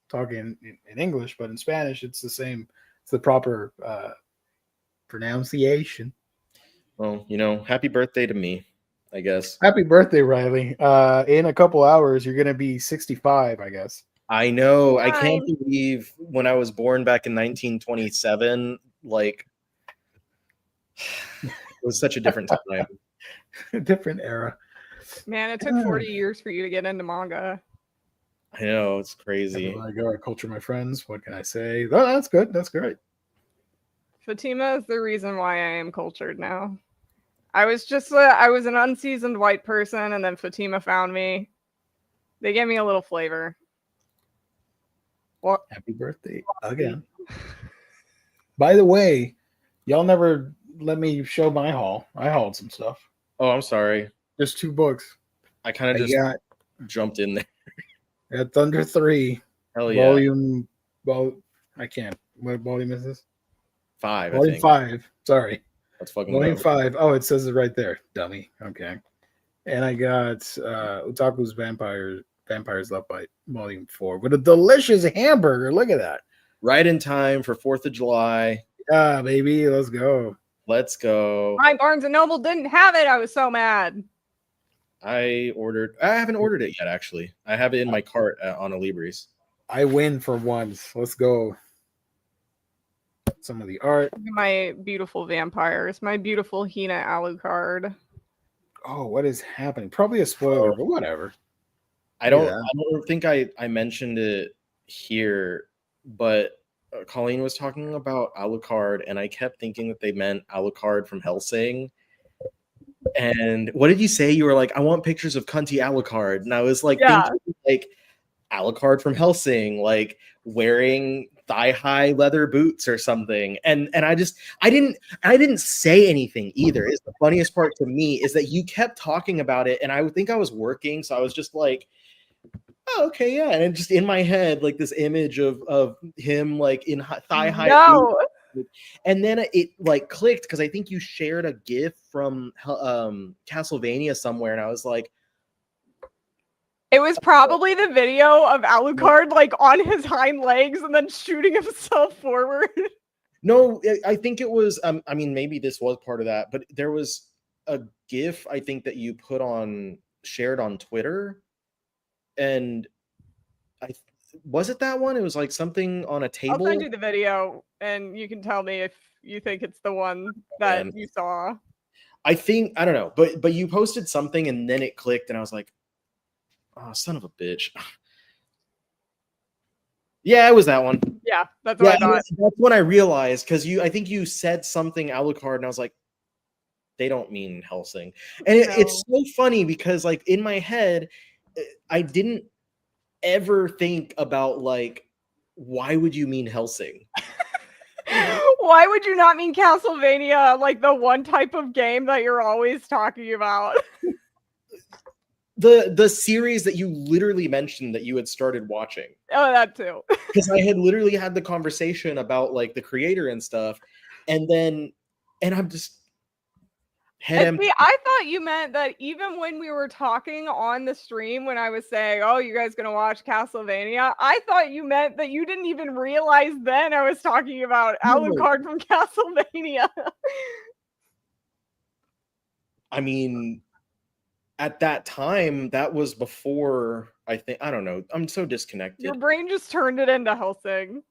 [SPEAKER 1] talking in English, but in Spanish, it's the same. It's the proper pronunciation.
[SPEAKER 3] Well, you know, happy birthday to me, I guess.
[SPEAKER 1] Happy birthday, Riley. In a couple hours, you're going to be 65, I guess.
[SPEAKER 3] I know. I can't believe when I was born back in 1927, like, it was such a different time.
[SPEAKER 1] A different era.
[SPEAKER 2] Man, it took 40 years for you to get into manga.
[SPEAKER 3] I know, it's crazy.
[SPEAKER 1] I go, I culture my friends. What can I say? Oh, that's good. That's great.
[SPEAKER 2] Fatima is the reason why I am cultured now. I was an unseasoned white person, and then Fatima found me. They gave me a little flavor.
[SPEAKER 1] Well, happy birthday again. By the way, y'all never let me show my haul. I hauled some stuff.
[SPEAKER 3] Oh, I'm sorry.
[SPEAKER 1] Just 2 books.
[SPEAKER 3] I kind of just jumped in there.
[SPEAKER 1] At Thunder 3.
[SPEAKER 3] Hell yeah.
[SPEAKER 1] Volume. Well, I can't. What volume is this?
[SPEAKER 3] 5.
[SPEAKER 1] Volume 5. Sorry.
[SPEAKER 3] That's fucking
[SPEAKER 1] Volume 5. Oh, it says it right there. Dummy. Okay. And I got Otaku's Vampire's Love Bite, Volume 4, with a delicious hamburger. Look at that.
[SPEAKER 3] Right in time for 4th of July.
[SPEAKER 1] Yeah, baby. Let's go.
[SPEAKER 3] Let's go.
[SPEAKER 2] My Barnes & Noble didn't have it. I was so mad.
[SPEAKER 3] I haven't ordered it yet, actually. I have it in my cart on Alibris.
[SPEAKER 1] I win for once. Let's go. Some of the art.
[SPEAKER 2] My beautiful vampires. My beautiful Hina Alucard.
[SPEAKER 1] Oh, what is happening? Probably a spoiler, but whatever.
[SPEAKER 3] I don't think I mentioned it here, but Colleen was talking about Alucard, and I kept thinking that they meant Alucard from Hellsing. And what did you say? You were like, I want pictures of cunty Alucard. And I was like, thinking, like, Alucard from Hellsing, like wearing thigh-high leather boots or something. And I didn't say anything either. Is the funniest part to me is that you kept talking about it, and I would think I was working, so I was just like, oh, okay, yeah. And it just in my head, like this image of him like in thigh-high boots. And then it like clicked because I think you shared a GIF from Castlevania somewhere, and I was like,
[SPEAKER 2] It was probably the video of Alucard like on his hind legs and then shooting himself forward.
[SPEAKER 3] No, I think it was. I mean, maybe this was part of that, but there was a GIF I think that you shared on Twitter, and was it that one? It was like something on a table.
[SPEAKER 2] I'll send you the video, and you can tell me if you think it's the one that you saw.
[SPEAKER 3] I don't know, but you posted something, and then it clicked, and I was like, "Oh, son of a bitch." Yeah, it was that one.
[SPEAKER 2] Yeah, that's what I thought.
[SPEAKER 3] That's when I realized, because I think you said something Alucard, and I was like, they don't mean Helsing. And it's so funny because, like, in my head, I didn't ever think about, like, why would you mean Helsing?
[SPEAKER 2] Why would you not mean Castlevania, like the one type of game that you're always talking about?
[SPEAKER 3] The series that you literally mentioned that you had started watching.
[SPEAKER 2] Oh, that too.
[SPEAKER 3] Because I had literally had the conversation about like the creator and stuff, and I'm just
[SPEAKER 2] See, I thought you meant that even when we were talking on the stream, when I was saying, "Oh, you guys gonna watch Castlevania?" I thought you meant that you didn't even realize then I was talking about Alucard from Castlevania.
[SPEAKER 3] I mean, at that time, that was before, I don't know. I'm so disconnected.
[SPEAKER 2] Your brain just turned it into Helsing.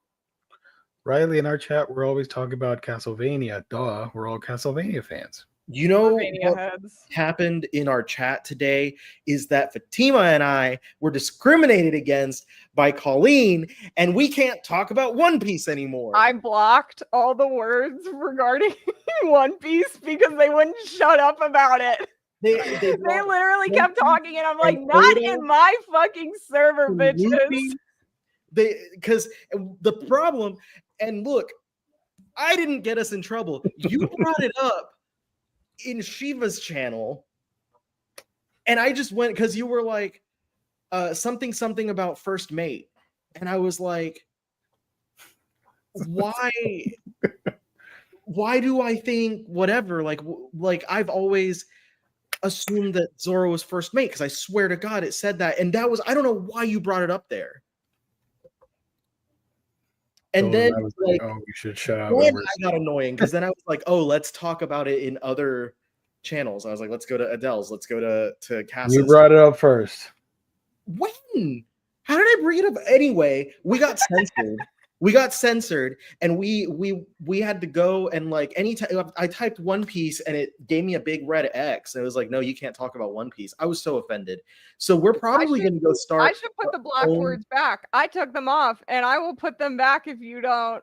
[SPEAKER 1] Riley, in our chat, we're always talking about Castlevania. Duh, we're all Castlevania fans.
[SPEAKER 3] You know what happened in our chat today is that Fatima and I were discriminated against by Colleen, and we can't talk about One Piece anymore.
[SPEAKER 2] I blocked all the words regarding One Piece because they wouldn't shut up about it. They literally kept talking, and I'm like, not in my fucking server, bitches.
[SPEAKER 3] Because the problem, and look, I didn't get us in trouble. You brought it up in Shiva's channel, and I just went because you were like something about First Mate, and I was like, why do I think whatever? Like I've always assumed that Zoro was First Mate because I swear to God it said that, and that was, I don't know why you brought it up there. And then I was like, oh, you should shut up. Then I got annoying because then I was like, oh, let's talk about it in other channels. I was like, let's go to Adele's, let's go to Cass's.
[SPEAKER 1] You brought it up first.
[SPEAKER 3] When? How did I bring it up? Anyway, we got censored. And we had to go, and like anytime I typed One Piece and it gave me a big red X, and it was like, no, you can't talk about One Piece. I was so offended. So we're probably going to go start.
[SPEAKER 2] I should put the black words back. I took them off, and I will put them back if you don't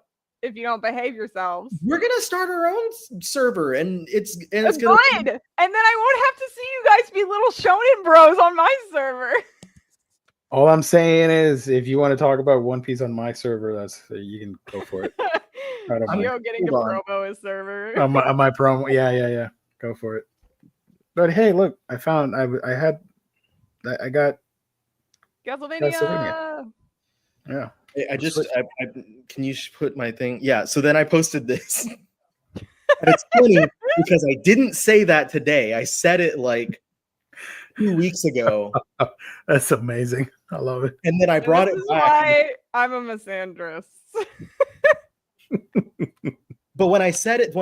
[SPEAKER 2] behave yourselves.
[SPEAKER 3] We're gonna start our own server, and it's
[SPEAKER 2] good. And then I won't have to see you guys be little shonen bros on my server.
[SPEAKER 1] All I'm saying is, if you want to talk about One Piece on my server, you can go for it.
[SPEAKER 2] I'm getting to promo his server.
[SPEAKER 1] on my promo, yeah, go for it. But hey, look, I got
[SPEAKER 2] Castlevania.
[SPEAKER 1] Yeah,
[SPEAKER 3] I can you put my thing? Yeah. So then I posted this. And it's funny because I didn't say that today. I said it like 2 weeks ago.
[SPEAKER 1] That's amazing. I love it.
[SPEAKER 3] And then I brought it back.
[SPEAKER 2] Why I'm a misandrist.
[SPEAKER 3] But when I said it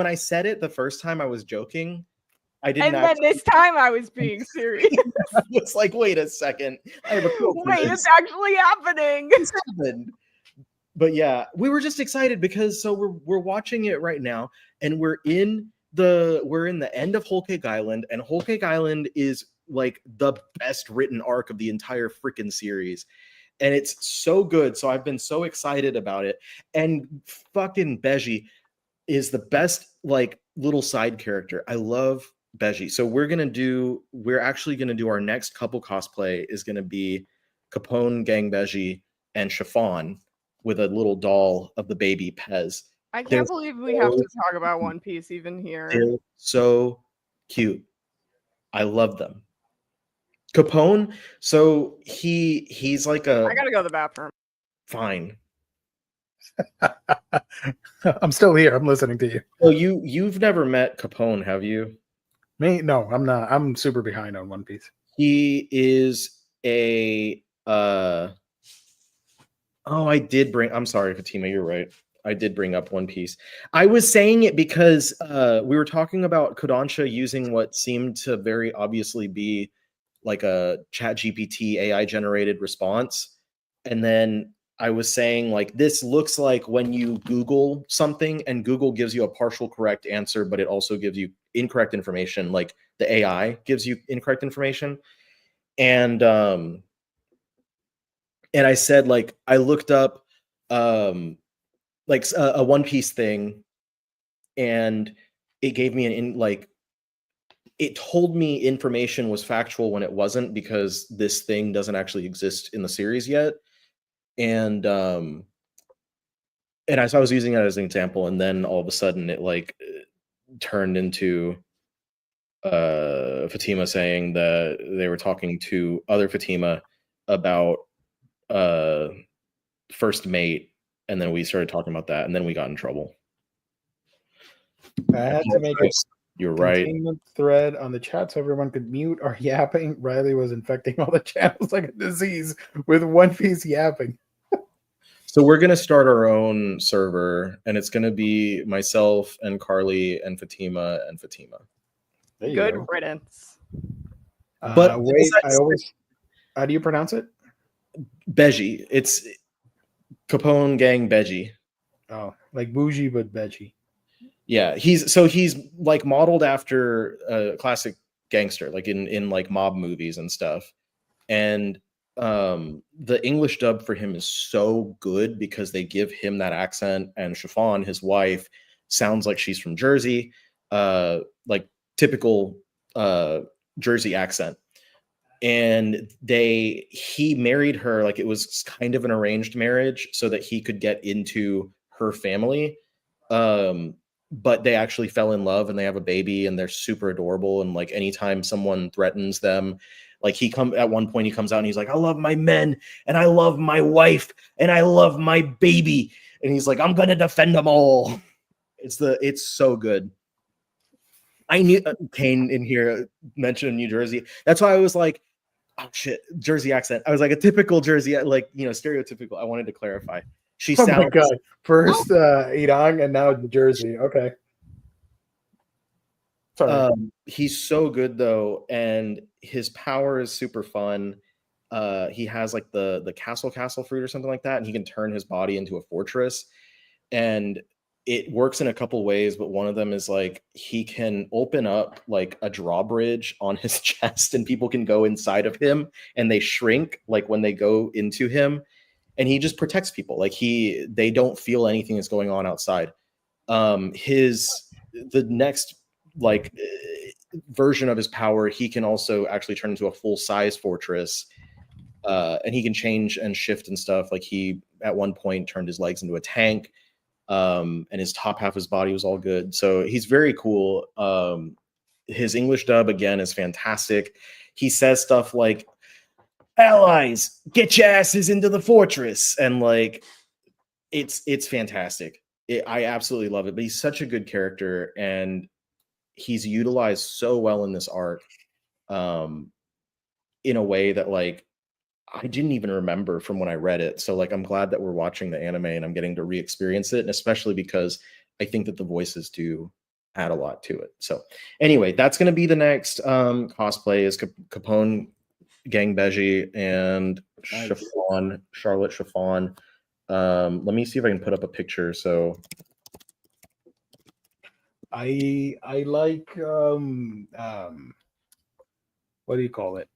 [SPEAKER 3] the first time, I was joking. I didn't.
[SPEAKER 2] And then this time I was being serious.
[SPEAKER 3] It's like, wait a second. I have a
[SPEAKER 2] wait, it's actually happening.
[SPEAKER 3] It's happened. But yeah, we were just excited because we're watching it right now, and we're in the end of Whole Cake Island, and Whole Cake Island is like the best written arc of the entire freaking series, and it's so good. So I've been so excited about it, and fucking Beji is the best like little side character. I love Beji. So we're actually gonna do our next couple cosplay is gonna be Capone Gang Beji and Chiffon with a little doll of the baby Pez.
[SPEAKER 2] I can't believe we have to talk about One Piece even here.
[SPEAKER 3] They're so cute. I love them. Capone, so he's like
[SPEAKER 2] I gotta go to the bathroom.
[SPEAKER 3] Fine.
[SPEAKER 1] I'm still here. I'm listening to you.
[SPEAKER 3] Well, you've never met Capone, have you?
[SPEAKER 1] Me? No, I'm not. I'm super behind on One Piece.
[SPEAKER 3] He is a I'm sorry, Fatima, you're right. I did bring up One Piece. I was saying it because we were talking about Kodansha using what seemed to very obviously be like a ChatGPT AI generated response. And then I was saying, like, this looks like when you Google something and Google gives you a partial correct answer, but it also gives you incorrect information. Like the AI gives you incorrect information. And I said, like, I looked up like a One Piece thing, and it gave me it told me information was factual when it wasn't, because this thing doesn't actually exist in the series yet. And so I was using that as an example, and then all of a sudden it like turned into Fatima saying that they were talking to other Fatima about first mate, and then we started talking about that, and then we got in trouble.
[SPEAKER 1] I had to make a
[SPEAKER 3] You're right.
[SPEAKER 1] containment thread on the chat so everyone could mute our yapping. Riley was infecting all the channels like a disease with One Piece yapping.
[SPEAKER 3] So we're gonna start our own server, and it's gonna be myself and Carly and Fatima and Fatima.
[SPEAKER 2] Good riddance.
[SPEAKER 3] But
[SPEAKER 1] wait, how do you pronounce it?
[SPEAKER 3] Beji. It's Capone Gang Beji.
[SPEAKER 1] Oh, like bougie but Beji.
[SPEAKER 3] Yeah, he's like modeled after a classic gangster, like in like mob movies and stuff. And the English dub for him is so good because they give him that accent, and Chiffon, his wife, sounds like she's from Jersey, like typical Jersey accent. And he married her, like it was kind of an arranged marriage so that he could get into her family. But they actually fell in love, and they have a baby, and they're super adorable. And like anytime someone threatens them, like at one point he comes out and he's like, I love my men, and I love my wife, and I love my baby. And he's like, I'm gonna defend them all. It's so good. I knew Kane in here mentioned New Jersey. That's why I was like, oh shit, Jersey accent. I was like a typical Jersey, like, stereotypical. I wanted to clarify. She sounds.
[SPEAKER 1] Oh my god! First Irang and now Jersey. Okay. Sorry.
[SPEAKER 3] He's so good though, and his power is super fun. He has like the castle fruit or something like that, and he can turn his body into a fortress. And it works in a couple ways, but one of them is like he can open up like a drawbridge on his chest, and people can go inside of him, and they shrink like when they go into him, and he just protects people. Like they don't feel anything that's going on outside. The next like version of his power, he can also actually turn into a full-size fortress, and he can change and shift and stuff. Like he at one point turned his legs into a tank, and his top half of his body was all good. So he's very cool. His English dub again is fantastic. He says stuff like, allies, get your asses into the fortress, and like it's fantastic. I absolutely love it. But he's such a good character, and he's utilized so well in this arc, in a way that like I didn't even remember from when I read it. So like I'm glad that we're watching the anime and I'm getting to re-experience it, and especially because I think that the voices do add a lot to it. So anyway, that's going to be the next cosplay is Capone Gang Beji and Chiffon, Charlotte Chiffon. Let me see if I can put up a picture. So
[SPEAKER 1] I like what do you call it?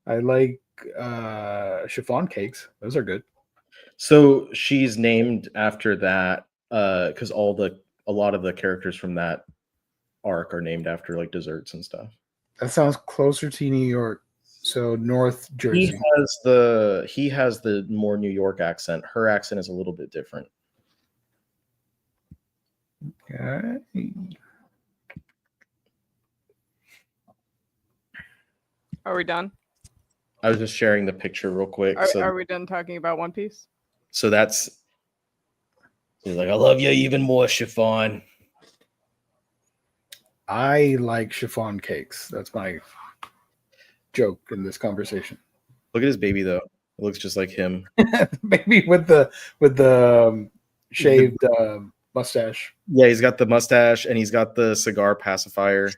[SPEAKER 1] I like chiffon cakes. Those are good.
[SPEAKER 3] So she's named after that because a lot of the characters from that arc are named after like desserts and stuff.
[SPEAKER 1] That sounds closer to New York. So North Jersey.
[SPEAKER 3] He has the more New York accent. Her accent is a little bit different.
[SPEAKER 1] Okay.
[SPEAKER 2] Are we done?
[SPEAKER 3] I was just sharing the picture real quick.
[SPEAKER 2] Are we done talking about One Piece?
[SPEAKER 3] So he's like, I love you even more, Chiffon.
[SPEAKER 1] I like chiffon cakes. That's my joke in this conversation.
[SPEAKER 3] Look at his baby though. It looks just like him.
[SPEAKER 1] Baby with the shaved mustache.
[SPEAKER 3] Yeah, he's got the mustache and he's got the cigar pacifier.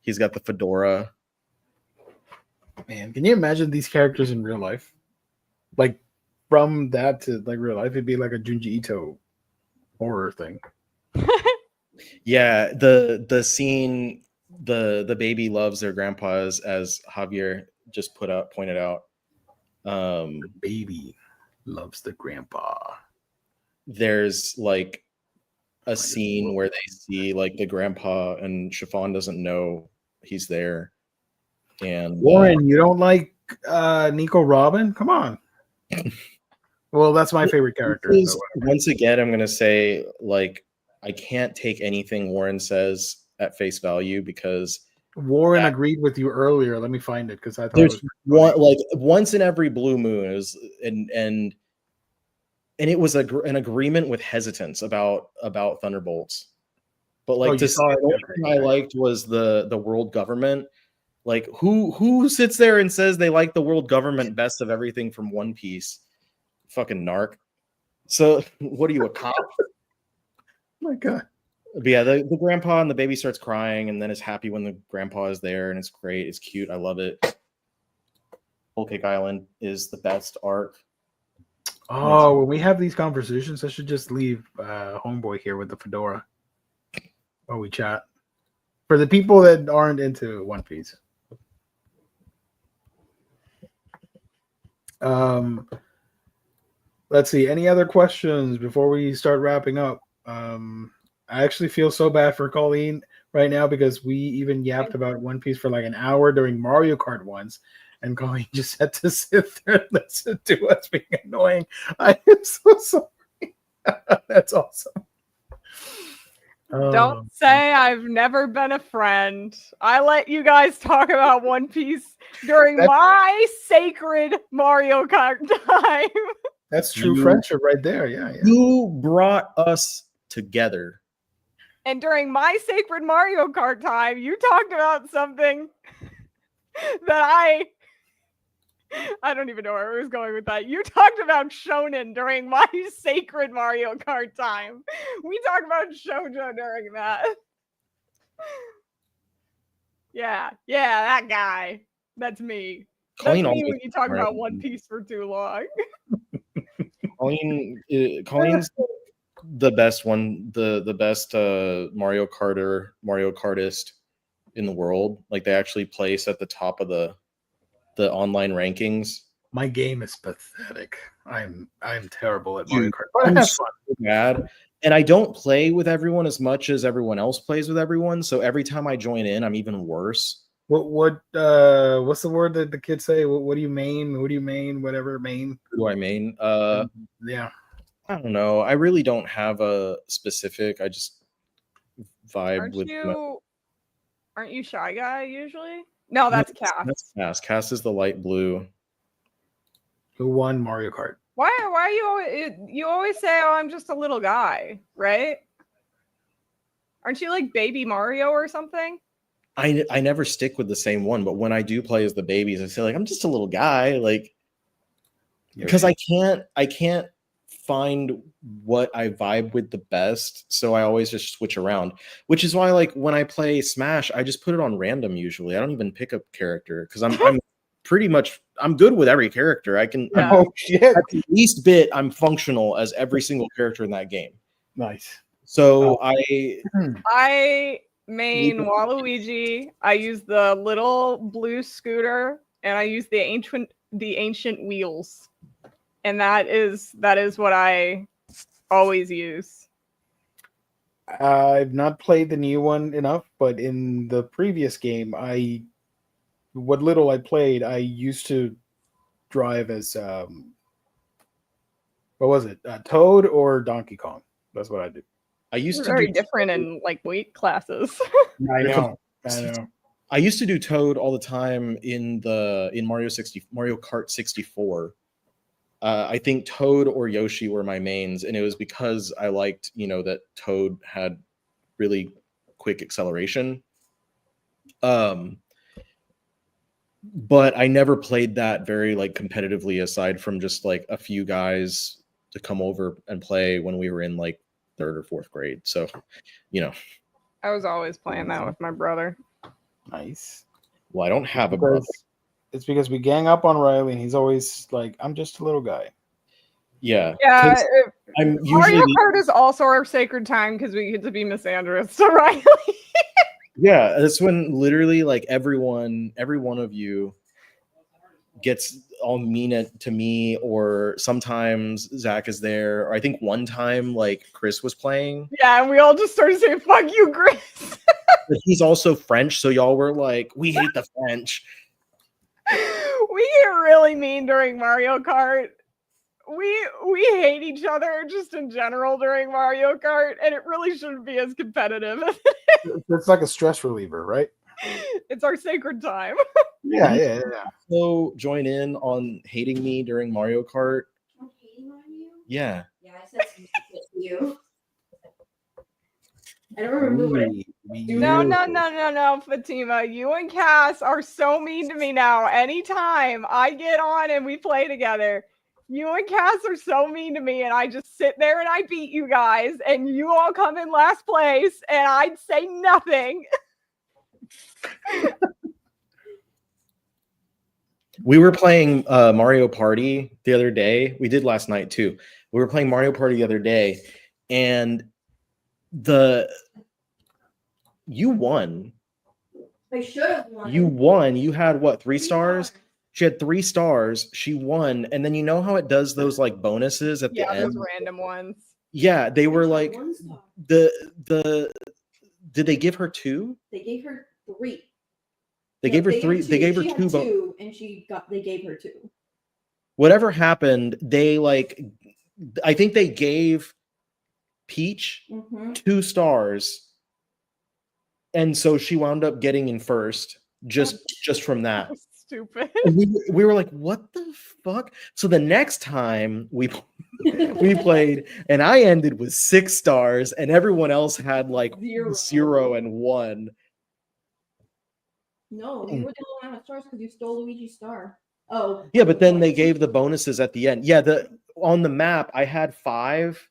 [SPEAKER 3] He's got the fedora.
[SPEAKER 1] Man, can you imagine these characters in real life? Like from that to like real life, it'd be like a Junji Ito horror thing.
[SPEAKER 3] Yeah, the scene, the baby loves their grandpas, as Javier just pointed out.
[SPEAKER 1] The baby loves the grandpa.
[SPEAKER 3] There's like a scene where they see like the grandpa and Chiffon doesn't know he's there. And
[SPEAKER 1] Warren, you don't like Nico Robin? Come on. Well, that's my favorite character.
[SPEAKER 3] Once again, I'm gonna say like I can't take anything Warren says at face value because
[SPEAKER 1] Warren agreed with you earlier. Let me find it because I thought
[SPEAKER 3] there's one like once in every blue moon it was, and it was an agreement with hesitance about Thunderbolts. But like the only thing I liked was the world government. Like who sits there and says they like the world government best of everything from One Piece? Fucking narc. So what are you, a cop?
[SPEAKER 1] My God.
[SPEAKER 3] But yeah, the grandpa and the baby starts crying and then is happy when the grandpa is there, and it's great. It's cute. I love it. Whole Cake Island is the best arc.
[SPEAKER 1] Oh, when we have these conversations, I should just leave Homeboy here with the fedora while we chat. For the people that aren't into One Piece. Let's see. Any other questions before we start wrapping up? I actually feel so bad for Colleen right now because we even yapped about One Piece for like an hour during Mario Kart once, and Colleen just had to sit there and listen to us being annoying. I am so sorry. That's awesome.
[SPEAKER 2] Don't say I've never been a friend. I let you guys talk about One Piece during my sacred Mario Kart time.
[SPEAKER 1] That's true friendship right there. Yeah.
[SPEAKER 3] You brought us together.
[SPEAKER 2] And during my sacred Mario Kart time, you talked about something that I don't even know where I was going with that. You talked about shonen during my sacred Mario Kart time. We talked about shoujo during that. Yeah, that guy. That's me. That's me when you talk about One Piece for too long.
[SPEAKER 3] Colleen's the best one, the best Mario Kartist in the world. Like they actually place at the top of the online rankings.
[SPEAKER 1] My game is pathetic. I'm terrible at Mario Kart. But
[SPEAKER 3] I'm so bad. And I don't play with everyone as much as everyone else plays with everyone. So every time I join in, I'm even worse.
[SPEAKER 1] What's the word that the kids say? What do you main? Who do you main? Whatever main.
[SPEAKER 3] Who do I main?
[SPEAKER 1] Yeah.
[SPEAKER 3] I don't know. I really don't have a specific. I just vibe with.
[SPEAKER 2] Aren't you Shy Guy usually? No, that's Cass.
[SPEAKER 3] That's Cass. Cass is the light blue.
[SPEAKER 1] Who won Mario Kart?
[SPEAKER 2] Why you always say, "Oh, I'm just a little guy," right? Aren't you like Baby Mario or something?
[SPEAKER 3] I never stick with the same one, but when I do play as the babies, I say like I'm just a little guy, like because I can't find what I vibe with the best, so I always just switch around. Which is why, like when I play Smash, I just put it on random. Usually, I don't even pick a character because I'm pretty much I'm good with every character. I can
[SPEAKER 1] at
[SPEAKER 3] the least bit I'm functional as every single character in that game.
[SPEAKER 1] Nice.
[SPEAKER 3] So
[SPEAKER 2] I main Waluigi. I use the little blue scooter, and I use the ancient wheels. And that is what I always use.
[SPEAKER 1] I've not played the new one enough, but in the previous game, what little I played, I used to drive as what was it? Toad or Donkey Kong? That's what I do.
[SPEAKER 3] I used to
[SPEAKER 2] very different in like weight classes.
[SPEAKER 1] I know.
[SPEAKER 3] I used to do Toad all the time in Mario Kart 64. I think Toad or Yoshi were my mains, and it was because I liked, that Toad had really quick acceleration. but I never played that very like competitively, aside from just like a few guys to come over and play when we were in like 3rd or 4th grade. So, you know,
[SPEAKER 2] I was always playing that with my brother.
[SPEAKER 1] Nice.
[SPEAKER 3] Well, I don't have a brother.
[SPEAKER 1] It's because we gang up on Riley, and he's always like, "I'm just a little guy."
[SPEAKER 3] Yeah.
[SPEAKER 2] Yeah.
[SPEAKER 3] I'm
[SPEAKER 2] Mario
[SPEAKER 3] usually
[SPEAKER 2] Kart is also our sacred time because we get to be misandrous to Riley.
[SPEAKER 3] Yeah, that's when literally like every one of you gets all mean to me, or sometimes Zach is there, or I think one time like Chris was playing.
[SPEAKER 2] Yeah, and we all just started saying "fuck you, Chris."
[SPEAKER 3] But he's also French, so y'all were like, "We hate the French."
[SPEAKER 2] We get really mean during Mario Kart. We hate each other just in general during Mario Kart, and it really shouldn't be as competitive.
[SPEAKER 1] It's like a stress reliever, right?
[SPEAKER 2] It's our sacred time.
[SPEAKER 1] Yeah.
[SPEAKER 3] So join in on hating me during Mario Kart.
[SPEAKER 4] I'm hating on you?
[SPEAKER 3] Yeah.
[SPEAKER 4] Yeah, I said something to you. I don't remember what
[SPEAKER 2] No, Fatima. You and Cass are so mean to me now. Anytime I get on and we play together, you and Cass are so mean to me, and I just sit there and I beat you guys, and you all come in last place, and I'd say nothing.
[SPEAKER 3] We were playing Mario Party the other day. We did last night too. We were playing Mario Party the other day, and you won.
[SPEAKER 4] I should have won.
[SPEAKER 3] You won. You had what, 3 stars? She had 3 stars. She won. And then you know how it does those like bonuses at the end?
[SPEAKER 2] Yeah, those random ones.
[SPEAKER 3] Yeah, they were like the did they give her 2?
[SPEAKER 4] They gave her 3.
[SPEAKER 3] They gave her 3. They gave her
[SPEAKER 4] she
[SPEAKER 3] 2
[SPEAKER 4] had 2, and they gave her 2.
[SPEAKER 3] Whatever happened, they like I think they gave Peach 2 stars. And so she wound up getting in first just from that.
[SPEAKER 2] Stupid.
[SPEAKER 3] We were like, what the fuck? So the next time we played, and I ended with 6 stars, and everyone else had like 0 and 1.
[SPEAKER 4] No, you were the only one with stars because you stole Luigi's star. Oh.
[SPEAKER 3] Yeah, but then they gave the bonuses at the end. Yeah, on the map I had 5.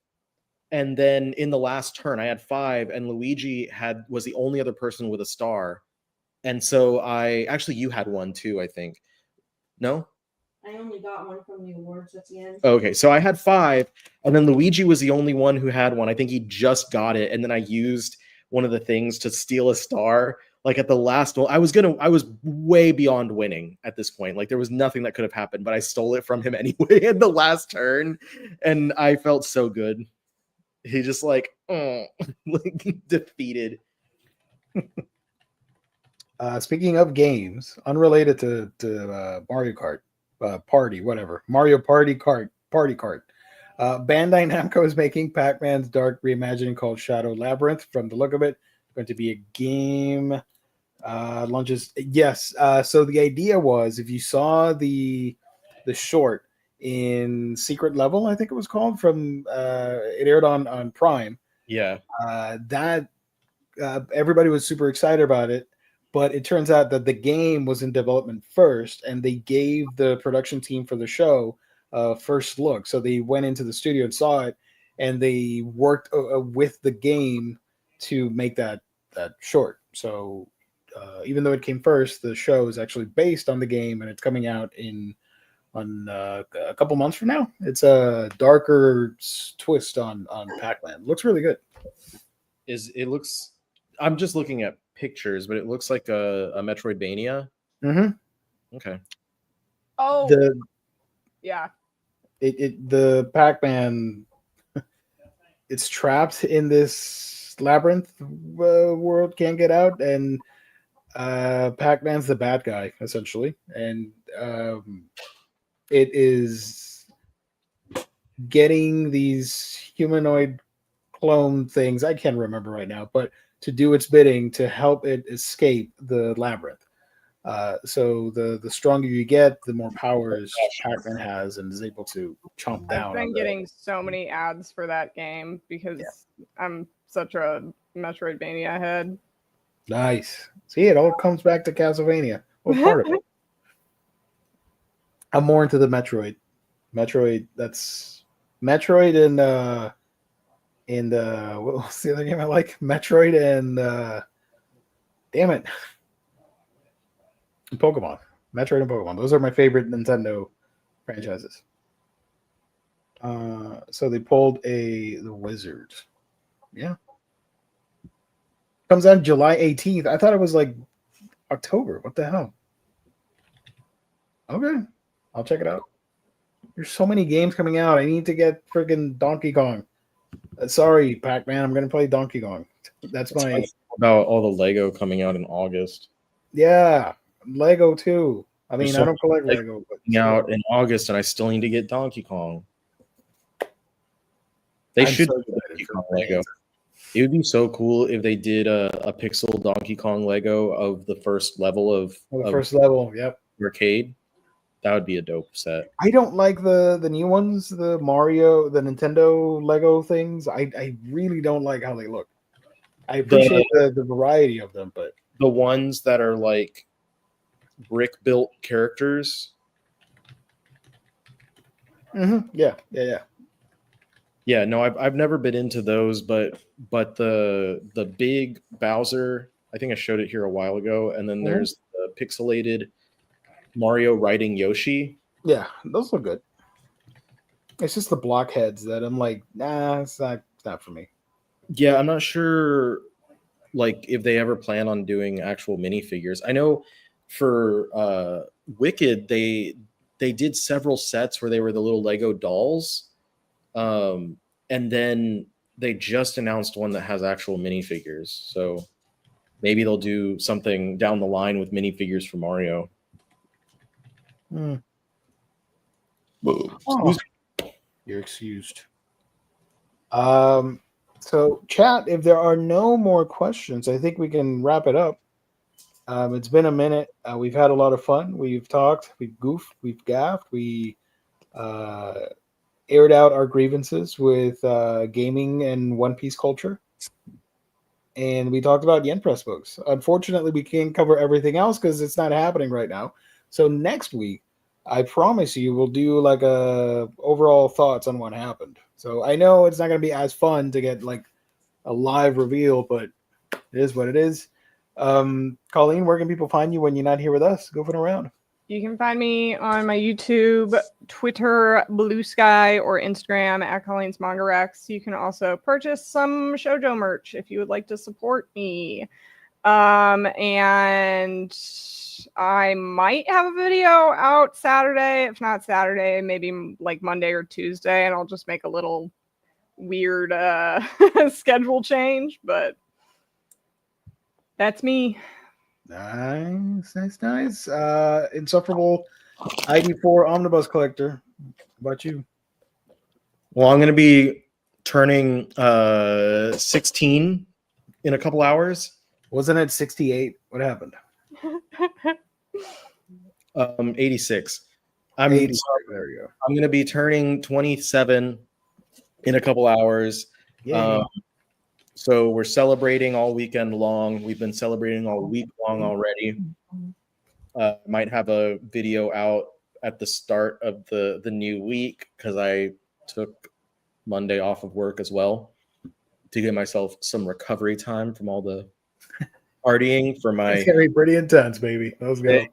[SPEAKER 3] And then in the last turn, I had 5, and Luigi was the only other person with a star. And so you had 1 too, I think. No?
[SPEAKER 4] I only got 1 from the awards at the end.
[SPEAKER 3] Okay, so I had 5, and then Luigi was the only one who had 1. I think he just got it, and then I used one of the things to steal a star. Like at the last one, I was way beyond winning at this point. Like there was nothing that could have happened, but I stole it from him anyway at the last turn, and I felt so good. He just like, like defeated.
[SPEAKER 1] Speaking of games, unrelated to Mario Kart, Party, whatever. Mario Party Kart. Bandai Namco is making Pac-Man's Dark reimagining called Shadow Labyrinth. From the look of it, going to be a game. Launches. Yes. So the idea was, if you saw the short in Secret Level, I think it was called, from it aired on Prime.
[SPEAKER 3] Yeah.
[SPEAKER 1] That everybody was super excited about it, but it turns out that the game was in development first, and they gave the production team for the show first look. So they went into the studio and saw it, and they worked with the game to make that short. So even though it came first, the show is actually based on the game, and it's coming out on a couple months from now. It's a darker twist on Pac-Man. Looks really good.
[SPEAKER 3] I'm just looking at pictures, but it looks like a Metroidvania.
[SPEAKER 1] Mm-hmm.
[SPEAKER 3] Okay.
[SPEAKER 2] Oh. Yeah.
[SPEAKER 1] The Pac-Man, it's trapped in this labyrinth world, can't get out, and Pac-Man's the bad guy essentially, and it is getting these humanoid clone things, I can't remember right now, but to do its bidding to help it escape the labyrinth. So the stronger you get, the more powers Pac-Man has and is able to chomp down.
[SPEAKER 2] I've been getting so many ads for that game because I'm such a Metroidvania head.
[SPEAKER 1] Nice. See, it all comes back to Castlevania. What part of it? I'm more into the Metroid. That's Metroid and what was the other game I like? Metroid and damn it, Pokemon. Metroid and Pokemon. Those are my favorite Nintendo franchises. So they pulled the Wizard. Yeah. Comes out July 18th. I thought it was like October. What the hell? Okay. I'll check it out. There's so many games coming out. I need to get freaking Donkey Kong. Sorry, Pac-Man. I'm going to play Donkey Kong. That's my...
[SPEAKER 3] About all the Lego coming out in August.
[SPEAKER 1] Yeah. Lego, too. I mean, I don't collect Lego. But
[SPEAKER 3] out in August, and I still need to get Donkey Kong. They should do Donkey Kong Lego. It would be so cool if they did a pixel Donkey Kong Lego of the first level of
[SPEAKER 1] yep.
[SPEAKER 3] arcade. That would be a dope set.
[SPEAKER 1] I don't like the new ones, the Mario, the Nintendo Lego things. I really don't like how they look. I appreciate the variety of them, but
[SPEAKER 3] the ones that are like brick built characters.
[SPEAKER 1] Mm-hmm. Yeah.
[SPEAKER 3] Yeah, no, I've never been into those, but the big Bowser, I think I showed it here a while ago, and then there's the pixelated Mario riding Yoshi.
[SPEAKER 1] Yeah, those look good. It's just the blockheads that I'm like, nah, it's not for me.
[SPEAKER 3] Yeah, I'm not sure like if they ever plan on doing actual minifigures. I know for Wicked, they did several sets where they were the little Lego dolls. And then they just announced one that has actual minifigures. So maybe they'll do something down the line with minifigures for Mario.
[SPEAKER 1] Oh, you're excused. So chat, if there are no more questions, I think we can wrap it up. It's been a minute. We've had a lot of fun. We've talked, we've goofed, we've gaffed, we aired out our grievances with gaming and One Piece culture. And we talked about Yen Press books. Unfortunately, we can't cover everything else because it's not happening right now. So next week, I promise you, we'll do like a overall thoughts on what happened. So I know it's not going to be as fun to get like a live reveal, but it is what it is. Colleen, where can people find you when you're not here with us? Goofing around.
[SPEAKER 2] You can find me on my YouTube, Twitter, Blue Sky, or Instagram at Colleen's Manga Rex. You can also purchase some shoujo merch if you would like to support me. And I might have a video out Saturday. If not Saturday, maybe like Monday or Tuesday, and I'll just make a little weird schedule change. But that's me.
[SPEAKER 1] Nice. Insufferable ID4 Omnibus collector. How about you?
[SPEAKER 3] Well, I'm going to be turning 16 in a couple hours.
[SPEAKER 1] Wasn't it 68? What happened?
[SPEAKER 3] 86.
[SPEAKER 1] 86. There you go.
[SPEAKER 3] I'm going to be turning 27 in a couple hours.
[SPEAKER 1] Yeah.
[SPEAKER 3] So we're celebrating all weekend long. We've been celebrating all week long already. Might have a video out at the start of the new week because I took Monday off of work as well to give myself some recovery time from all the partying for my...
[SPEAKER 1] It's going to be pretty intense, baby. Let's go.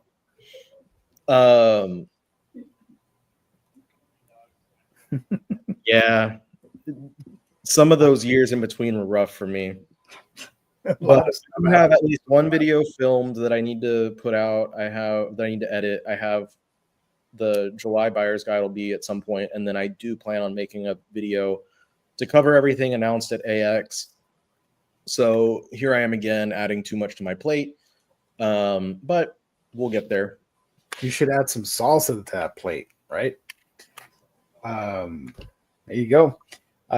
[SPEAKER 3] Yeah. Some of those years in between were rough for me. But I have at least one video filmed that I need to put out. I need to edit. I have the July buyer's guide will be at some point, and then I do plan on making a video to cover everything announced at AX. So here I am again, adding too much to my plate. But we'll get there.
[SPEAKER 1] You should add some salsa to that plate, right? There you go.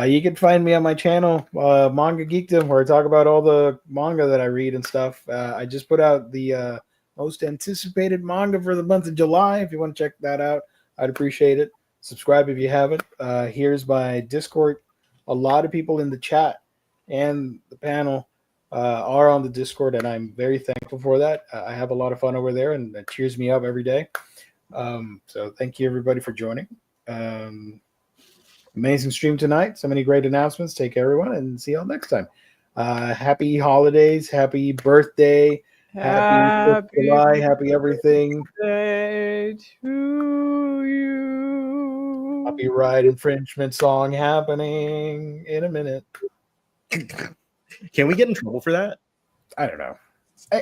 [SPEAKER 1] You can find me on my channel, Manga Geekdom, where I talk about all the manga that I read and stuff. I just put out the most anticipated manga for the month of July. If you want to check that out, I'd appreciate it. Subscribe if you haven't. Here's my Discord. A lot of people in the chat and the panel are on the Discord, and I'm very thankful for that. I have a lot of fun over there, and that cheers me up every day. So thank you everybody for joining. Amazing stream tonight. So many great announcements. Take care, everyone, and see y'all next time. Happy holidays, happy birthday, happy 4th of July, happy everything.
[SPEAKER 2] Birthday to you.
[SPEAKER 1] Copyright infringement song happening in a minute.
[SPEAKER 3] Can we get in trouble for that?
[SPEAKER 1] I don't know.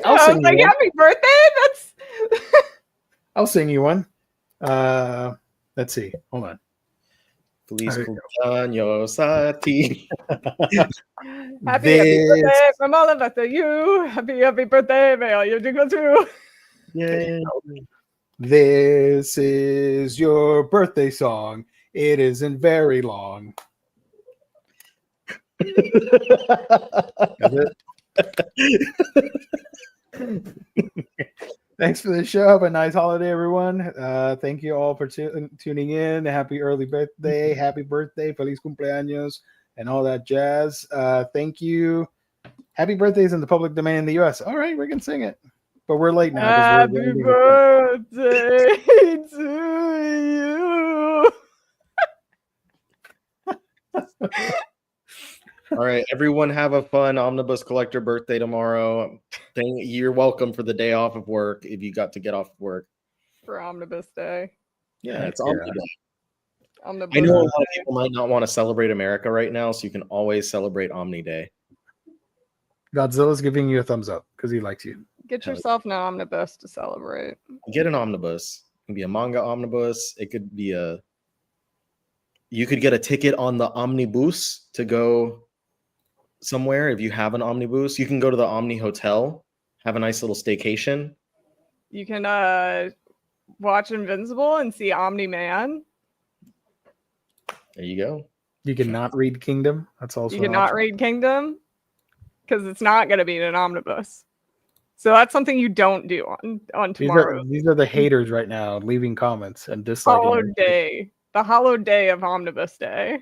[SPEAKER 2] I'll sing you one. Happy birthday. That's
[SPEAKER 1] I'll sing you one. Let's see. Hold on.
[SPEAKER 3] Feliz cumpleaños a ti.
[SPEAKER 2] Happy birthday from all of us to you. Happy birthday, may all your jingle too.
[SPEAKER 3] Yay.
[SPEAKER 1] This is your birthday song. It isn't very long. Thanks for the show. Have a nice holiday, everyone. Thank you all for tuning in. Happy early birthday. Happy birthday. Feliz cumpleaños. And all that jazz. Thank you. Happy birthdays in the public domain in the U.S. All right, we can sing it. But we're late now.
[SPEAKER 2] Happy birthday to you.
[SPEAKER 3] All right, everyone have a fun Omnibus Collector birthday tomorrow. You're welcome for the day off of work if you got to get off of work.
[SPEAKER 2] For Omnibus Day.
[SPEAKER 3] Yeah, it's Omnibus.
[SPEAKER 2] Omnibus
[SPEAKER 3] I know a lot of people might not want to celebrate America right now, so you can always celebrate Omni Day.
[SPEAKER 1] Godzilla's giving you a thumbs up because he likes you.
[SPEAKER 2] Get yourself an omnibus to celebrate.
[SPEAKER 3] Get an omnibus. It can be a manga omnibus. It could be you could get a ticket on the Omnibus to go somewhere. If you have an Omnibus, you can go to the Omni Hotel, have a nice little staycation.
[SPEAKER 2] You can watch Invincible and see Omni-Man.
[SPEAKER 3] There you go.
[SPEAKER 1] You can not read Kingdom. That's also
[SPEAKER 2] you can not read Kingdom because it's not going to be in an omnibus. So that's something you don't do on tomorrow.
[SPEAKER 1] These are the haters right now leaving comments and disliking.
[SPEAKER 2] Hallowed Day. The hallowed day of Omnibus Day.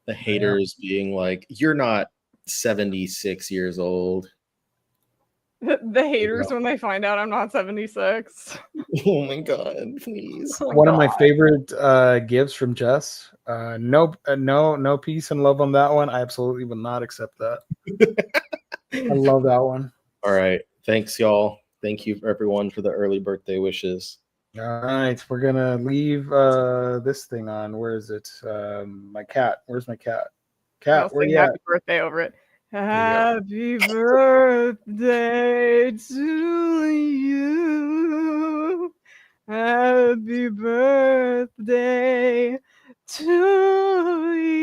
[SPEAKER 3] The haters being like, you're not 76 years old.
[SPEAKER 2] The haters when they find out I'm not 76.
[SPEAKER 3] Oh my god, please.
[SPEAKER 1] One of my favorite gifts from Jess. No peace and love on that one. I absolutely will not accept that. I love that one.
[SPEAKER 3] All right. Thanks, y'all. Thank you for everyone for the early birthday wishes.
[SPEAKER 1] All right. We're gonna leave this thing on. Where is it? My cat. Where's my cat? Cat, where you at?
[SPEAKER 2] Happy birthday over it. Happy birthday to you. Happy birthday to you.